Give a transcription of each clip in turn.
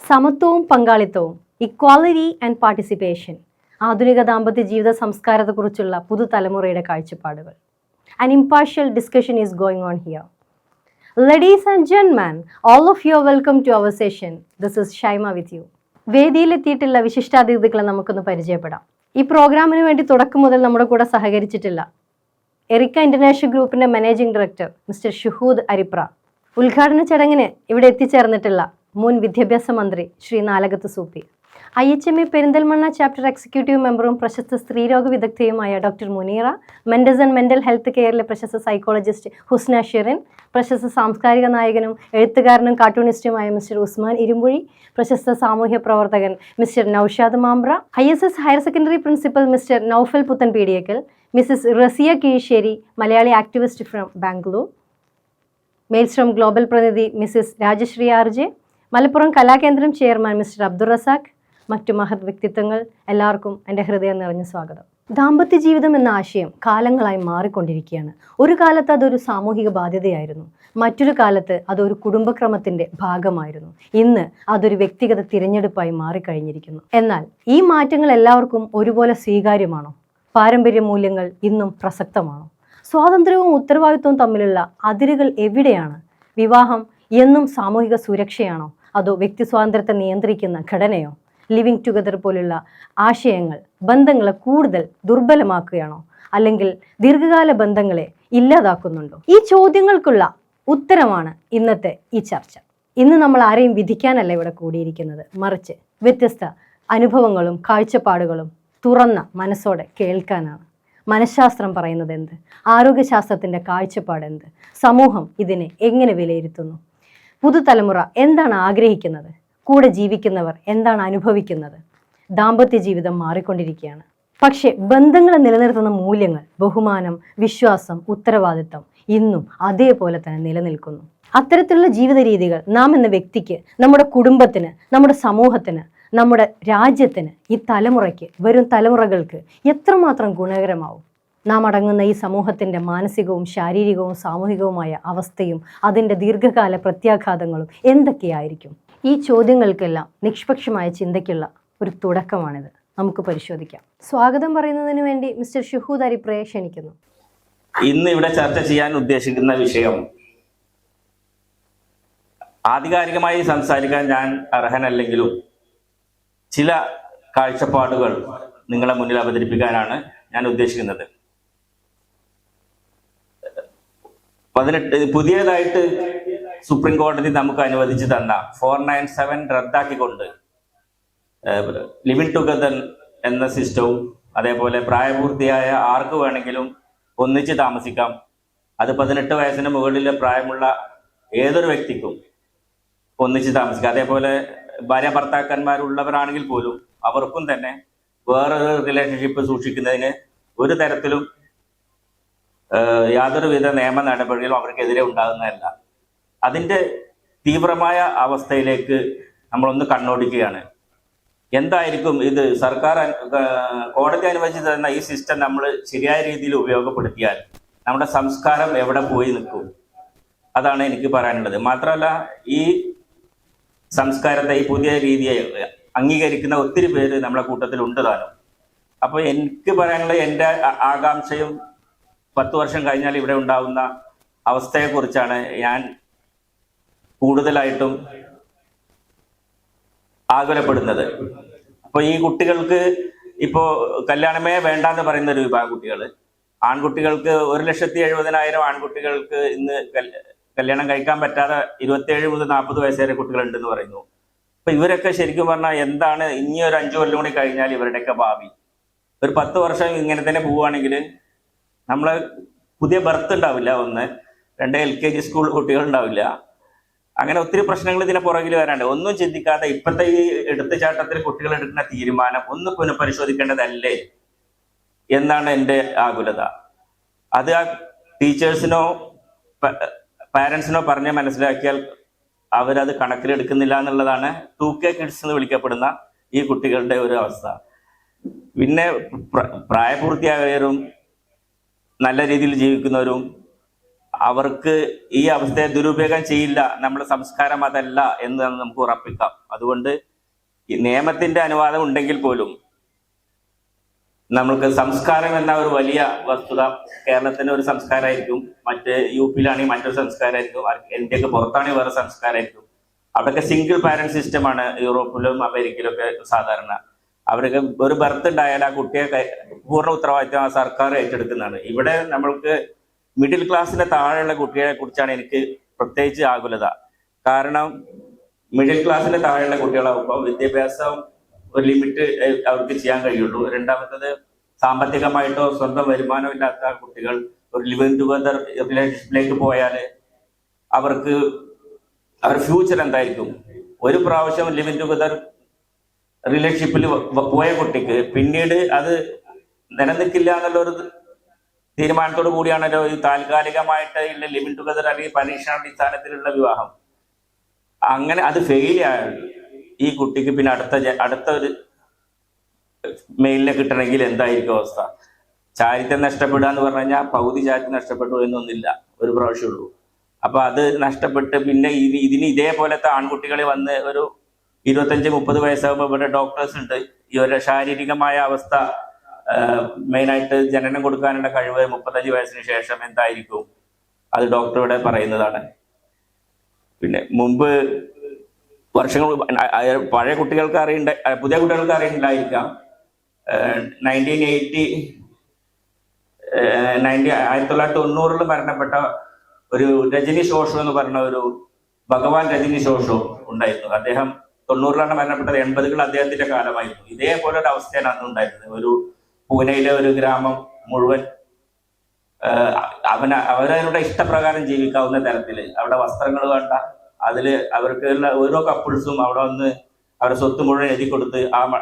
സമത്വവും പങ്കാളിത്തവും, equality and participation, ആധുനിക ദാമ്പത്യ ജീവിത സംസ്കാരത്തെക്കുറിച്ചുള്ള പുതുതലമുറയുടെ കാഴ്ചപ്പാടുകൾ. An impartial discussion is going on here. Ladies and gentlemen, all of you are welcome to our session. This is Shaima with you. വേദിയിലെത്തിയിട്ടുള്ള വിശിഷ്ടാതിഥികളെ നമുക്കൊന്ന് പരിചയപ്പെടാം. ഈ പ്രോഗ്രാമിന് വേണ്ടി തുടക്കം മുതൽ നമ്മുടെ കൂടെ സഹകരിച്ചിട്ടില്ല എറിക്ക ഇന്റർനാഷണൽ ഗ്രൂപ്പിന്റെ managing director mister Shuhood Aripra, ഉദ്ഘാടന ചടങ്ങിന് ഇവിടെ എത്തിച്ചേർന്നിട്ടുള്ള മുൻ വിദ്യാഭ്യാസ മന്ത്രി Shri Nalakath Soopy, IHME Perinthalmanna chapter executive മെമ്പറും പ്രശസ്ത സ്ത്രീരോഗ വിദഗ്ധയുമായ ഡോക്ടർ മുനീറ, മെന്റസ് ആൻഡ് മെന്റൽ ഹെൽത്ത് കെയറിലെ പ്രശസ്ത സൈക്കോളജിസ്റ്റ് ഹുസ്ന ഷിറിൻ, പ്രശസ്ത സാംസ്കാരിക നായകനും എഴുത്തുകാരനും കാർട്ടൂണിസ്റ്റുമായ മിസ്റ്റർ ഉസ്മാൻ ഇരുമ്പുഴി, പ്രശസ്ത സാമൂഹ്യ പ്രവർത്തകൻ mister Noushad Mambra, ISS higher secondary principal mister Noufal Puthan Peediyakkal, mrs Raziya Keezhissery, Malayali activist from Bangalore, Maelstrom Global പ്രതിനിധി mrs Rajasree RJ, Malappuram Kalakendram chairman mister Abdul Razak, മറ്റു മഹത് വ്യക്തിത്വങ്ങൾ, എല്ലാവർക്കും എൻ്റെ ഹൃദയം നിറഞ്ഞ സ്വാഗതം. ദാമ്പത്യ ജീവിതം എന്ന ആശയം കാലങ്ങളായി മാറിക്കൊണ്ടിരിക്കുകയാണ്. ഒരു കാലത്ത് അതൊരു സാമൂഹിക ബാധ്യതയായിരുന്നു, മറ്റൊരു കാലത്ത് അതൊരു കുടുംബക്രമത്തിൻ്റെ ഭാഗമായിരുന്നു. ഇന്ന് അതൊരു വ്യക്തിഗത തിരഞ്ഞെടുപ്പായി മാറിക്കഴിഞ്ഞിരിക്കുന്നു. എന്നാൽ ഈ മാറ്റങ്ങൾ എല്ലാവർക്കും ഒരുപോലെ സ്വീകാര്യമാണോ? പാരമ്പര്യ മൂല്യങ്ങൾ ഇന്നും പ്രസക്തമാണോ? സ്വാതന്ത്ര്യവും ഉത്തരവാദിത്വവും തമ്മിലുള്ള അതിരുകൾ എവിടെയാണ്? വിവാഹം എന്നും സാമൂഹിക സുരക്ഷയാണോ, അതോ വ്യക്തി സ്വാതന്ത്ര്യത്തെ നിയന്ത്രിക്കുന്ന ഘടനയോ? ലിവിങ് ടുഗദർ പോലുള്ള ആശയങ്ങൾ ബന്ധങ്ങളെ കൂടുതൽ ദുർബലമാക്കുകയാണോ, അല്ലെങ്കിൽ ദീർഘകാല ബന്ധങ്ങളെ ഇല്ലാതാക്കുന്നുണ്ടോ? ഈ ചോദ്യങ്ങൾക്കുള്ള ഉത്തരമാണ് ഇന്നത്തെ ഈ ചർച്ച. ഇന്ന് നമ്മൾ ആരെയും വിധിക്കാനല്ല ഇവിടെ കൂടിയിരിക്കുന്നത്, മറിച്ച് വ്യത്യസ്ത അനുഭവങ്ങളും കാഴ്ചപ്പാടുകളും തുറന്ന മനസ്സോടെ കേൾക്കാനാണ്. മനഃശാസ്ത്രം പറയുന്നത് എന്ത്? ആരോഗ്യശാസ്ത്രത്തിൻ്റെ കാഴ്ചപ്പാട് എന്ത്? സമൂഹം ഇതിനെ എങ്ങനെ വിലയിരുത്തുന്നു? പുതുതലമുറ എന്താണ് ആഗ്രഹിക്കുന്നത്? കൂടെ ജീവിക്കുന്നവർ എന്താണ് അനുഭവിക്കുന്നത്? ദാമ്പത്യ ജീവിതം മാറിക്കൊണ്ടിരിക്കുകയാണ്. പക്ഷേ ബന്ധങ്ങളെ നിലനിർത്തുന്ന മൂല്യങ്ങൾ, ബഹുമാനം, വിശ്വാസം, ഉത്തരവാദിത്തം ഇന്നും അതേപോലെ തന്നെ നിലനിൽക്കുന്നു. അത്തരത്തിലുള്ള ജീവിത രീതികൾ നാം എന്ന വ്യക്തിക്ക്, നമ്മുടെ കുടുംബത്തിന്, നമ്മുടെ സമൂഹത്തിന്, നമ്മുടെ രാജ്യത്തിന്, ഈ തലമുറയ്ക്ക്, വരും തലമുറകൾക്ക് എത്രമാത്രം ഗുണകരമാവും? നാം അടങ്ങുന്ന ഈ സമൂഹത്തിൻ്റെ മാനസികവും ശാരീരികവും സാമൂഹികവുമായ അവസ്ഥയും അതിൻ്റെ ദീർഘകാല പ്രത്യാഘാതങ്ങളും എന്തൊക്കെയായിരിക്കും? ഈ ചോദ്യങ്ങൾക്കെല്ലാം നിഷ്പക്ഷമായ ചിന്തയ്ക്കുള്ള ഒരു തുടക്കമാണിത്. നമുക്ക് പരിശോധിക്കാം. സ്വാഗതം പറയുന്നതിന് വേണ്ടി മിസ്റ്റർ ഷുഹൂദ് അരിപ്രയെ ക്ഷണിക്കുന്നു. ഇന്ന് ഇവിടെ ചർച്ച ചെയ്യാൻ ഉദ്ദേശിക്കുന്ന വിഷയം ആധികാരികമായി സംസാരിക്കാൻ ഞാൻ അർഹനല്ലെങ്കിലും ചില കാഴ്ചപ്പാടുകൾ നിങ്ങളെ മുന്നിൽ അവതരിപ്പിക്കാനാണ് ഞാൻ ഉദ്ദേശിക്കുന്നത്. പുതിയതായിട്ട് സുപ്രീം കോടതി നമുക്ക് അനുവദിച്ചു തന്ന 497 റദ്ദാക്കിക്കൊണ്ട് ലിവിങ് ടുഗദർ എന്ന സിസ്റ്റവും, അതേപോലെ പ്രായപൂർത്തിയായ ആർക്ക് വേണമെങ്കിലും ഒന്നിച്ച് താമസിക്കാം, അത് 18 വയസ്സിന് മുകളിലെ പ്രായമുള്ള ഏതൊരു വ്യക്തിക്കും ഒന്നിച്ച് താമസിക്കാം, അതേപോലെ ഭാര്യ ഭർത്താക്കന്മാരുള്ളവരാണെങ്കിൽ പോലും അവർക്കും തന്നെ വേറൊരു റിലേഷൻഷിപ്പ് സൂക്ഷിക്കുന്നതിന് ഒരു തരത്തിലും യാതൊരുവിധ നിയമ നടപടികളും അവർക്കെതിരെ ഉണ്ടാകുന്നതല്ല. അതിൻ്റെ തീവ്രമായ അവസ്ഥയിലേക്ക് നമ്മളൊന്ന് കണ്ണോടിക്കുകയാണ്. എന്തായിരിക്കും ഇത്? സർക്കാർ കോടതി അനുവദിച്ചു തന്ന ഈ സിസ്റ്റം നമ്മൾ ശരിയായ രീതിയിൽ ഉപയോഗപ്പെടുത്തിയാൽ നമ്മുടെ സംസ്കാരം എവിടെ പോയി നിൽക്കും? അതാണ് എനിക്ക് പറയാനുള്ളത്. മാത്രമല്ല, ഈ സംസ്കാരത്തെ, ഈ പുതിയ രീതിയെ അംഗീകരിക്കുന്ന ഒത്തിരി പേര് നമ്മളെ കൂട്ടത്തിൽ ഉണ്ട് താനും. അപ്പോൾ എനിക്ക് പറയാനുള്ളത്, എൻ്റെ ആകാംക്ഷയും 10 വർഷം കഴിഞ്ഞാൽ ഇവിടെ ഉണ്ടാകുന്ന അവസ്ഥയെക്കുറിച്ചാണ് ഞാൻ കൂടുതലായിട്ടും ആകുലപ്പെടുന്നത്. അപ്പോൾ ഈ കുട്ടികൾക്ക് ഇപ്പോൾ കല്യാണമേ വേണ്ടാന്ന് പറയുന്ന ഒരു വിഭാഗം കുട്ടികൾ, ആൺകുട്ടികൾക്ക് 1,70,70,000 ആൺകുട്ടികൾക്ക് ഇന്ന് കല്യാണം കഴിക്കാൻ പറ്റാതെ 27 മുതൽ 40 വയസ്സ് വരെ കുട്ടികളുണ്ടെന്ന് പറയുന്നു. അപ്പൊ ഇവരൊക്കെ ശരിക്കും പറഞ്ഞാൽ എന്താണ് ഇനി ഒരു 5 കൊല്ലം കൂടി കഴിഞ്ഞാൽ ഇവരുടെയൊക്കെ ഭാവി? ഒരു 10 വർഷം ഇങ്ങനെ തന്നെ പോവുകയാണെങ്കിൽ നമ്മളെ പുതിയ ബർത്ത് ഉണ്ടാവില്ല, 1, 2 LKG സ്കൂൾ കുട്ടികൾ ഉണ്ടാവില്ല. അങ്ങനെ ഒത്തിരി പ്രശ്നങ്ങൾ ഇതിനെ പുറകിൽ വരാണ്ട് ഒന്നും ചിന്തിക്കാതെ ഇപ്പോഴത്തെ ഈ എടുത്തുചാട്ടത്തിൽ കുട്ടികൾ എടുക്കുന്ന തീരുമാനം ഒന്ന് പുനഃപരിശോധിക്കേണ്ടതല്ലേ എന്നാണ് എൻ്റെ ആകുലത. അത് ആ ടീച്ചേഴ്സിനോ പാരൻസിനോ പറഞ്ഞ് മനസ്സിലാക്കിയാൽ അവരത് കണക്കിലെടുക്കുന്നില്ല എന്നുള്ളതാണ് 2K കിഡ്സ് എന്ന് വിളിക്കപ്പെടുന്ന ഈ കുട്ടികളുടെ ഒരു അവസ്ഥ. പിന്നെ പ്രായപൂർത്തിയായവരും നല്ല രീതിയിൽ ജീവിക്കുന്നവരും അവർക്ക് ഈ അവസ്ഥയെ ദുരുപയോഗം ചെയ്യില്ല, നമ്മുടെ സംസ്കാരം അതല്ല എന്ന് നമുക്ക് ഉറപ്പിക്കാം. അതുകൊണ്ട് ഈ നിയമത്തിന്റെ അനുവാദം ഉണ്ടെങ്കിൽ പോലും നമ്മൾക്ക് സംസ്കാരം എന്ന ഒരു വലിയ വസ്തുത, കേരളത്തിന്റെ ഒരു സംസ്കാരമായിരിക്കും, മറ്റ് യു പിയിലാണെങ്കിൽ മറ്റൊരു സംസ്കാരമായിരിക്കും, ഇന്ത്യക്ക് പുറത്താണെങ്കിൽ വേറെ സംസ്കാരമായിരിക്കും. അവിടെയൊക്കെ സിംഗിൾ പാരന്റ് സിസ്റ്റമാണ് യൂറോപ്പിലും അമേരിക്കയിലും ഒക്കെ സാധാരണ. അവർക്ക് ഒരു ബർത്ത് ഉണ്ടായാൽ ആ കുട്ടിയെ പൂർണ്ണ ഉത്തരവാദിത്വം ആ സർക്കാർ ഏറ്റെടുക്കുന്നതാണ്. ഇവിടെ നമ്മൾക്ക് മിഡിൽ ക്ലാസ്സിന്റെ താഴെയുള്ള കുട്ടികളെ കുറിച്ചാണ് എനിക്ക് പ്രത്യേകിച്ച് ആകുലത. കാരണം മിഡിൽ ക്ലാസ്സിന്റെ താഴെയുള്ള കുട്ടികളാകുമ്പോൾ വിദ്യാഭ്യാസം ഒരു ലിമിറ്റ് അവർക്ക് ചെയ്യാൻ കഴിയുള്ളൂ. രണ്ടാമത്തത്, സാമ്പത്തികമായിട്ടോ സ്വന്തം വരുമാനം ഇല്ലാത്ത കുട്ടികൾ ഒരു ലിവിങ് ടുഗദർ റിലേഷൻഷിപ്പിലേക്ക് പോയാൽ അവർക്ക് അവരുടെ ഫ്യൂച്ചർ എന്തായിരിക്കും? ഒരു പ്രാവശ്യം ലിവിങ് ടുഗദർ റിലേഷൻഷിപ്പിൽ പോയ കുട്ടിക്ക് പിന്നീട് അത് നിലനിൽക്കില്ല എന്നുള്ളൊരു തീരുമാനത്തോടു കൂടിയാണല്ലോ ഈ താൽക്കാലികമായിട്ട് ഉള്ള ലിവിങ് ടുഗദർ അല്ലെങ്കിൽ പരീക്ഷണാടിസ്ഥാനത്തിലുള്ള വിവാഹം. അങ്ങനെ അത് ഫെയിൽ ആയാൽ ഈ കുട്ടിക്ക് പിന്നെ അടുത്ത ഒരു മെയിലിനെ കിട്ടണമെങ്കിൽ എന്തായിരിക്കും അവസ്ഥ? ചാരിത്രം നഷ്ടപ്പെടുക എന്ന് പറഞ്ഞു കഴിഞ്ഞാൽ പകുതി ചാരിത്രം നഷ്ടപ്പെട്ടു എന്നൊന്നില്ല, ഒരു പ്രാവശ്യമുള്ളൂ. അപ്പൊ അത് നഷ്ടപ്പെട്ട് പിന്നെ ഇതിന് ഇതേപോലത്തെ ആൺകുട്ടികൾ വന്ന് ഒരു 25-30 വയസ്സാകുമ്പോൾ ഇവിടെ ഡോക്ടേഴ്സ് ഉണ്ട്. ഈ ഒരു ശാരീരികമായ അവസ്ഥ മെയിനായിട്ട് ജനനം കൊടുക്കാനുള്ള കഴിവ് 35 വയസ്സിന് ശേഷം എന്തായിരിക്കും, അത് ഡോക്ടർ ഇവിടെ പറയുന്നതാണ്. പിന്നെ മുമ്പ് വർഷങ്ങൾ പഴയ കുട്ടികൾക്ക് പുതിയ കുട്ടികൾക്ക് അറിയുന്നുണ്ടായിരിക്കാം. 1990 മരണപ്പെട്ട ഒരു രജനി ഷോഷോ എന്ന് പറഞ്ഞ ഒരു ഭഗവാൻ രജനി ഷോഷോ ഉണ്ടായിരുന്നു. അദ്ദേഹം 90 മരണപ്പെട്ടത്. 80 അദ്ദേഹത്തിന്റെ കാലമായിരുന്നു. ഇതേപോലെ ഒരു അവസ്ഥയാണ് അന്ന് ഉണ്ടായിരുന്നത്. ഒരു പൂനെയിലെ ഒരു ഗ്രാമം മുഴുവൻ അവരവരുടെ ഇഷ്ടപ്രകാരം ജീവിക്കാവുന്ന തരത്തില്, അവിടെ വസ്ത്രങ്ങൾ വേണ്ട, അതില് അവർക്കുള്ള ഓരോ കപ്പിൾസും അവിടെ വന്ന് അവരുടെ സ്വത്ത് മുഴുവൻ എഴുതി കൊടുത്ത്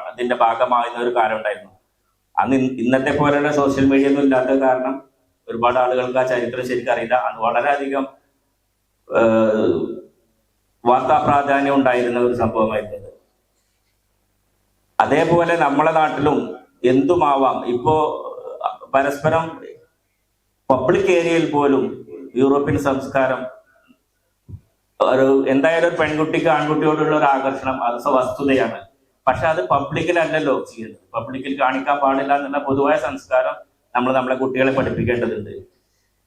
അതിന്റെ ഭാഗമാകുന്ന ഒരു കാലം ഉണ്ടായിരുന്നു. അന്ന് ഇന്നത്തെ പോലെയുള്ള സോഷ്യൽ മീഡിയ ഒന്നും ഇല്ലാത്ത കാരണം ഒരുപാട് ആളുകൾക്ക് ആ ചരിത്രം ശരിക്കും അറിയില്ല. അന്ന് വളരെയധികം വാർത്താ പ്രാധാന്യം ഉണ്ടായിരുന്ന ഒരു സംഭവമായിരുന്നത്. അതേപോലെ നമ്മളെ നാട്ടിലും എന്തുമാവാം. ഇപ്പോ പരസ്പരം പബ്ലിക് ഏരിയയിൽ പോലും യൂറോപ്യൻ സംസ്കാരം എന്തായാലും ഒരു പെൺകുട്ടിക്ക് ആൺകുട്ടിയോടുള്ള ഒരു ആകർഷണം അത് വസ്തുതയാണ്. പക്ഷെ അത് പബ്ലിക്കിലല്ലല്ലോ ചെയ്യുന്നത്. പബ്ലിക്കിൽ കാണിക്കാൻ പാടില്ല എന്നുള്ള പൊതുവായ സംസ്കാരം നമ്മളെ കുട്ടികളെ പഠിപ്പിക്കേണ്ടതുണ്ട്.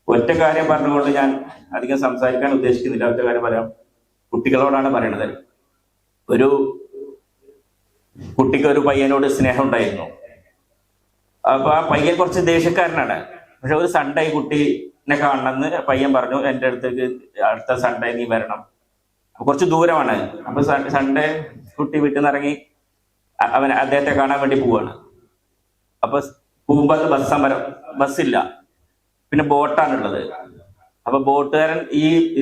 ഒറ്റ കാര്യം പറഞ്ഞുകൊണ്ട് ഞാൻ അധികം സംസാരിക്കാൻ ഉദ്ദേശിക്കുന്നില്ല. ഒറ്റ കാര്യം പറയാം, കുട്ടികളോടാണ് പറയണത്. ഒരു കുട്ടിക്ക് ഒരു പയ്യനോട് സ്നേഹം ഉണ്ടായിരുന്നു. അപ്പൊ ആ പയ്യൻ കുറച്ച് ദേഷ്യക്കാരനാണ്. പക്ഷെ ഒരു സൺഡേ കുട്ടീനെ കാണണമെന്ന് പയ്യൻ പറഞ്ഞു, എൻ്റെ അടുത്തേക്ക് അടുത്ത സൺഡേ നീ വരണം. കുറച്ച് ദൂരമാണ്. അപ്പൊ സൺഡേ കുട്ടി വീട്ടിൽ നിന്ന് ഇറങ്ങി അദ്ദേഹത്തെ കാണാൻ വേണ്ടി പോവാണ്. അപ്പൊ പോകുമ്പോൾ അത് ബസ്സില്ല, പിന്നെ ബോട്ടാണുള്ളത്. അപ്പൊ ബോട്ടുകാരൻ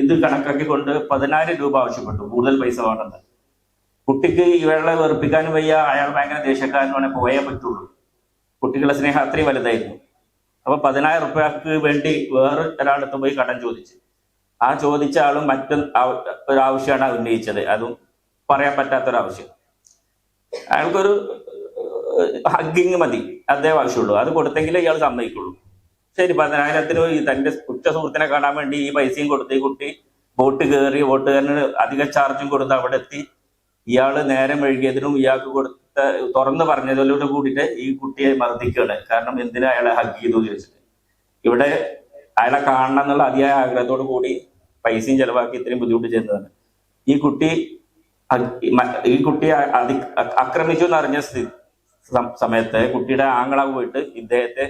ഇത് കണക്കാക്കിക്കൊണ്ട് 10,000 രൂപ ആവശ്യപ്പെട്ടു, കൂടുതൽ പൈസ വേണമെന്ന്. കുട്ടിക്ക് ഇവളെ വെറുപ്പിക്കാനും വയ്യ, അയാൾ ഭയങ്കര ദേഷ്യക്കാരനുമാണ്, പോയേ പറ്റുള്ളൂ. കുട്ടികളുടെ സ്നേഹം അത്രയും വലുതായിരുന്നു. അപ്പൊ 10,000 രൂപയ്ക്ക് വേണ്ടി വേറെ ഒരാളടുത്ത് പോയി കടം ചോദിച്ചു. ആ ചോദിച്ച ആളും ഒരാവശ്യമാണ് ഉന്നയിച്ചത്, അതും പറയാൻ പറ്റാത്തൊരാവശ്യം. അയാൾക്കൊരു ഹഗ്ഗിങ് മതി, അതേ ആവശ്യമുള്ളൂ. അത് കൊടുത്തെങ്കിലേ ഇയാൾ സമ്മതിക്കുള്ളൂ. ശരി, 10,000 തന്റെ ഉറ്റ സുഹൃത്തിനെ കാണാൻ വേണ്ടി ഈ പൈസയും കൊടുത്ത് ഈ കുട്ടി ബോട്ട് കയറി, ബോട്ടുകാരന് അധിക ചാർജും കൊടുത്ത് അവിടെ എത്തി. ഇയാള് നേരം വൈകിയതിനും ഇയാൾക്ക് തുറന്നു പറഞ്ഞതിലൂടെ കൂടിയിട്ട് ഈ കുട്ടിയെ മർദ്ദിക്കുകയാണ്. കാരണം എന്തിനാ അയാളെ ഹഗ് ചെയ്തു ചോദിച്ചിട്ട്. ഇവിടെ അയാളെ കാണണം എന്നുള്ള അതിയായ ആഗ്രഹത്തോടു കൂടി പൈസയും ചെലവാക്കി ഇത്രയും ബുദ്ധിമുട്ട് ചെയ്യുന്നതാണ്. ഈ കുട്ടിയെ ആക്രമിച്ചു എന്നറിഞ്ഞ സമയത്ത് കുട്ടിയുടെ ആങ്ങള പോയിട്ട് ഇദ്ദേഹത്തെ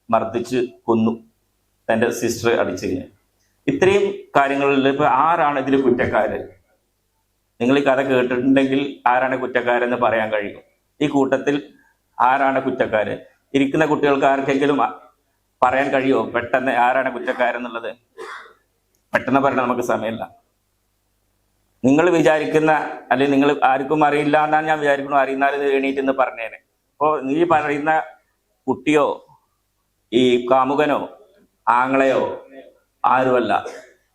മർദ്ദിച്ച് കൊന്നു, തന്റെ സിസ്റ്റർ അടിച്ചു കഴിഞ്ഞു. ഇത്രയും കാര്യങ്ങളിൽ ഇപ്പൊ ആരാണ് ഇതിൽ കുറ്റക്കാര്? നിങ്ങൾ ഈ കഥ കേട്ടിട്ടുണ്ടെങ്കിൽ ആരാണ് കുറ്റക്കാരെന്ന് പറയാൻ കഴിയും. ഈ കൂട്ടത്തിൽ ആരാണ് കുറ്റക്കാര്? ഇരിക്കുന്ന കുട്ടികൾക്ക് ആർക്കെങ്കിലും പറയാൻ കഴിയുമോ പെട്ടെന്ന് ആരാണ് കുറ്റക്കാരെന്നുള്ളത്? പെട്ടെന്ന് പറയാൻ നമുക്ക് സമയമില്ല. നിങ്ങൾ വിചാരിക്കുന്ന, അല്ലെങ്കിൽ നിങ്ങൾ ആർക്കും അറിയില്ല എന്നാണ് ഞാൻ വിചാരിക്കുന്നു, അറിയുന്നാലും എണീറ്റെന്ന് പറഞ്ഞേനെ. അപ്പോൾ നീ പറയുന്ന കുട്ടിയോ ഈ കാമുകനോ ആങ്ങളെയോ ആരുമല്ല,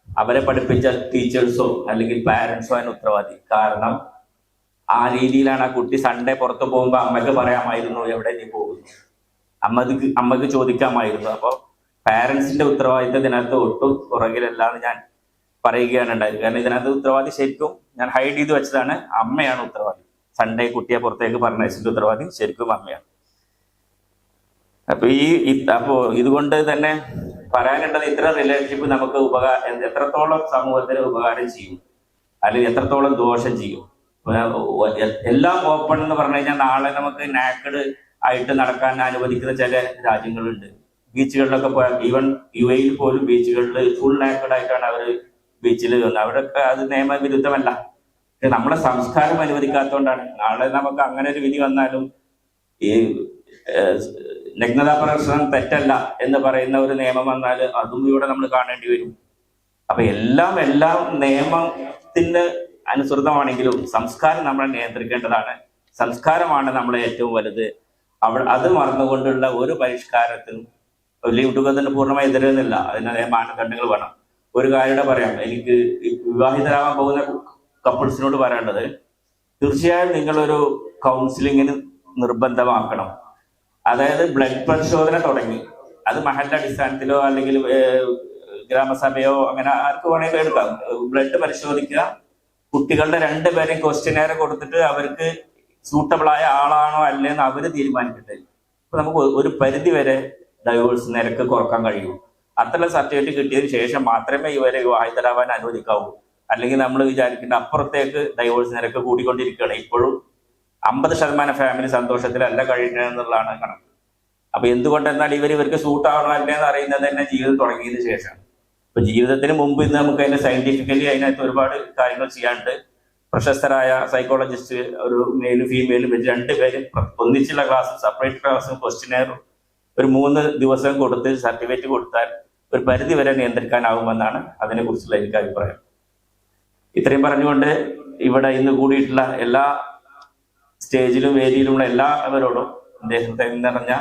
അവരെ പഠിപ്പിച്ച ടീച്ചേഴ്സോ അല്ലെങ്കിൽ പാരന്റ്സോ അതിന് ഉത്തരവാദി. കാരണം ആ രീതിയിലാണ് ആ കുട്ടി സൺഡേ പുറത്തു പോകുമ്പോൾ അമ്മയ്ക്ക് പറയാമായിരുന്നു എവിടെ നീ പോകുന്നു, അമ്മക്ക് ചോദിക്കാമായിരുന്നു. അപ്പോൾ പാരന്റ്സിന്റെ ഉത്തരവാദിത്തം ഇതിനകത്ത് ഒട്ടും പുറകിലല്ലാന്ന് ഞാൻ പറയുകയാണ് ഉണ്ടായത്. കാരണം ഇതിനകത്ത് ഉത്തരവാദി ശരിക്കും ഞാൻ ഹൈഡ് ചെയ്ത് വെച്ചതാണ്, അമ്മയാണ് ഉത്തരവാദി. സൺഡേ കുട്ടിയെ പുറത്തേക്ക് പറഞ്ഞയച്ചിട്ട് ഉത്തരവാദി ശരിക്കും അമ്മയാണ്. അപ്പോ ഇതുകൊണ്ട് തന്നെ പറയാനുള്ളത്, ഇത്തരം റിലേഷൻഷിപ്പ് നമുക്ക് എത്രത്തോളം സമൂഹത്തിന് ഉപകാരം ചെയ്യും അല്ലെങ്കിൽ എത്രത്തോളം ദോഷം ചെയ്യും. എല്ലാം ഓപ്പൺ എന്ന് പറഞ്ഞു കഴിഞ്ഞാൽ നാളെ നമുക്ക് നാക്കഡ് ആയിട്ട് നടക്കാൻ അനുവദിക്കുന്ന ചില രാജ്യങ്ങളുണ്ട്. ബീച്ചുകളിലൊക്കെ പോയാൽ, ഈവൻ UAE പോലും ബീച്ചുകളിൽ ഫുൾ നാക്കഡ് ആയിട്ടാണ് അവർ ബീച്ചിൽ വന്നത്. അവിടെയൊക്കെ അത് നിയമവിരുദ്ധമല്ല. പക്ഷെ നമ്മളെ സംസ്കാരം അനുവദിക്കാത്തതുകൊണ്ടാണ്. നാളെ നമുക്ക് അങ്ങനെ ഒരു വിധി വന്നാലും ഈ നഗ്നതാ പ്രദർശനം തെറ്റല്ല എന്ന് പറയുന്ന ഒരു നിയമം വന്നാൽ അതും ഇവിടെ നമ്മൾ കാണേണ്ടി വരും. അപ്പൊ എല്ലാം നിയമത്തിന് അനുസൃതമാണെങ്കിലും സംസ്കാരം നമ്മളെ നിയന്ത്രിക്കേണ്ടതാണ്. സംസ്കാരമാണ് നമ്മളെ ഏറ്റവും വലുത്. അത് മറന്നുകൊണ്ടുള്ള ഒരു പരിഷ്കാരത്തിനും ലീവ് ടുഗദറിന് പൂർണ്ണമായി എതിരെന്നില്ല. അതിന് മാനദണ്ഡങ്ങൾ വേണം. ഒരു കാര്യം പറയാം, എനിക്ക് വിവാഹിതരാവാൻ പോകുന്ന കപ്പിൾസിനോട് പറയേണ്ടത്, തീർച്ചയായും നിങ്ങളൊരു കൗൺസിലിങ്ങിന് നിർബന്ധമാക്കണം. അതായത് ബ്ലഡ് പരിശോധന തുടങ്ങി, അത് മഹല്ല അടിസ്ഥാനത്തിലോ അല്ലെങ്കിൽ ഗ്രാമസഭയോ അങ്ങനെ ആർക്ക് വേണമെങ്കിലും എടുക്കാം. ബ്ലഡ് പരിശോധിക്കുക, കുട്ടികളുടെ 2 പേരെയും ക്വസ്റ്റ്യനെയർ കൊടുത്തിട്ട് അവർക്ക് സൂട്ടബിൾ ആയ ആളാണോ അല്ലേന്ന് അവര് തീരുമാനിക്കട്ടെ. ഇപ്പൊ നമുക്ക് ഒരു പരിധി വരെ ഡൈവേഴ്സ് നിരക്ക് കുറക്കാൻ കഴിയും. അത്ര സർട്ടിഫിക്കറ്റ് കിട്ടിയതിന് ശേഷം മാത്രമേ ഇവരെ വിവാഹിതരാവാൻ അനുവദിക്കാവൂ. അല്ലെങ്കിൽ നമ്മൾ വിചാരിക്കുന്ന അപ്പുറത്തേക്ക് ഡൈവേഴ്സ് നിരക്ക് കൂടിക്കൊണ്ടിരിക്കുകയാണ്. ഇപ്പോഴും 50% ഫാമിലി സന്തോഷത്തിലല്ല കഴിയുന്നത് എന്നുള്ളതാണ് കണക്ക്. അപ്പൊ എന്തുകൊണ്ടെന്നാൽ ഇവർക്ക് സൂട്ടാവണോ അല്ലേന്ന് അറിയുന്നത് തന്നെ ജീവിതം തുടങ്ങിയതിന് ശേഷമാണ്. ഇപ്പൊ ജീവിതത്തിന് മുമ്പ് ഇന്ന് നമുക്ക് അതിന് സയന്റിഫിക്കലി അതിനകത്ത് ഒരുപാട് കാര്യങ്ങൾ ചെയ്യാണ്ട്. പ്രശസ്തരായ സൈക്കോളജിസ്റ്റ് ഒരു മെയിലും ഫീമെയിലും വെച്ച് 2 പേരും ഒന്നിച്ചുള്ള ക്ലാസ്സും സെപ്പറേറ്റ് ക്ലാസ്സും ക്വസ്റ്റ്യനെയറും ഒരു 3 ദിവസം കൊടുത്ത് സർട്ടിഫിക്കറ്റ് കൊടുത്താൽ ഒരു പരിധി വരെ നിയന്ത്രിക്കാനാവുമെന്നാണ് അതിനെക്കുറിച്ചുള്ള എനിക്ക് അഭിപ്രായം. ഇത്രയും പറഞ്ഞുകൊണ്ട് ഇവിടെ ഇന്ന് കൂടിയിട്ടുള്ള എല്ലാ സ്റ്റേജിലും വേദിയിലുമുള്ള എല്ലാവരോടും അദ്ദേഹത്തെ നിറഞ്ഞ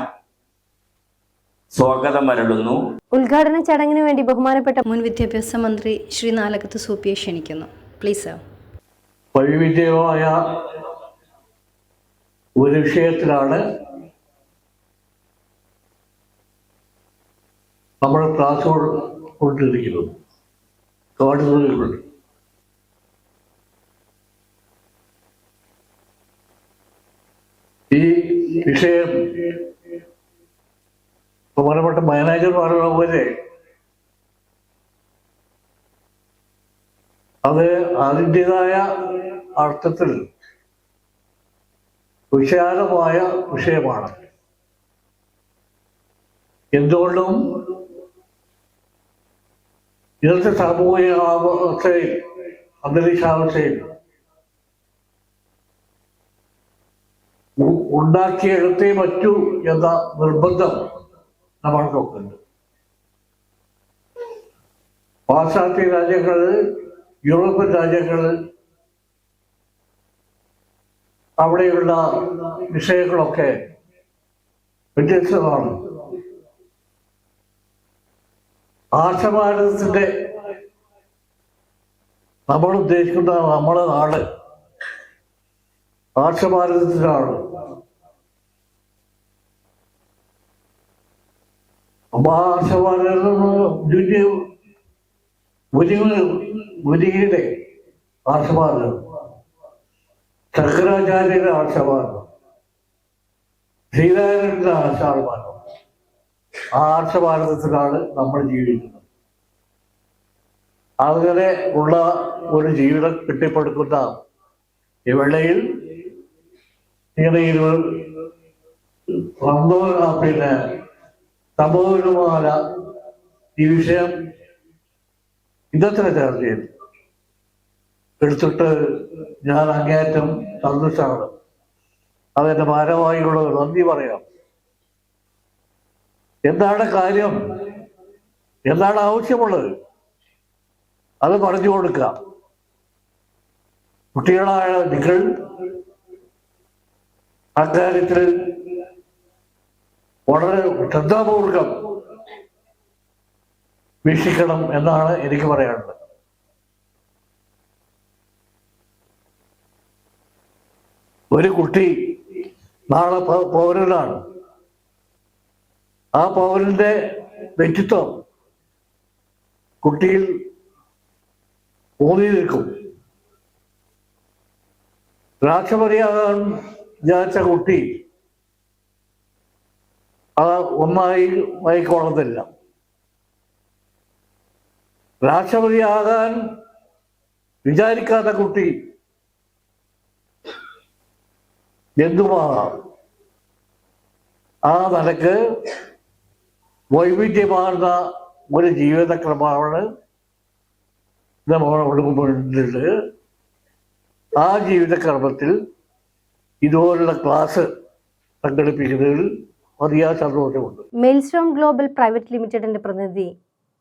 സ്വാഗതം വരളുന്നു. ഉദ്ഘാടന ചടങ്ങിന് വേണ്ടി ബഹുമാനപ്പെട്ട മുൻ വിദ്യാഭ്യാസ മന്ത്രി ശ്രീ നാലകത്ത് സൂപ്പിയെ ക്ഷണിക്കുന്നു. Please sir. വൈവിധ്യമായ ഒരു വിഷയത്തിലാണ് നമ്മൾ ക്ലാസ് കൊണ്ടിരിക്കുന്നത്. കാണുന്നതിലുണ്ട് ഈ വിഷയം ബഹുമാനപ്പെട്ട മാനേജർ പറയുന്ന പോലെ അത് അതിൻ്റെതായ അർത്ഥത്തിൽ വിശാലമായ വിഷയമാണ്. എന്തുകൊണ്ടും ഇന്നത്തെ സാമൂഹിക അവസ്ഥയിൽ, അന്തരീക്ഷാവസ്ഥയിൽ ഉണ്ടാക്കിയെടുത്തേ പറ്റൂ എന്ന നിർബന്ധം നമ്മൾക്കൊക്കെയുണ്ട്. പാശ്ചാത്യ രാജ്യങ്ങളിൽ, യൂറോപ്യൻ രാജ്യങ്ങളിൽ അവിടെയുള്ള വിഷയങ്ങളൊക്കെ വ്യത്യസ്തമാണ്. ആർഷഭാരതത്തിന്റെ നമ്മൾ ഉദ്ദേശിക്കുന്ന നമ്മുടെ നാട് ആർഷഭാരതത്തിലാണ്. അപ്പൊ ആർഷഭാരതം മുനിയുടെ ആർഷഭാരതം, ശങ്കരാചാര്യരുടെ ആർഷഭാരതം, ശ്രീനാരായണന്റെ ആർഷഭാരതം, ആ ആർഷഭാരതത്തിലാണ് നമ്മൾ ജീവിക്കുന്നത്. അങ്ങനെ ഉള്ള ഒരു ജീവിതം കെട്ടിപ്പടുക്കുന്ന ഈ വേളയിൽ ഇങ്ങനെ പിന്നെ സംഭവനമായ ഈ വിഷയം ഇന്നത്തെ ചർച്ച ചെയ്തു എടുത്തിട്ട് ഞാൻ അങ്ങേയറ്റം സന്തോഷമാണ്. അതെന്റെ ഭാരവാഹികളോട് നന്ദി പറയാം. എന്താണ് കാര്യം, എന്താണ് ആവശ്യമുള്ളത്, അത് പറഞ്ഞു കൊടുക്കുക. കുട്ടികളായ നിങ്ങൾ അക്കാര്യത്തിൽ വളരെ ശ്രദ്ധാപൂർവം വീക്ഷിക്കണം എന്നാണ് എനിക്ക് പറയാനുള്ളത്. ഒരു കുട്ടി നാളെ പൗരനാണ്. ആ പൗരന്റെ വ്യക്തിത്വം കുട്ടിയിൽ ഊന്നി നിൽക്കും. രാഷ്ട്രപതിയാകാൻ വിചാരിച്ച കുട്ടി അത് ഒന്നായിക്കോളത്തില്ല. രാഷ്ട്രപതിയാകാൻ വിചാരിക്കാത്ത കുട്ടി എന്തുമാകാം. ആ നിലക്ക് വൈവിധ്യമാർന്ന ഒരു ജീവിതക്രമമാണ് നമ്മുടെ ആ ജീവിതക്രമത്തിൽ ഇതുപോലുള്ള ക്ലാസ് സംഘടിപ്പിക്കുന്നതിൽ അതിയായ സന്തോഷമുണ്ട്. മെയിൽസ്റ്റോൺ ഗ്ലോബൽ പ്രൈവറ്റ് ലിമിറ്റഡിന്റെ പ്രതിനിധി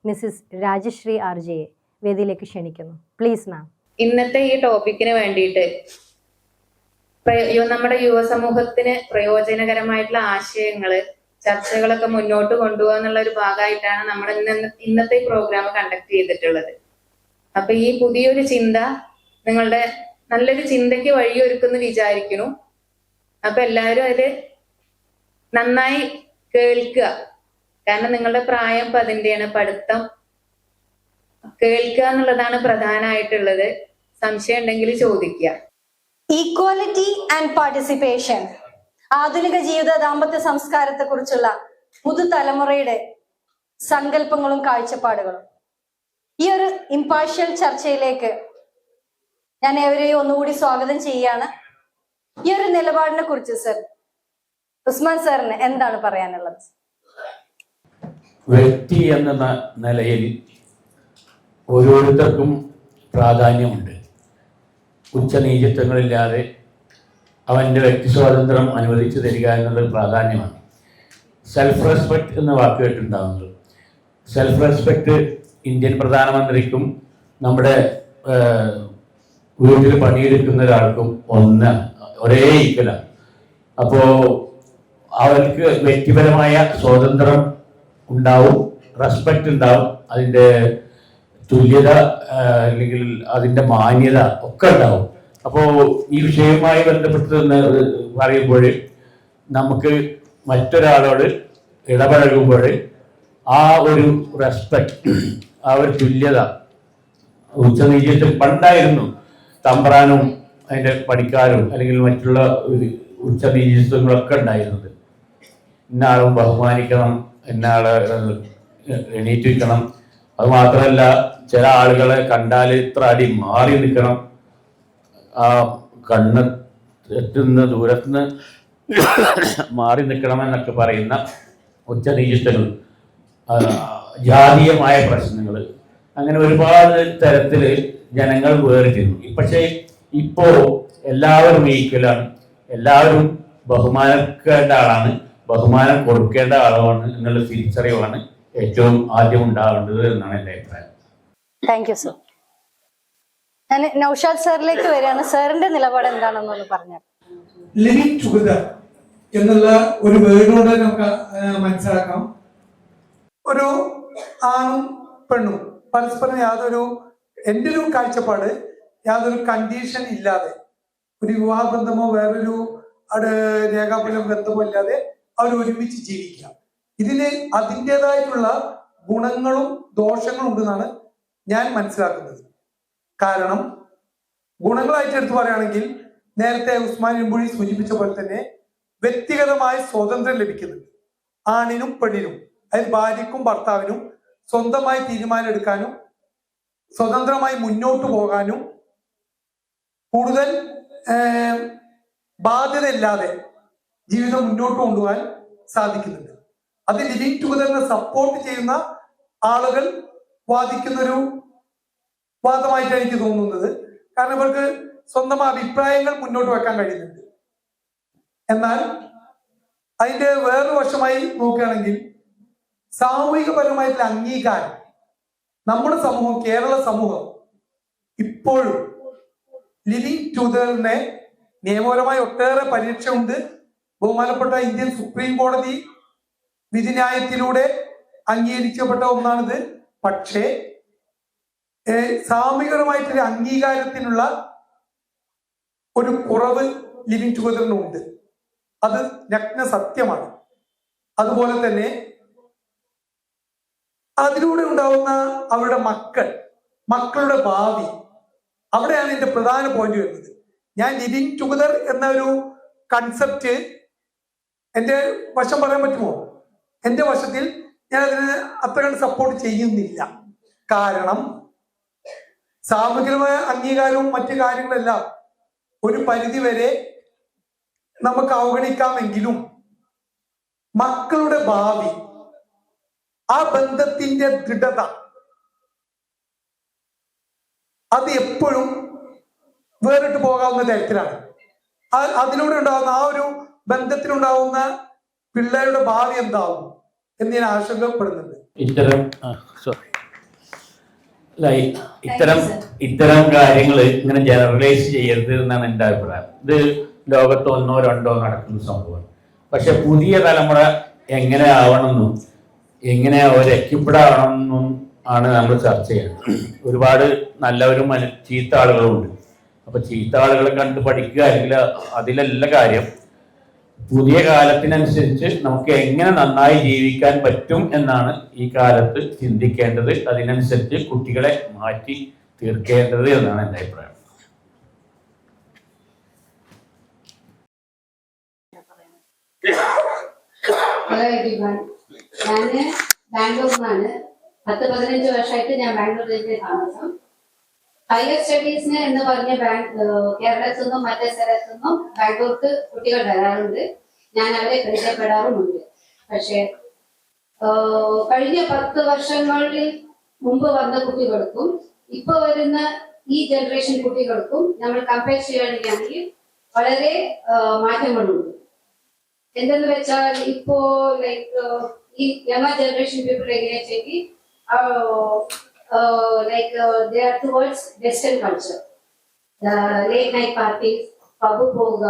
മിസ്സിസ് രാജശ്രീ ആർജയെ വേദിയിലേക്ക് ക്ഷണിക്കുന്നു. പ്ലീസ് മാം. ഇന്നത്തെ ഈ ടോപ്പിക്കിന് വേണ്ടിയിട്ട് നമ്മുടെ യുവസമൂഹത്തിന് പ്രയോജനകരമായിട്ടുള്ള ആശയങ്ങള് ചർച്ചകളൊക്കെ മുന്നോട്ട് കൊണ്ടുപോകുക എന്നുള്ള ഒരു ഭാഗമായിട്ടാണ് നമ്മൾ ഇന്നത്തെ ഈ പ്രോഗ്രാം കണ്ടക്ട് ചെയ്തിട്ടുള്ളത്. അപ്പൊ ഈ പുതിയൊരു ചിന്ത നിങ്ങളുടെ നല്ലൊരു ചിന്തയ്ക്ക് വഴിയൊരുക്കുമെന്ന് വിചാരിക്കുന്നു. അപ്പൊ എല്ലാവരും അതില് നന്നായി കേൾക്കുക. കാരണം നിങ്ങളുടെ പ്രായം ഇപ്പൊ അതിന്റെയാണ്, പഠിത്തം കേൾക്കുക എന്നുള്ളതാണ് പ്രധാനമായിട്ടുള്ളത്. സംശയം ഉണ്ടെങ്കിൽ ചോദിക്കുക. ഈക്വാലിറ്റി ആൻഡ് പാർട്ടിസിപ്പേഷൻ, ആധുനിക ജീവിത ദാമ്പത്യ സംസ്കാരത്തെ കുറിച്ചുള്ള പുതുതലമുറയുടെ സങ്കല്പങ്ങളും കാഴ്ചപ്പാടുകളും. ഈ ഒരു ഇംപാർഷ്യൽ ചർച്ചയിലേക്ക് ഞാൻ ഏവരെയും ഒന്നുകൂടി സ്വാഗതം ചെയ്യുകയാണ്. ഈ ഒരു നിലപാടിനെ കുറിച്ച് സർ, ഉസ്മാൻ സാറിന് എന്താണ് പറയാനുള്ളത്? വ്യക്തി എന്ന നിലയിൽ ഓരോരുത്തർക്കും പ്രാധാന്യമുണ്ട്. ഉച്ചനീചത്വങ്ങളില്ലാതെ അവൻ്റെ വ്യക്തി സ്വാതന്ത്ര്യം അനുവദിച്ചു തരിക എന്നുള്ളത് പ്രാധാന്യമാണ്. സെൽഫ് റെസ്പെക്റ്റ് എന്ന വാക്ക് കേട്ടിട്ടുണ്ടാകുന്നത്. സെൽഫ് റെസ്പെക്റ്റ് ഇന്ത്യൻ പ്രധാനമന്ത്രിക്കും നമ്മുടെ വീട്ടിൽ പണിയെടുക്കുന്ന ഒരാൾക്കും ഒരേ ഈക്വലാണ്. അപ്പോൾ അവർക്ക് വ്യക്തിപരമായ സ്വാതന്ത്ര്യം ഉണ്ടാവും, റെസ്പെക്റ്റ് ഉണ്ടാവും, അതിൻ്റെ തുല്യത അല്ലെങ്കിൽ അതിൻ്റെ മാന്യത ഒക്കെ ഉണ്ടാവും. അപ്പോൾ ഈ വിഷയവുമായി ബന്ധപ്പെട്ട് പറയുമ്പോൾ നമുക്ക് മറ്റൊരാളോട് ഇടപഴകുമ്പോൾ ആ ഒരു റെസ്പെക്റ്റ്, ആ ഒരു തുല്യത, ഉച്ചനീചത്വം പണ്ടായിരുന്നു തമ്പ്രാനും അതിൻ്റെ പണിക്കാരും അല്ലെങ്കിൽ മറ്റുള്ള ഉച്ചനീചത്വങ്ങളൊക്കെ ഉണ്ടായിരുന്നത്. ഇന്നാളും ബഹുമാനിക്കണം, ഇന്നാളെ എണീറ്റ് വയ്ക്കണം. അത് മാത്രമല്ല, ചില ആളുകളെ കണ്ടാൽ ഇത്ര അടി മാറി നിൽക്കണം, ആ കണ്ണ് എത്തുന്ന ദൂരത്തുനിന്ന് മാറി നിൽക്കണമെന്നൊക്കെ പറയുന്ന ഉച്ചനീചത്വങ്ങൾ, ജാതീയമായ പ്രശ്നങ്ങൾ, അങ്ങനെ ഒരുപാട് തരത്തിൽ ജനങ്ങൾ വേറിട്ടിരുന്നു. പക്ഷേ ഇപ്പോൾ എല്ലാവരും ഈക്വലാണ്, എല്ലാവരും ബഹുമാനിക്കേണ്ട ആളാണ്, ബഹുമാനം കൊടുക്കേണ്ട ആളാണ് എന്നുള്ള തിരിച്ചറിവാണ് ഏറ്റവും ആദ്യം ഉണ്ടാവേണ്ടത് എന്നാണ് എൻ്റെ അഭിപ്രായം. Thank you sir. ഞാൻ നൗഷാദ് സാറിലേക്ക് വരികയാണ്. സാറിന്റെ നിലപാട് എന്താണെന്നൊന്ന് പറഞ്ഞാൽ. ലിവിങ് ടുഗദർ എന്നുള്ള ഒരു വേർഡോട് നമുക്ക് മനസ്സിലാക്കാം. ഒരു ആണും പെണ്ണും പരസ്പരം എൻ്റെ ഒരു കാഴ്ചപ്പാട്, യാതൊരു കണ്ടീഷൻ ഇല്ലാതെ, ഒരു വിവാഹ ബന്ധമോ വേറൊരു രേഖാമൂലം ബന്ധമോ ഇല്ലാതെ അവർ ഒരുമിച്ച് ജീവിക്കാം. ഇതിന് അതിൻ്റെതായിട്ടുള്ള ഗുണങ്ങളും ദോഷങ്ങളും ഉണ്ടെന്നാണ് ഞാൻ മനസ്സിലാക്കുന്നത്. കാരണം ഗുണങ്ങളായിട്ട് എടുത്തു പറയുകയാണെങ്കിൽ, നേരത്തെ ഉസ്മാൻ എമ്പുഴി സൂചിപ്പിച്ച പോലെ തന്നെ വ്യക്തിഗതമായ സ്വാതന്ത്ര്യം ലഭിക്കുന്നുണ്ട് ആണിനും പെണ്ണിനും. അതായത് ഭാര്യക്കും ഭർത്താവിനും സ്വന്തമായി തീരുമാനം എടുക്കാനും സ്വതന്ത്രമായി മുന്നോട്ട് പോകാനും കൂടുതൽ ബാധ്യതയില്ലാതെ ജീവിതം മുന്നോട്ട് കൊണ്ടുപോകാൻ സാധിക്കുന്നുണ്ട്. അത് ലിവിങ് ടുഗദറിനെ സപ്പോർട്ട് ചെയ്യുന്ന ആളുകൾ വാദിക്കുന്നൊരു വാദമായിട്ടാണ് എനിക്ക് തോന്നുന്നത്. കാരണം ഇവർക്ക് സ്വന്തം അഭിപ്രായങ്ങൾ മുന്നോട്ട് വെക്കാൻ കഴിയുന്നുണ്ട്. എന്നാൽ അതിന്റെ വേറൊരു വശമായി നോക്കുകയാണെങ്കിൽ, സാമൂഹികപരമായിട്ടുള്ള അംഗീകാരം നമ്മുടെ സമൂഹം, കേരള സമൂഹം ഇപ്പോഴും ലിവിങ് ടുഗദറിനെ നിയമപരമായി ഒട്ടേറെ പരീക്ഷയുണ്ട്. ബഹുമാനപ്പെട്ട ഇന്ത്യൻ സുപ്രീം കോടതി വിധിന്യായത്തിലൂടെ അംഗീകരിക്കപ്പെട്ട ഒന്നാണിത്. പക്ഷേ സാമൂഹികപരമായിട്ടൊരു അംഗീകാരത്തിനുള്ള ഒരു കുറവ് ലിവിങ് ടുഗദറിനുണ്ട്. അത് നഗ്ന സത്യമാണ്. അതുപോലെ തന്നെ അതിലൂടെ ഉണ്ടാവുന്ന അവരുടെ മക്കളുടെ ഭാവി അവിടെയാണ് എൻ്റെ പ്രധാന പോയിന്റ് വരുന്നത്. ഞാൻ ലിവിങ് ടുഗദർ എന്ന ഒരു കൺസെപ്റ്റ് എൻ്റെ വശം പറയാൻ പറ്റുമോ? എൻ്റെ വശത്തിൽ ഞാൻ അതിന് അത്ര കണ്ട് സപ്പോർട്ട് ചെയ്യുന്നില്ല. കാരണം സാമൂഹികമായ അംഗീകാരവും മറ്റു കാര്യങ്ങളെല്ലാം ഒരു പരിധി വരെ നമുക്ക് അവഗണിക്കാമെങ്കിലും മക്കളുടെ ഭാവി, ആ ബന്ധത്തിന്റെ ദൃഢത, അത് എപ്പോഴും വേറിട്ട് പോകാവുന്ന തരത്തിലാണ്. അതിലൂടെ ഉണ്ടാകുന്ന ആ ഒരു ബന്ധത്തിലുണ്ടാവുന്ന പിള്ളേരുടെ ഭാവി എന്താവും എന്ന് ഞാൻ ആശങ്കപ്പെടുന്നുണ്ട്. ഇത്തരം കാര്യങ്ങൾ ഇങ്ങനെ ജനറലൈസ് ചെയ്യരുത് എന്നാണ് എൻ്റെ അഭിപ്രായം. ഇത് ലോകത്ത് 1 or 2 നടക്കുന്ന സംഭവമാണ്. പക്ഷെ പുതിയ തലമുറ എങ്ങനെ ആവണമെന്നും എങ്ങനെ അവർ എക്യുപ്ഡ് ആവണമെന്നും ആണ് നമ്മൾ ചർച്ച ചെയ്യുന്നത്. ഒരുപാട് നല്ലവരും ചീത്ത ആളുകളുമുണ്ട്. അപ്പൊ ചീത്ത ആളുകളെ കണ്ട് പഠിക്കുക അല്ലെങ്കിൽ അതിലല്ല കാര്യം. പുതിയ കാലത്തിനനുസരിച്ച് നമുക്ക് എങ്ങനെ നന്നായി ജീവിക്കാൻ പറ്റും എന്നാണ് ഈ കാലത്ത് ചിന്തിക്കേണ്ടത്. അതിനനുസരിച്ച് കുട്ടികളെ മാറ്റി തീർക്കേണ്ടത് എന്നാണ് എൻ്റെ അഭിപ്രായം. ഞാന് ബാംഗ്ലൂരിലാണ്. 10-15 വർഷമായിട്ട് ഞാൻ ബാംഗ്ലൂരിലേക്ക് താമസം. ഹയർ സ്റ്റഡീസിന് എന്ന് പറഞ്ഞ കേരളത്തിൽ നിന്നും മറ്റേ സ്ഥലത്തു നിന്നും ബാംഗ്ലൂർക്ക് കുട്ടികൾ വരാറുണ്ട്. ഞാൻ അവരെ പരിചയപ്പെടാറുമുണ്ട്. പക്ഷെ കഴിഞ്ഞ 10 വർഷങ്ങളിൽ മുമ്പ് വന്ന കുട്ടികൾക്കും ഇപ്പൊ വരുന്ന ഈ ജനറേഷൻ കുട്ടികൾക്കും നമ്മൾ കമ്പയർ ചെയ്യുകയാണെങ്കിൽ വളരെ മാറ്റങ്ങളുണ്ട്. എന്തെന്ന് വെച്ചാൽ ഇപ്പോ ലൈക്ക് ഈ യങ്ങർ ജനറേഷൻ പീപ്പിൾ എങ്ങനെ വെച്ചെങ്കിൽ they are towards Western culture. The late night parties, pub പോവുക,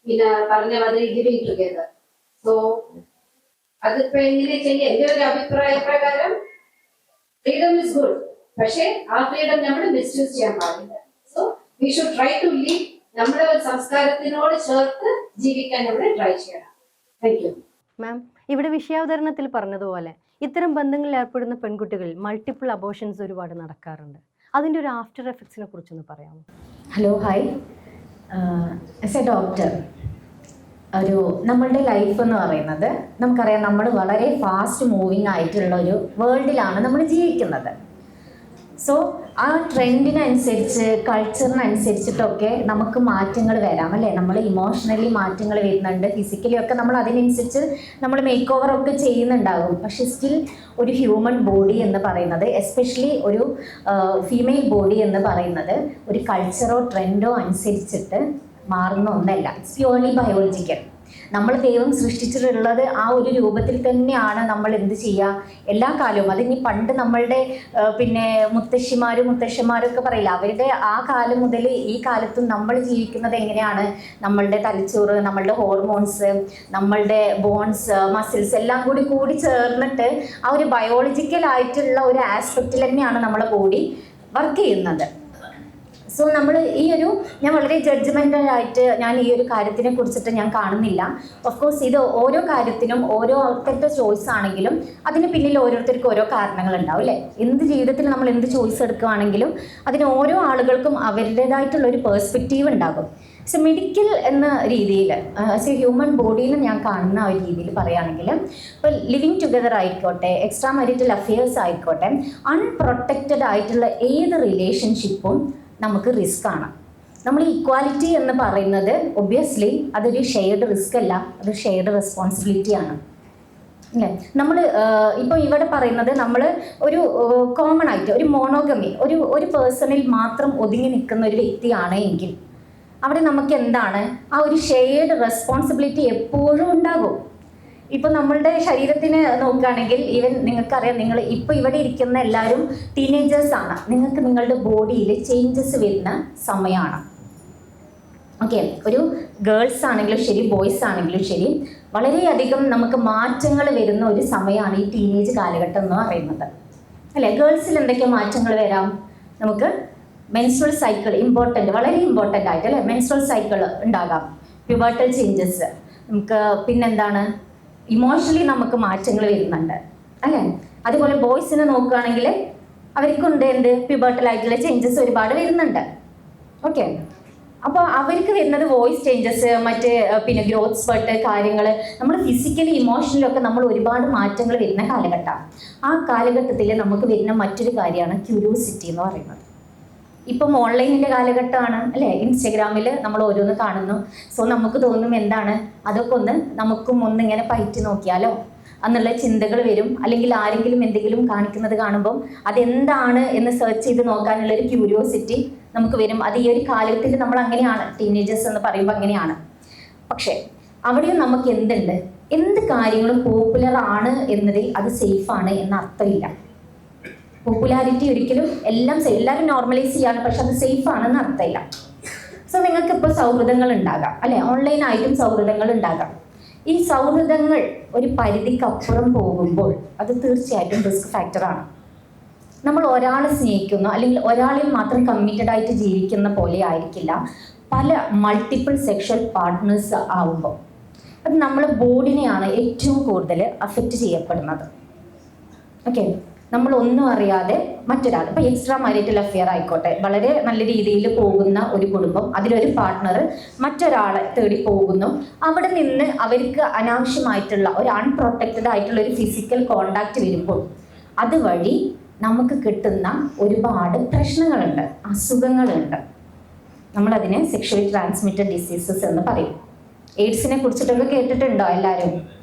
പിന്നെ പറഞ്ഞ മാതിരി ലിവിങ് ടുഗദർ. സോ അതിപ്പോ എങ്ങനെ ചെയ്യാം? എന്റെ ഒരു അഭിപ്രായ പ്രകാരം ഫ്രീഡം ഇസ് ഗുഡ്. പക്ഷെ ആ ഫ്രീഡം നമ്മൾ മിസ്യൂസ് ചെയ്യാൻ പാടില്ല. So we should try to leave. നമ്മുടെ സംസ്കാരത്തിനോട് ചേർത്ത് ജീവിക്കാൻ നമ്മൾ ട്രൈ ചെയ്യണം. Thank you ma'am. ഇവിടെ വിഷയാവതരണത്തിൽ പറഞ്ഞതുപോലെ ഇത്തരം ബന്ധങ്ങളിൽ ഏർപ്പെടുന്ന പെൺകുട്ടികളിൽ മൾട്ടിപ്പിൾ അബോർഷൻസ് ഒരുപാട് നടക്കാറുണ്ട്. അതിൻ്റെ ഒരു ആഫ്റ്റർ എഫക്ട്സിനെ കുറിച്ചൊന്ന് പറയാമോ? Hello, hi. As A doctor, നമ്മളുടെ ലൈഫ് എന്ന് പറയുന്നത് നമുക്കറിയാം, നമ്മൾ വളരെ ഫാസ്റ്റ് മൂവിങ് ആയിട്ടുള്ള ഒരു വേൾഡിലാണ് നമ്മൾ ജീവിക്കുന്നത്. സോ ആ ട്രെൻഡിനനുസരിച്ച് കൾച്ചറിനനുസരിച്ചിട്ടൊക്കെ നമുക്ക് മാറ്റങ്ങൾ വരാം അല്ലേ? നമ്മൾ ഇമോഷണലി മാറ്റങ്ങൾ വരുന്നുണ്ട്, ഫിസിക്കലി ഒക്കെ നമ്മൾ അതിനനുസരിച്ച് നമ്മൾ മേക്ക് ഓവർ ഒക്കെ ചെയ്യുന്നുണ്ടാകും. പക്ഷെ സ്റ്റിൽ ഒരു ഹ്യൂമൻ ബോഡി എന്ന് പറയുന്നത്, എസ്പെഷ്യലി ഒരു ഫീമെയിൽ ബോഡി എന്ന് പറയുന്നത് ഒരു കൾച്ചറോ ട്രെൻഡോ അനുസരിച്ചിട്ട് മാറുന്ന ഒന്നല്ല. It's purely biological. നമ്മൾ ദൈവം സൃഷ്ടിച്ചിട്ടുള്ളത് ആ ഒരു രൂപത്തിൽ തന്നെയാണ്. നമ്മൾ എന്ത് ചെയ്യുക എല്ലാ കാലവും. അതിനി പണ്ട് നമ്മളുടെ പിന്നെ മുത്തശ്ശന്മാരൊക്കെ പറയില്ല, അവരുടെ ആ കാലം മുതൽ ഈ കാലത്തും നമ്മൾ ജീവിക്കുന്നത് എങ്ങനെയാണ്? നമ്മളുടെ തലച്ചോറ്, നമ്മളുടെ ഹോർമോൺസ്, നമ്മളുടെ ബോൺസ്, മസിൽസ് എല്ലാം കൂടി ചേർന്നിട്ട് ആ ഒരു ബയോളജിക്കൽ ആയിട്ടുള്ള ഒരു ആസ്പെക്റ്റിൽ തന്നെയാണ് നമ്മളെ ബോഡി വർക്ക് ചെയ്യുന്നത്. സോ നമ്മൾ ഞാൻ വളരെ ജഡ്ജ്മെൻ്റലായിട്ട് ഞാൻ ഈ ഒരു കാര്യത്തിനെ കുറിച്ചിട്ട് ഞാൻ കാണുന്നില്ല. ഓഫ് കോഴ്സ് ഇത് ഓരോ കാര്യത്തിനും ഓരോരുത്തരുടെ ചോയ്സ് ആണെങ്കിലും അതിന് പിന്നിൽ ഓരോരുത്തർക്കും ഓരോ കാരണങ്ങളുണ്ടാവും അല്ലേ? എന്ത് ജീവിതത്തിൽ നമ്മൾ എന്ത് ചോയ്സ് എടുക്കുകയാണെങ്കിലും അതിന് ഓരോ ആളുകൾക്കും അവരുടേതായിട്ടുള്ള ഒരു പേഴ്സ്പെക്റ്റീവ് ഉണ്ടാകും. സോ മെഡിക്കൽ എന്ന രീതിയിൽ ആസ് എ ഹ്യൂമൻ ബോഡിയിൽ ഞാൻ കാണുന്ന ഒരു രീതിയിൽ പറയുകയാണെങ്കിൽ, ഇപ്പോൾ ലിവിങ് ടുഗദർ ആയിക്കോട്ടെ, എക്സ്ട്രാ മാരിറ്റൽ അഫെയേഴ്സ് ആയിക്കോട്ടെ, അൺപ്രൊട്ടക്റ്റഡ് ആയിട്ടുള്ള ഏത് റിലേഷൻഷിപ്പും നമുക്ക് റിസ്ക് ആണ്. നമ്മൾ ഇക്വാലിറ്റി എന്ന് പറയുന്നത് ഒബ്വിയസ്ലി അതൊരു ഷെയർഡ് റിസ്ക് അല്ല, അതൊരു ഷെയർഡ് റെസ്പോൺസിബിലിറ്റിയാണ് അല്ലേ? നമ്മൾ ഇപ്പോൾ ഇവിടെ പറയുന്നത് നമ്മൾ ഒരു കോമൺ ആയിട്ട് ഒരു മോണോഗമി ഒരു പേഴ്സണിൽ മാത്രം ഒതുങ്ങി നിൽക്കുന്ന ഒരു വ്യക്തിയാണ് എങ്കിൽ അവിടെ നമുക്ക് എന്താണ് ആ ഒരു ഷെയർഡ് റെസ്പോൺസിബിലിറ്റി എപ്പോഴും ഉണ്ടാകും. ഇപ്പോൾ നമ്മളുടെ ശരീരത്തിന് നോക്കുകയാണെങ്കിൽ, ഈവൻ നിങ്ങൾക്കറിയാം, നിങ്ങൾ ഇപ്പോൾ ഇവിടെ ഇരിക്കുന്ന എല്ലാവരും ടീനേജേഴ്സാണ്. നിങ്ങൾക്ക് നിങ്ങളുടെ ബോഡിയിൽ ചേഞ്ചസ് വരുന്ന സമയമാണ്. ഓക്കെ, ഒരു ഗേൾസ് ആണെങ്കിലും ശരി, ബോയ്സ് ആണെങ്കിലും ശരി, വളരെയധികം നമുക്ക് മാറ്റങ്ങൾ വരുന്ന ഒരു സമയമാണ് ഈ ടീനേജ് കാലഘട്ടം എന്ന് പറയുന്നത് അല്ലേ? ഗേൾസിൽ എന്തൊക്കെ മാറ്റങ്ങൾ വരാം? നമുക്ക് മെൻസ്ട്രൽ സൈക്കിൾ വളരെ ഇമ്പോർട്ടൻ്റ് ആയിട്ട് അല്ലേ? മെൻസ്ട്രൽ സൈക്കിൾ ഉണ്ടാകാം, പ്യൂബർട്ടൽ ചേഞ്ചസ്, നമുക്ക് പിന്നെന്താണ് ഇമോഷണലി നമുക്ക് മാറ്റങ്ങൾ വരുന്നുണ്ട് അല്ലേ? അതുപോലെ ബോയ്സിനെ നോക്കുകയാണെങ്കിൽ അവർക്കുണ്ട് പ്യൂബർട്ടൽ ആയിട്ടുള്ള ചേഞ്ചസ് ഒരുപാട് വരുന്നുണ്ട്. ഓക്കെ. അപ്പോൾ അവർക്ക് വരുന്നത് വോയിസ് ചേഞ്ചസ്, മറ്റ് പിന്നെ ഗ്രോത്ത് സ്പർട്ട് കാര്യങ്ങൾ, നമ്മൾ ഫിസിക്കലി ഇമോഷണലൊക്കെ നമ്മൾ ഒരുപാട് മാറ്റങ്ങൾ വരുന്ന കാലഘട്ടമാണ്. ആ കാലഘട്ടത്തിൽ നമുക്ക് വരുന്ന മറ്റൊരു കാര്യമാണ് ക്യൂരിയോസിറ്റി എന്ന് പറയുന്നത്. ഇപ്പം ഓൺലൈനിൻ്റെ കാലഘട്ടമാണ് അല്ലേ? ഇൻസ്റ്റഗ്രാമിൽ നമ്മൾ ഓരോന്ന് കാണുന്നു. സോ നമുക്ക് തോന്നും എന്താണ് അതൊക്കെ നമുക്കും ഇങ്ങനെ പയറ്റി നോക്കിയാലോ എന്നുള്ള ചിന്തകൾ വരും. അല്ലെങ്കിൽ ആരെങ്കിലും എന്തെങ്കിലും കാണിക്കുന്നത് കാണുമ്പം അതെന്താണ് എന്ന് സെർച്ച് ചെയ്ത് നോക്കാനുള്ളൊരു ക്യൂരിയോസിറ്റി നമുക്ക് വരും. അത് ഈ ഒരു കാലഘട്ടത്തിൽ നമ്മൾ അങ്ങനെയാണ്, ടീനേജേഴ്സ് എന്ന് പറയുമ്പോൾ അങ്ങനെയാണ്. പക്ഷേ അവിടെയും നമുക്ക് എന്ത് കാര്യങ്ങളും പോപ്പുലർ ആണ് എന്നതിൽ അത് സേഫാണ് എന്ന അർത്ഥമില്ല. പോപ്പുലാരിറ്റി ഒരിക്കലും എല്ലാവരും നോർമലൈസ് ചെയ്യാണ്, പക്ഷെ അത് സേഫ് ആണെന്ന് അർത്ഥമില്ല. സോ നിങ്ങൾക്ക് ഇപ്പോൾ സൗഹൃദങ്ങൾ ഉണ്ടാകാം അല്ലെ, ഓൺലൈനായിട്ടും സൗഹൃദങ്ങൾ ഉണ്ടാകാം. ഈ സൗഹൃദങ്ങൾ ഒരു പരിധിക്കപ്പുറം പോകുമ്പോൾ അത് തീർച്ചയായിട്ടും റിസ്ക് ഫാക്ടറാണ്. നമ്മൾ ഒരാളെ സ്നേഹിക്കുന്നു അല്ലെങ്കിൽ ഒരാളിൽ മാത്രം കമ്മിറ്റഡ് ആയിട്ട് ജീവിക്കുന്ന പോലെ ആയിരിക്കില്ല പല മൾട്ടിപ്പിൾ സെക്ഷൽ പാർട്ട്നേഴ്സ് ആവുമ്പോൾ. അത് നമ്മളെ ബോഡിനെയാണ് ഏറ്റവും കൂടുതൽ അഫക്റ്റ് ചെയ്യപ്പെടുന്നത്. ഓക്കെ, നമ്മളൊന്നും അറിയാതെ മറ്റൊരാൾ, ഇപ്പോൾ എക്സ്ട്രാ മാരിറ്റൽ അഫെയർ ആയിക്കോട്ടെ, വളരെ നല്ല രീതിയിൽ പോകുന്ന ഒരു കുടുംബം, അതിലൊരു പാർട്ട്ണർ മറ്റൊരാളെ തേടി പോകുന്നു. അവിടെ നിന്ന് അവർക്ക് അനാവശ്യമായിട്ടുള്ള ഒരു അൺപ്രൊട്ടക്റ്റഡ് ആയിട്ടുള്ള ഒരു ഫിസിക്കൽ കോണ്ടാക്ട് വരുമ്പോൾ അതുവഴി നമുക്ക് കിട്ടുന്ന ഒരുപാട് പ്രശ്നങ്ങളുണ്ട്, അസുഖങ്ങളുണ്ട്. നമ്മളതിനെ സെക്ഷലി ട്രാൻസ്മിറ്റഡ് ഡിസീസസ് എന്ന് പറയും. എയ്ഡ്സിനെ കുറിച്ചിട്ടൊക്കെ കേട്ടിട്ടുണ്ടോ എല്ലാവരും?